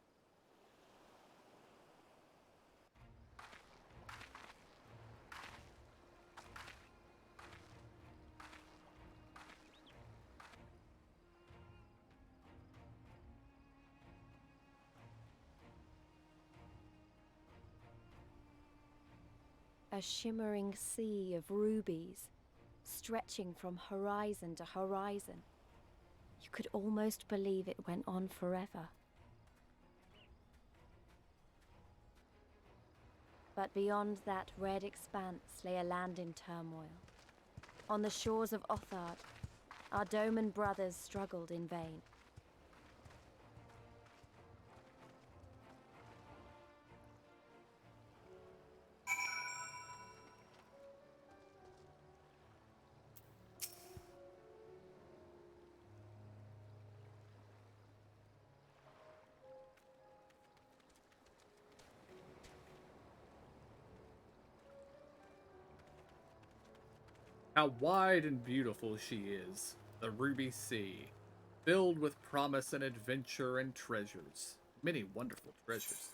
A shimmering sea of rubies, stretching from horizon to horizon. You could almost believe it went on forever. But beyond that red expanse lay a land in turmoil. On the shores of Othard, our Doman brothers struggled in vain. How wide and beautiful she is, the Ruby Sea, filled with promise and adventure and treasures. Many wonderful treasures.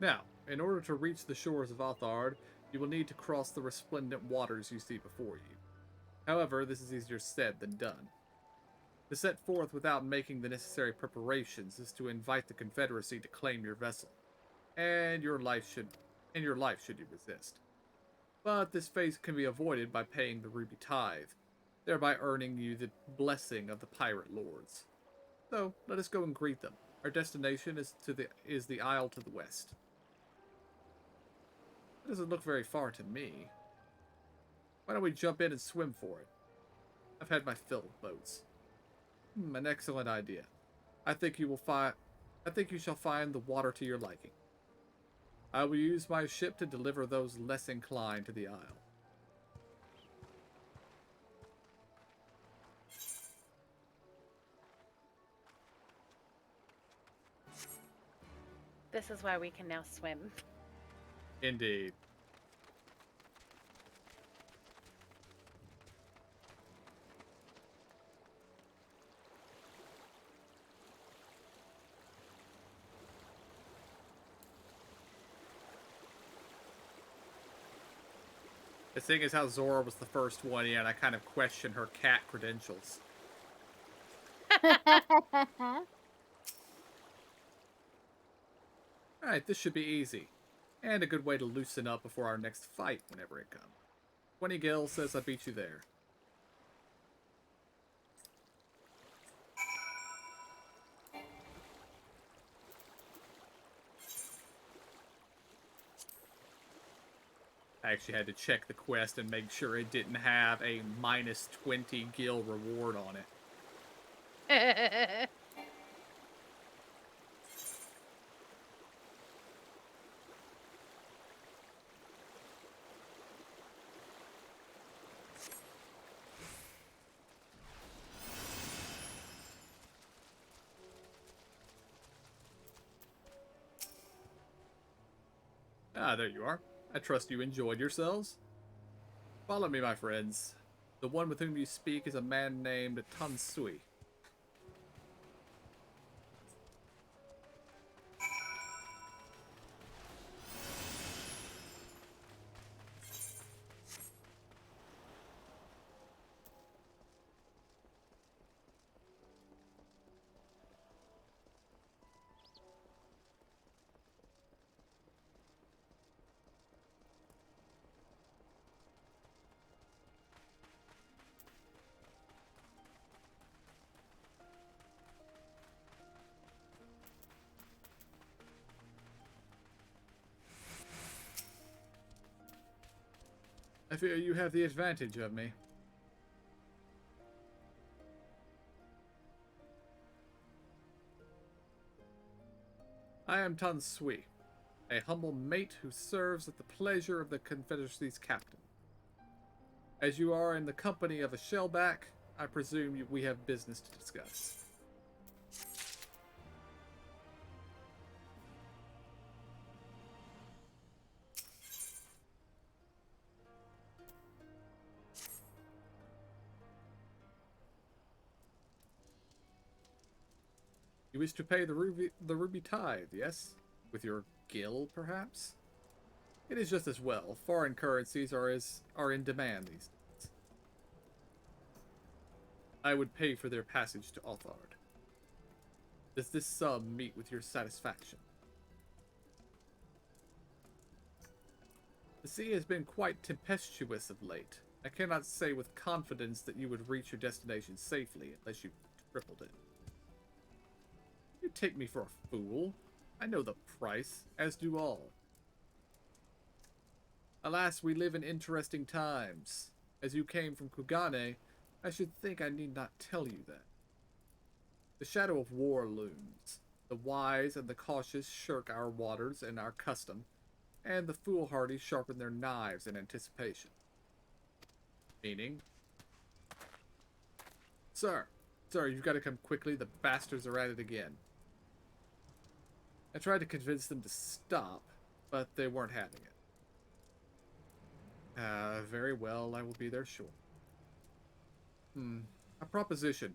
Now, in order to reach the shores of Othard, you will need to cross the resplendent waters you see before you. However, this is easier said than done. To set forth without making the necessary preparations is to invite the Confederacy to claim your vessel, and your life should you resist. But this fate can be avoided by paying the Ruby Tithe, thereby earning you the blessing of the pirate lords. So let us go and greet them. Our destination is the isle to the west. It doesn't look very far to me. Why don't we jump in and swim for it? I've had my fill of boats. An excellent idea. I think you shall find the water to your liking. I will use my ship to deliver those less inclined to the isle. This is why we can now swim. Indeed. The thing is how Zora was the first one in, I kind of question her cat credentials. Alright, this should be easy. And a good way to loosen up before our next fight, whenever it comes. 20 Gil says I beat you there. I actually had to check the quest and make sure it didn't have a minus 20 Gil reward on it. Ah, there you are. I trust you enjoyed yourselves. Follow me, my friends. The one with whom you speak is a man named Tansui. I fear you have the advantage of me. I am Tansui, a humble mate who serves at the pleasure of the Confederacy's captain. As you are in the company of a shellback, I presume we have business to discuss. You wish to pay the ruby tithe, yes? With your gil, perhaps? It is just as well. Foreign currencies are in demand these days. I would pay for their passage to Althard. Does this sum meet with your satisfaction? The sea has been quite tempestuous of late. I cannot say with confidence that you would reach your destination safely unless you tripled it. You take me for a fool. I know the price, as do all. Alas, we live in interesting times. As you came from Kugane, I should think I need not tell you that. The shadow of war looms. The wise and the cautious shirk our waters and our custom, and the foolhardy sharpen their knives in anticipation. Meaning? Sir, you've got to come quickly. The bastards are at it again. I tried to convince them to stop, but they weren't having it. Very well, I will be there short. A proposition.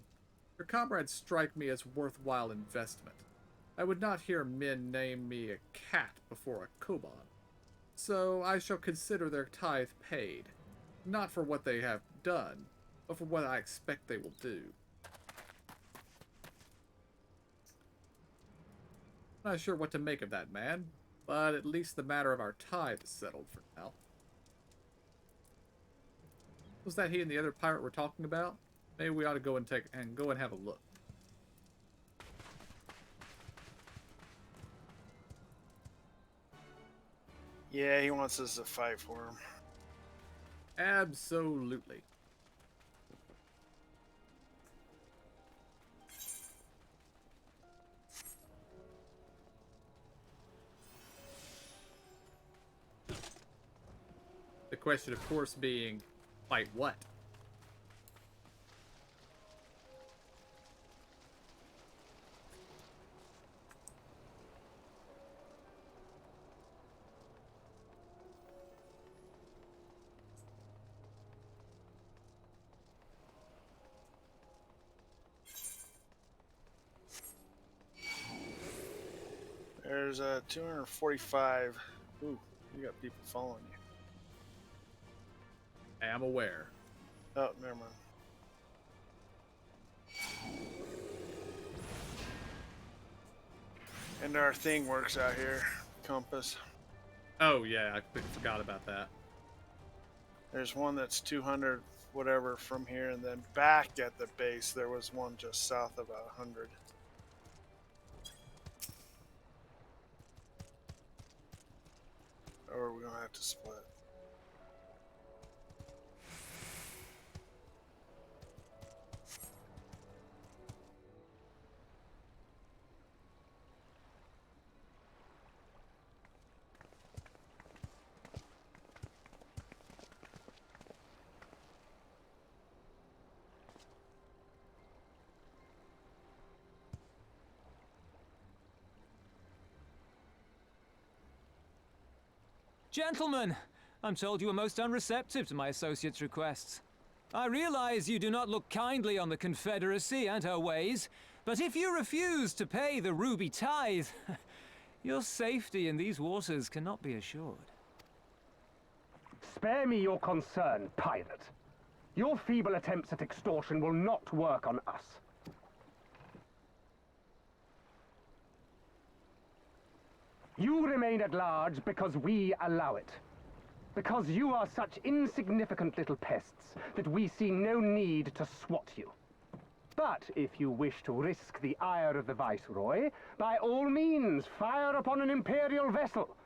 Your comrades strike me as worthwhile investment. I would not hear men name me a cat before a koban. So I shall consider their tithe paid. Not for what they have done, but for what I expect they will do. Not sure what to make of that, man, but at least the matter of our tithe is settled for now. Was that he and the other pirate we're talking about? Maybe we ought to go and have a look. Yeah, he wants us to fight for him. Absolutely. The question, of course, being, fight what? There's 245. Ooh, you got people following you. I am aware. Oh, never mind. And our thing works out here. Compass. Oh, yeah, I completely forgot about that. There's one that's 200 whatever from here, and then back at the base there was one just south of 100. Or we're gonna have to split. Gentlemen, I'm told you were most unreceptive to my associate's requests. I realize you do not look kindly on the Confederacy and her ways, but if you refuse to pay the ruby tithe, your safety in these waters cannot be assured. Spare me your concern, pirate. Your feeble attempts at extortion will not work on us. You remain at large because we allow it. Because you are such insignificant little pests that we see no need to swat you. But if you wish to risk the ire of the Viceroy, by all means fire upon an Imperial vessel.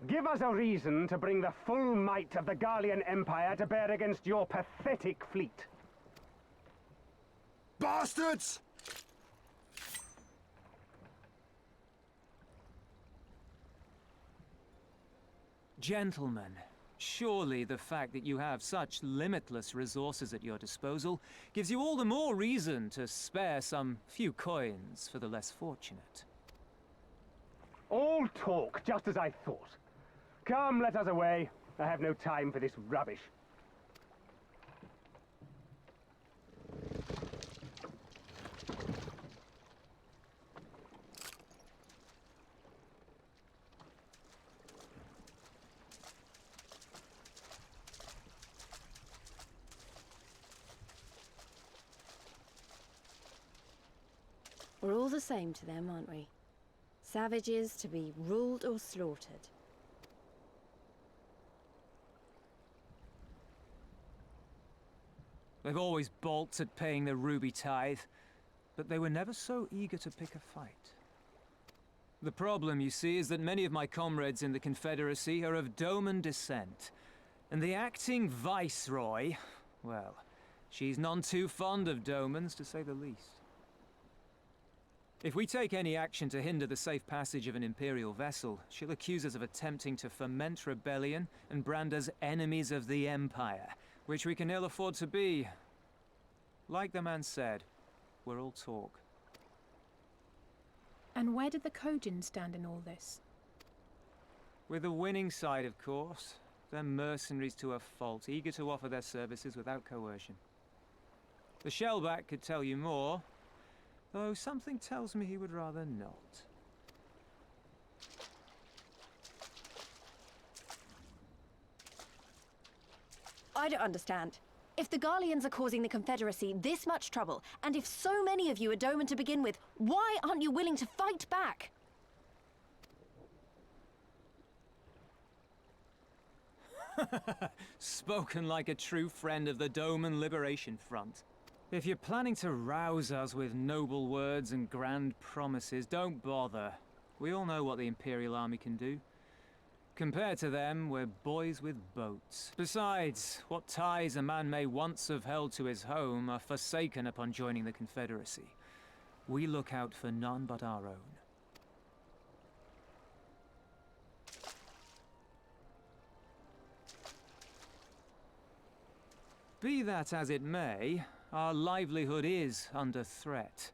Give us a reason to bring the full might of the Garlean Empire to bear against your pathetic fleet. Bastards! Gentlemen, surely the fact that you have such limitless resources at your disposal gives you all the more reason to spare some few coins for the less fortunate. All talk, just as I thought. Come, let us away. I have no time for this rubbish. We're all the same to them, aren't we? Savages to be ruled or slaughtered. They've always balked at paying the ruby tithe, but they were never so eager to pick a fight. The problem, you see, is that many of my comrades in the Confederacy are of Doman descent, and the acting Viceroy, well, she's none too fond of Domans, to say the least. If we take any action to hinder the safe passage of an Imperial vessel, she'll accuse us of attempting to foment rebellion and brand us enemies of the Empire, which we can ill afford to be. Like the man said, we're all talk. And where did the Kojin stand in all this? With the winning side, of course. They're mercenaries to a fault, eager to offer their services without coercion. The Shellback could tell you more, though something tells me he would rather not. I don't understand. If the Garleans are causing the Confederacy this much trouble, and if so many of you are Doman to begin with, why aren't you willing to fight back? Spoken like a true friend of the Doman Liberation Front. If you're planning to rouse us with noble words and grand promises, don't bother. We all know what the Imperial Army can do. Compared to them, we're boys with boats. Besides, what ties a man may once have held to his home are forsaken upon joining the Confederacy. We look out for none but our own. Be that as it may, our livelihood is under threat,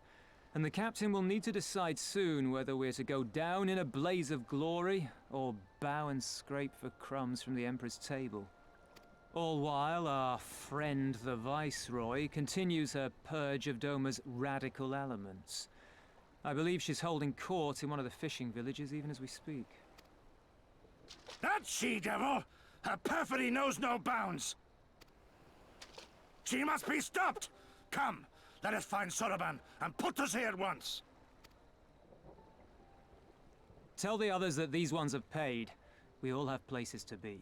and the captain will need to decide soon whether we're to go down in a blaze of glory or bow and scrape for crumbs from the Emperor's table. All while our friend the Viceroy continues her purge of Doma's radical elements. I believe she's holding court in one of the fishing villages even as we speak. That she-devil! Her perfidy knows no bounds! She must be stopped! Come, let us find Soroban and put to sea at once! Tell the others that these ones have paid. We all have places to be.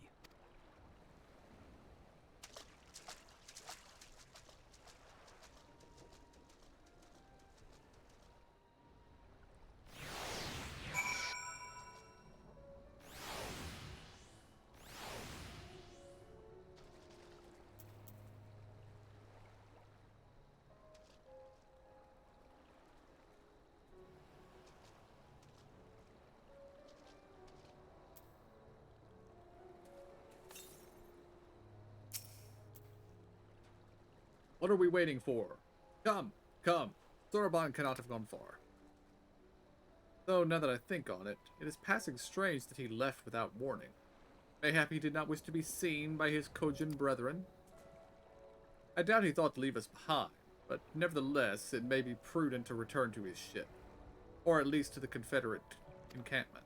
What are we waiting for? Come, come. Soroban cannot have gone far. Though, now that I think on it, it is passing strange that he left without warning. Mayhap he did not wish to be seen by his Kojin brethren. I doubt he thought to leave us behind, but nevertheless, it may be prudent to return to his ship. Or at least to the Confederate encampment.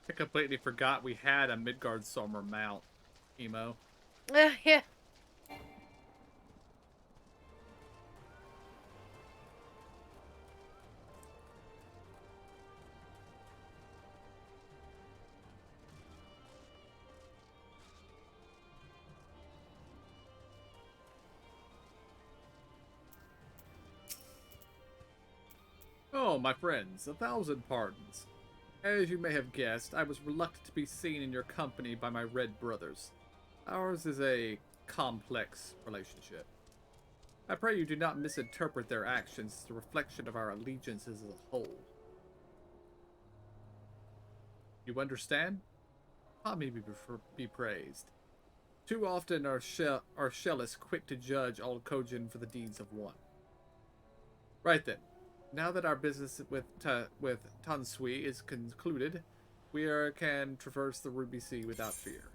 I completely forgot we had a Midgard Sommer mount, Emo. Yeah. Oh, my friends, 1,000 pardons. As you may have guessed, I was reluctant to be seen in your company by my red brothers. Ours is a complex relationship. I pray you do not misinterpret their actions as a reflection of our allegiances as a whole. You understand? God may be praised. Too often are Shellis quick to judge all Kojin for the deeds of one. Right then. Now that our business with Tansui is concluded, we can traverse the Ruby Sea without fear.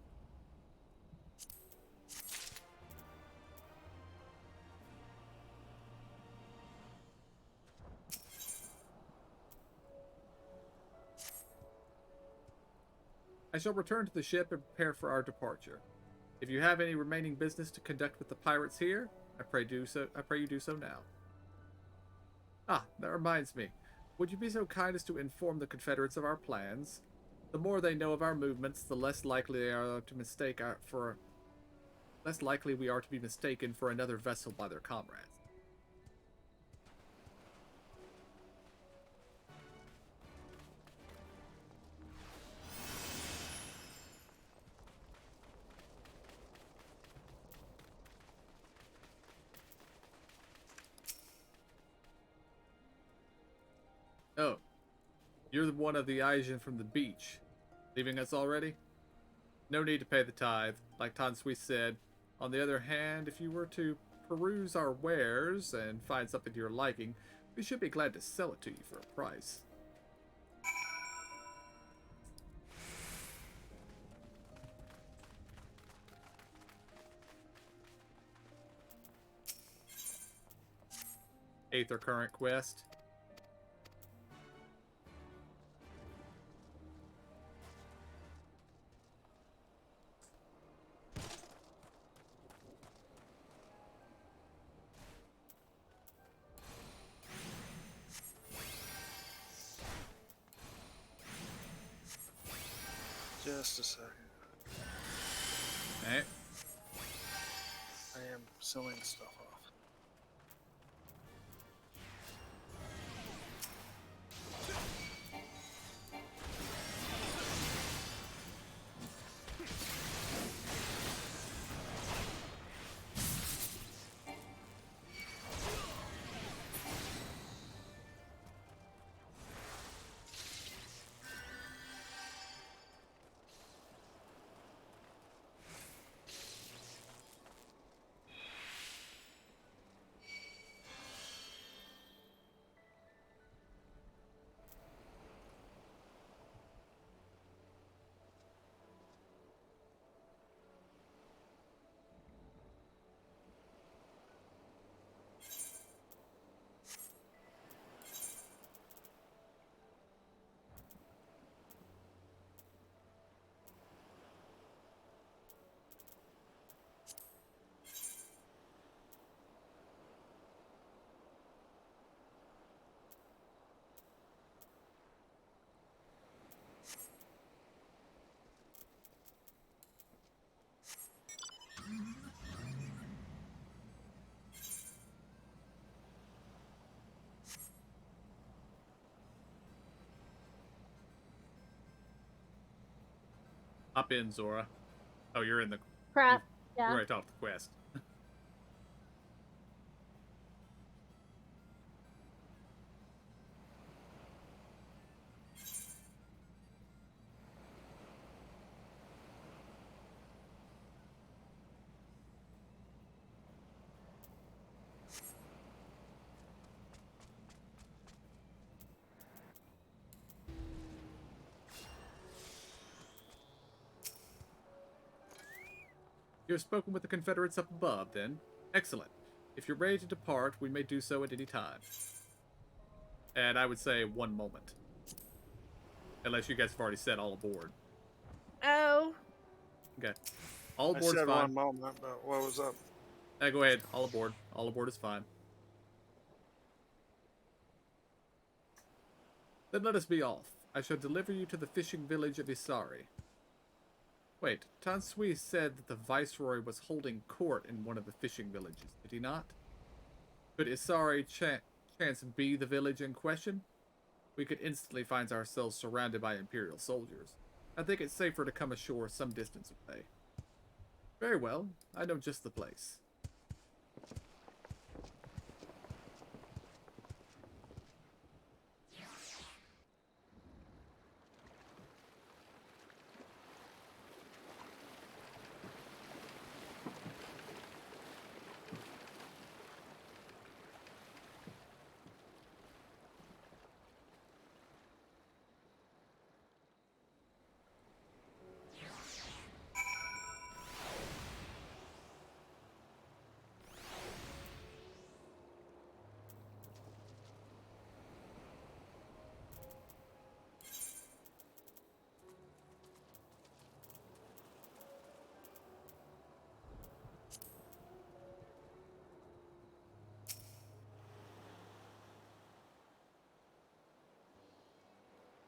I shall return to the ship and prepare for our departure. If you have any remaining business to conduct with the pirates here, I pray you do so now. Ah, that reminds me. Would you be so kind as to inform the Confederates of our plans? The more they know of our movements, the less likely we are to be mistaken for another vessel by their comrades. Oh, you're one of the Asian from the beach. Leaving us already? No need to pay the tithe, like Tansui said. On the other hand, if you were to peruse our wares and find something to your liking, we should be glad to sell it to you for a price. Aether Current quest. Just a second. Alright. I am selling stuff off. Hop in, Zora. Oh, you're in the... Crap. You Yeah. already talked the quest. You have spoken with the Confederates up above, then? Excellent. If you're ready to depart, we may do so at any time. And I would say 1 moment. Unless you guys have already said all aboard. Oh. Okay. All I aboard is said fine. 1 moment, but what was up? Go ahead. All aboard. All aboard is fine. Then let us be off. I shall deliver you to the fishing village of Isari. Wait, Tansui said that the Viceroy was holding court in one of the fishing villages, did he not? Could Isari chance be the village in question? We could instantly find ourselves surrounded by Imperial soldiers. I think it's safer to come ashore some distance away. Very well, I know just the place.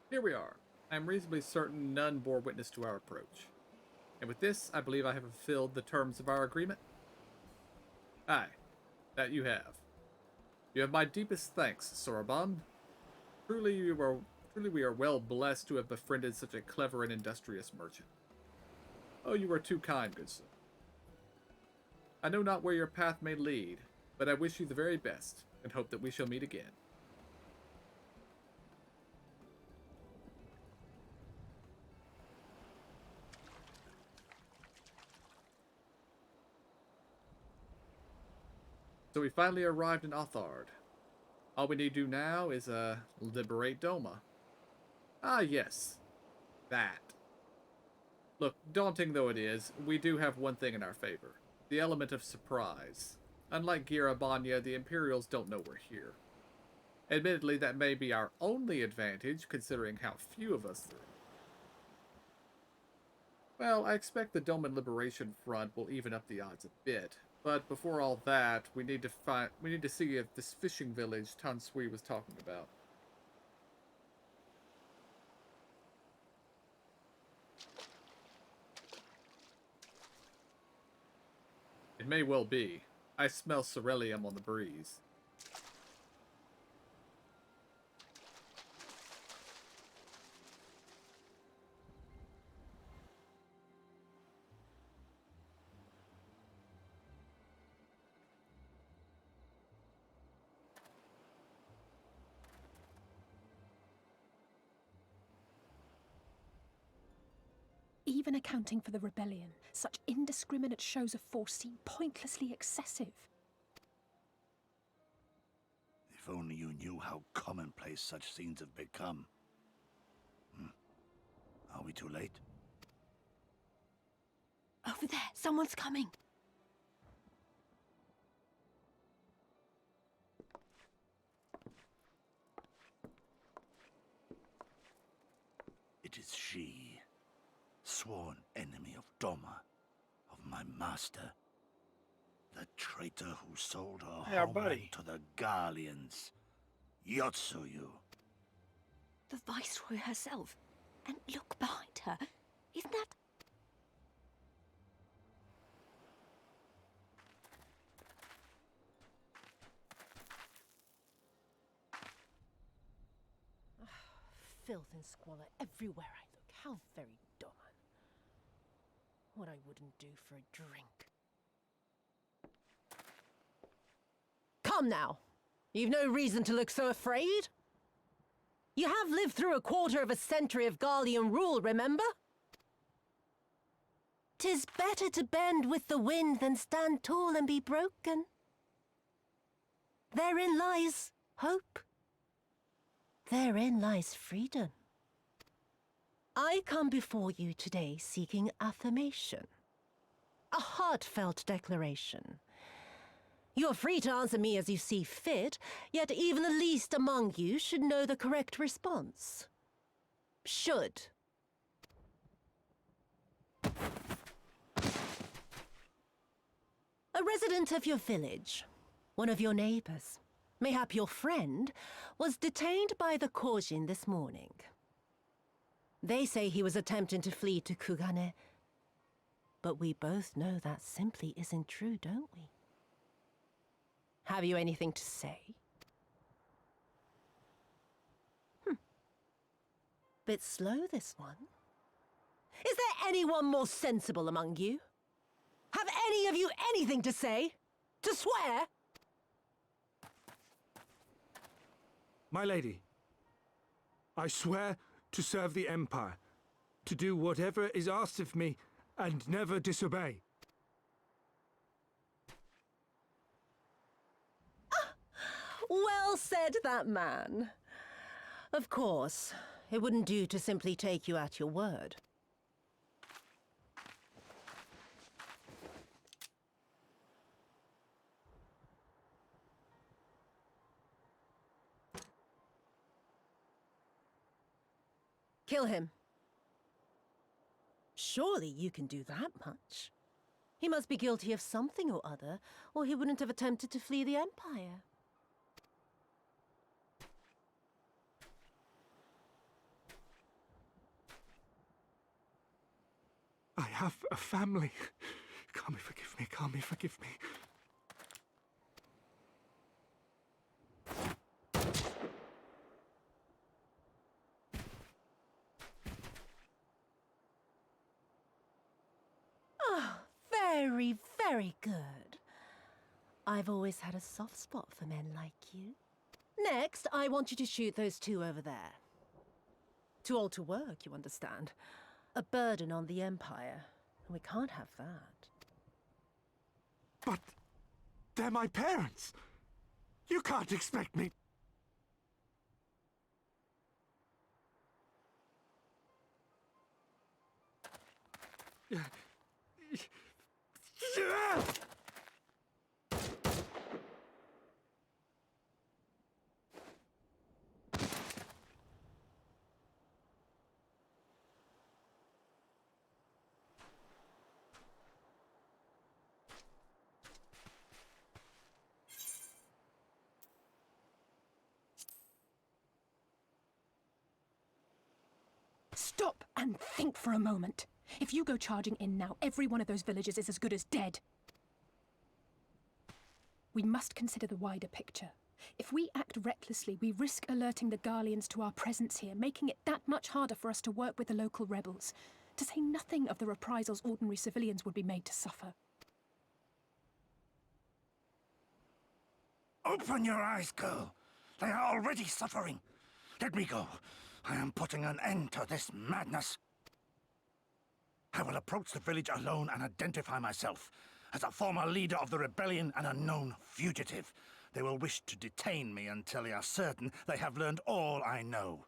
Here we are. I am reasonably certain none bore witness to our approach. And with this, I believe I have fulfilled the terms of our agreement. Aye, that you have. You have my deepest thanks, Soraban. Truly we are well blessed to have befriended such a clever and industrious merchant. Oh, you are too kind, good sir. I know not where your path may lead, but I wish you the very best, and hope that we shall meet again. So we finally arrived in Othard. All we need to do now is, liberate Doma. Ah, yes. That. Look, daunting though it is, we do have one thing in our favor. The element of surprise. Unlike Girabanya, the Imperials don't know we're here. Admittedly, that may be our only advantage, considering how few of us there are. Well, I expect the Doman Liberation Front will even up the odds a bit. But before all that, we need to see if this fishing village Tansui was talking about. It may well be. I smell Cerelium on the breeze. Even accounting for the rebellion, such indiscriminate shows of force seem pointlessly excessive. If only you knew how commonplace such scenes have become. Are we too late? Over there, someone's coming. It is she, sworn enemy of Doma, of my master. The traitor who sold her Hey, our homeland buddy. to the Garleans. Yotsuyu. The Viceroy herself. And look behind her. Isn't that... Filth and squalor everywhere I look. How very Doman. What I wouldn't do for a drink. Come now! You've no reason to look so afraid. You have lived through a quarter of a century of Garlean rule, remember? 'Tis better to bend with the wind than stand tall and be broken. Therein lies hope. Therein lies freedom. I come before you today seeking affirmation. A heartfelt declaration. You are free to answer me as you see fit, yet even the least among you should know the correct response. Should. A resident of your village, one of your neighbors, mayhap your friend, was detained by the Kojin this morning. They say he was attempting to flee to Kugane, but we both know that simply isn't true, don't we? Have you anything to say? Bit slow, this one. Is there anyone more sensible among you? Have any of you anything to say? To swear? My lady, I swear to serve the Empire, to do whatever is asked of me, and never disobey. Well said, that man. Of course, it wouldn't do to simply take you at your word. Kill him. Surely you can do that much. He must be guilty of something or other, or he wouldn't have attempted to flee the Empire. I have a family. Kami, forgive me. Kami, forgive me. Oh, very, very good. I've always had a soft spot for men like you. Next, I want you to shoot those two over there. Too old to work, you understand. A burden on the Empire. We can't have that. But they're my parents. You can't expect me. Stop and think for a moment. If you go charging in now, every one of those villagers is as good as dead. We must consider the wider picture. If we act recklessly, we risk alerting the Garleans to our presence here, making it that much harder for us to work with the local rebels. To say nothing of the reprisals ordinary civilians would be made to suffer. Open your eyes, girl. They are already suffering. Let me go. I am putting an end to this madness. I will approach the village alone and identify myself. As a former leader of the rebellion and a known fugitive, they will wish to detain me until they are certain they have learned all I know.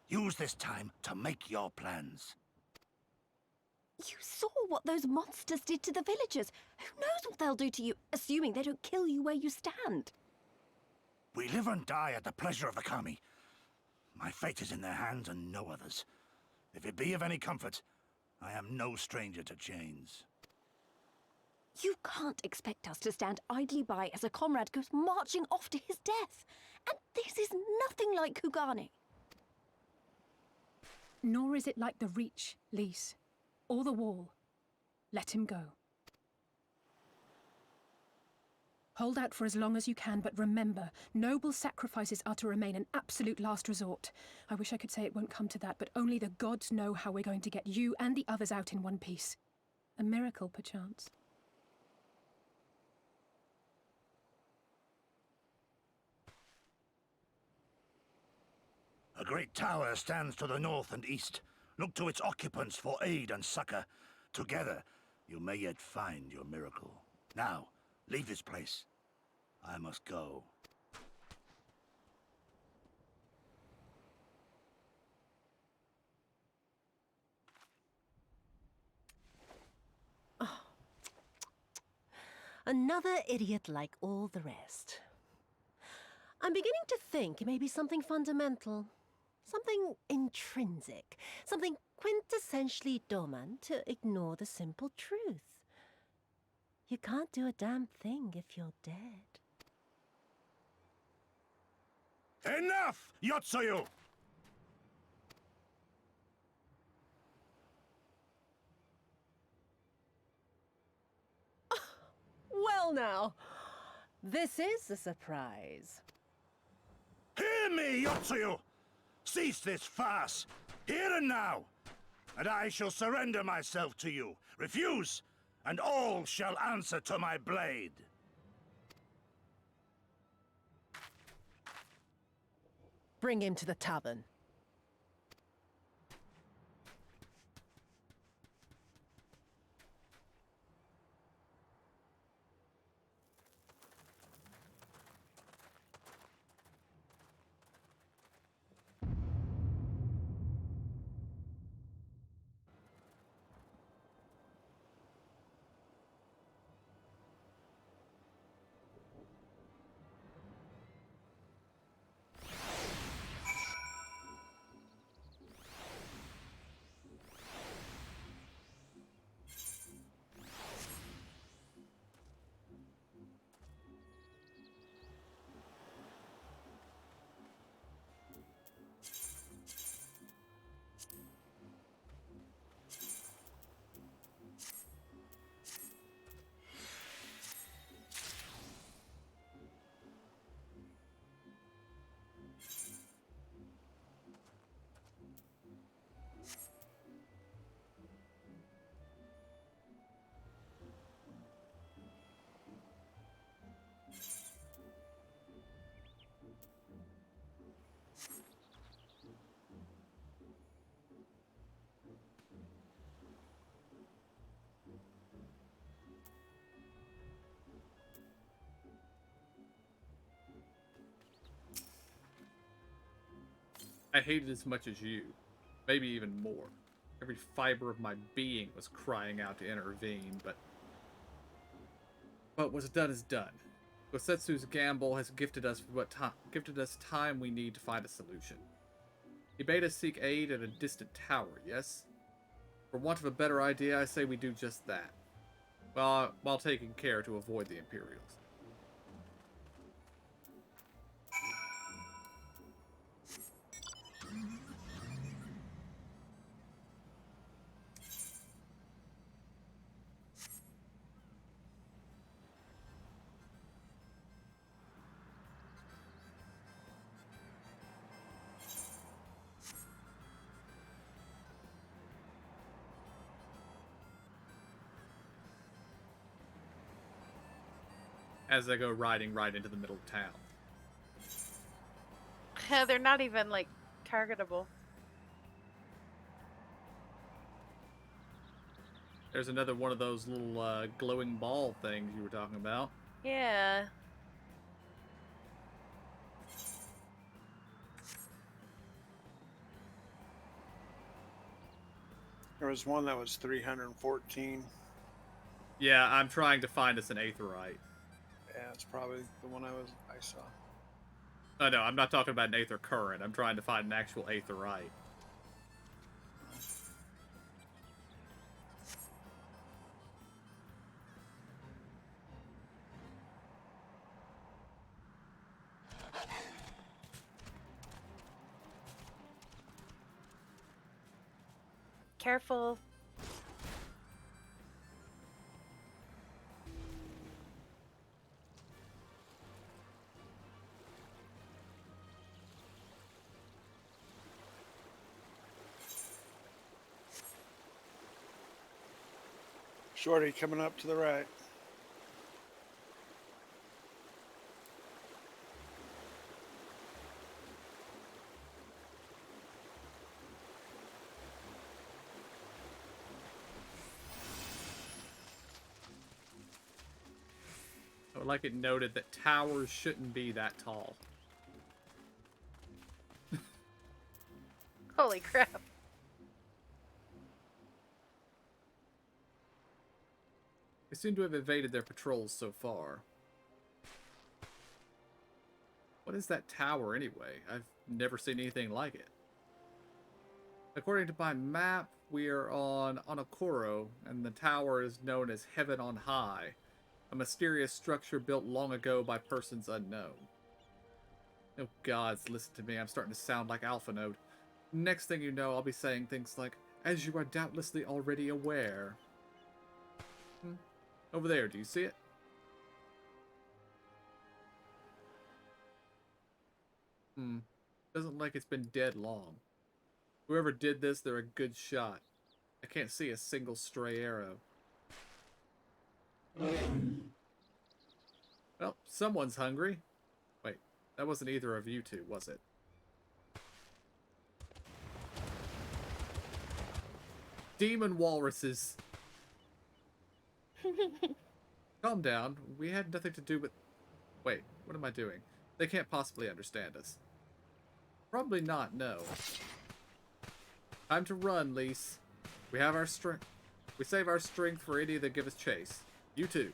Use this time to make your plans. You saw what those monsters did to the villagers. Who knows what they'll do to you, assuming they don't kill you where you stand? We live and die at the pleasure of the Kami. My fate is in their hands and no others. If it be of any comfort, I am no stranger to chains. You can't expect us to stand idly by as a comrade goes marching off to his death. And this is nothing like Kugane. Nor is it like the Reach, Lise, or the Wall. Let him go. Hold out for as long as you can, but remember, noble sacrifices are to remain an absolute last resort. I wish I could say it won't come to that, but only the gods know how we're going to get you and the others out in one piece. A miracle, perchance. A great tower stands to the north and east. Look to its occupants for aid and succor. Together, you may yet find your miracle. Now, leave this place. I must go. Another idiot like all the rest. I'm beginning to think it may be something fundamental. Something intrinsic. Something quintessentially Doman to ignore the simple truth. You can't do a damn thing if you're dead. Enough, Yotsuyu! Well now, this is a surprise. Hear me, Yotsuyu! Cease this farce, here and now, and I shall surrender myself to you. Refuse, and all shall answer to my blade. Bring him to the tavern. I hated as much as you, maybe even more. Every fiber of my being was crying out to intervene, but what's done is done. Gosetsu's gamble has gifted us time we need to find a solution. He bade us seek aid at a distant tower, yes? For want of a better idea, I say we do just that, while taking care to avoid the Imperials. As they go riding right into the middle of town. They're not even, like, targetable. There's another one of those little glowing ball things you were talking about. Yeah. There was one that was 314. Yeah, I'm trying to find us an aetherite. Yeah, it's probably the one I saw. Oh no, I'm not talking about an aether current. I'm trying to find an actual aetherite. Careful. Shorty coming up to the right. I would like it noted that towers shouldn't be that tall. Holy crap. They seem to have evaded their patrols so far. What is that tower anyway? I've never seen anything like it. According to my map, we are on Onokoro, and the tower is known as Heaven on High, a mysterious structure built long ago by persons unknown. Oh gods, listen to me, I'm starting to sound like Alpha Node. Next thing you know, I'll be saying things like, as you are doubtlessly already aware. Over there, do you see it? Doesn't look like it's been dead long. Whoever did this, they're a good shot. I can't see a single stray arrow. Well, someone's hungry. Wait, that wasn't either of you two, was it? Demon walruses. Calm down. We had nothing to do with... Wait, what am I doing? They can't possibly understand us. Probably not, no. Time to run, Lise. We have our strength. We save our strength for any that give us chase. You too.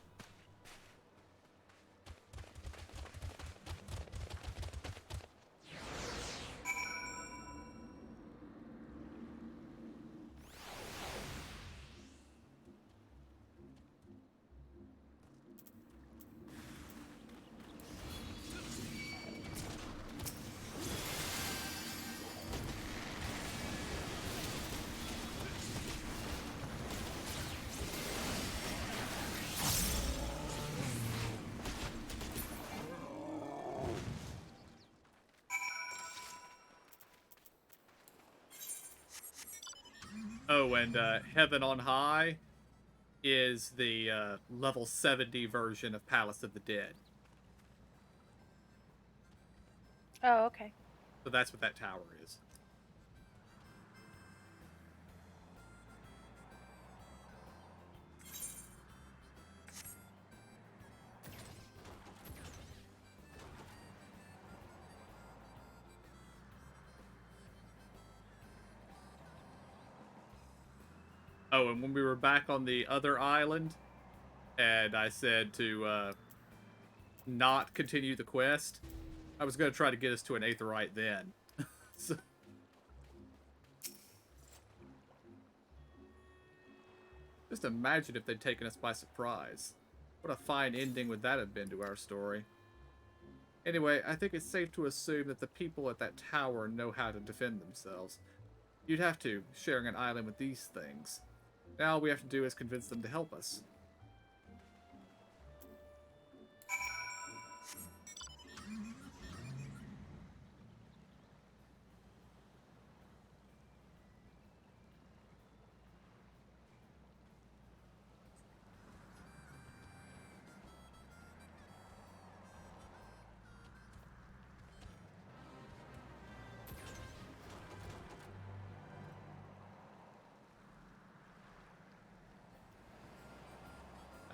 Oh, and Heaven on High is the level 70 version of Palace of the Dead. Oh, okay. So that's what that tower is. Oh, and when we were back on the other island, and I said to not continue the quest, I was going to try to get us to an Aetheryte then. So... Just imagine if they'd taken us by surprise. What a fine ending would that have been to our story. Anyway, I think it's safe to assume that the people at that tower know how to defend themselves. You'd have to, sharing an island with these things. Now all we have to do is convince them to help us.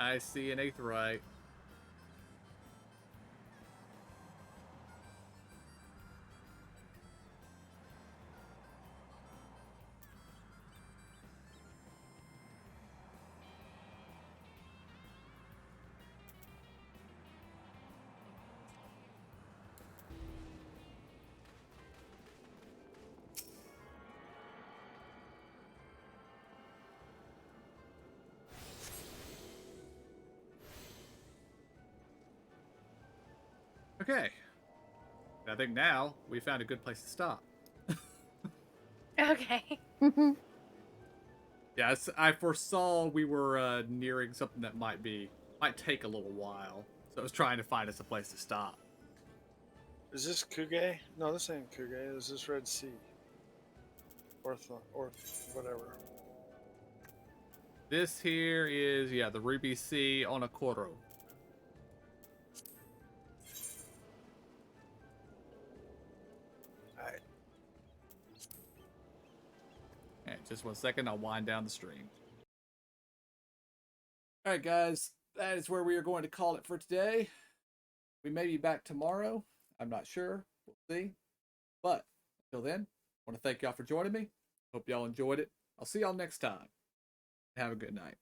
I see an Aetheryte. Okay. I think now we found a good place to stop. Okay. Yes, I foresaw we were nearing something that might take a little while. So I was trying to find us a place to stop. Is this Kuge? No, this ain't Kuge. This is Red Sea. Or whatever. This here is, yeah, the Ruby Sea on a Koro. Alright. Alright, just 1 second, I'll wind down the stream. Alright guys, that is where we are going to call it for today. We may be back tomorrow. I'm not sure. We'll see. But until then, I want to thank y'all for joining me. Hope y'all enjoyed it. I'll see y'all next time. Have a good night.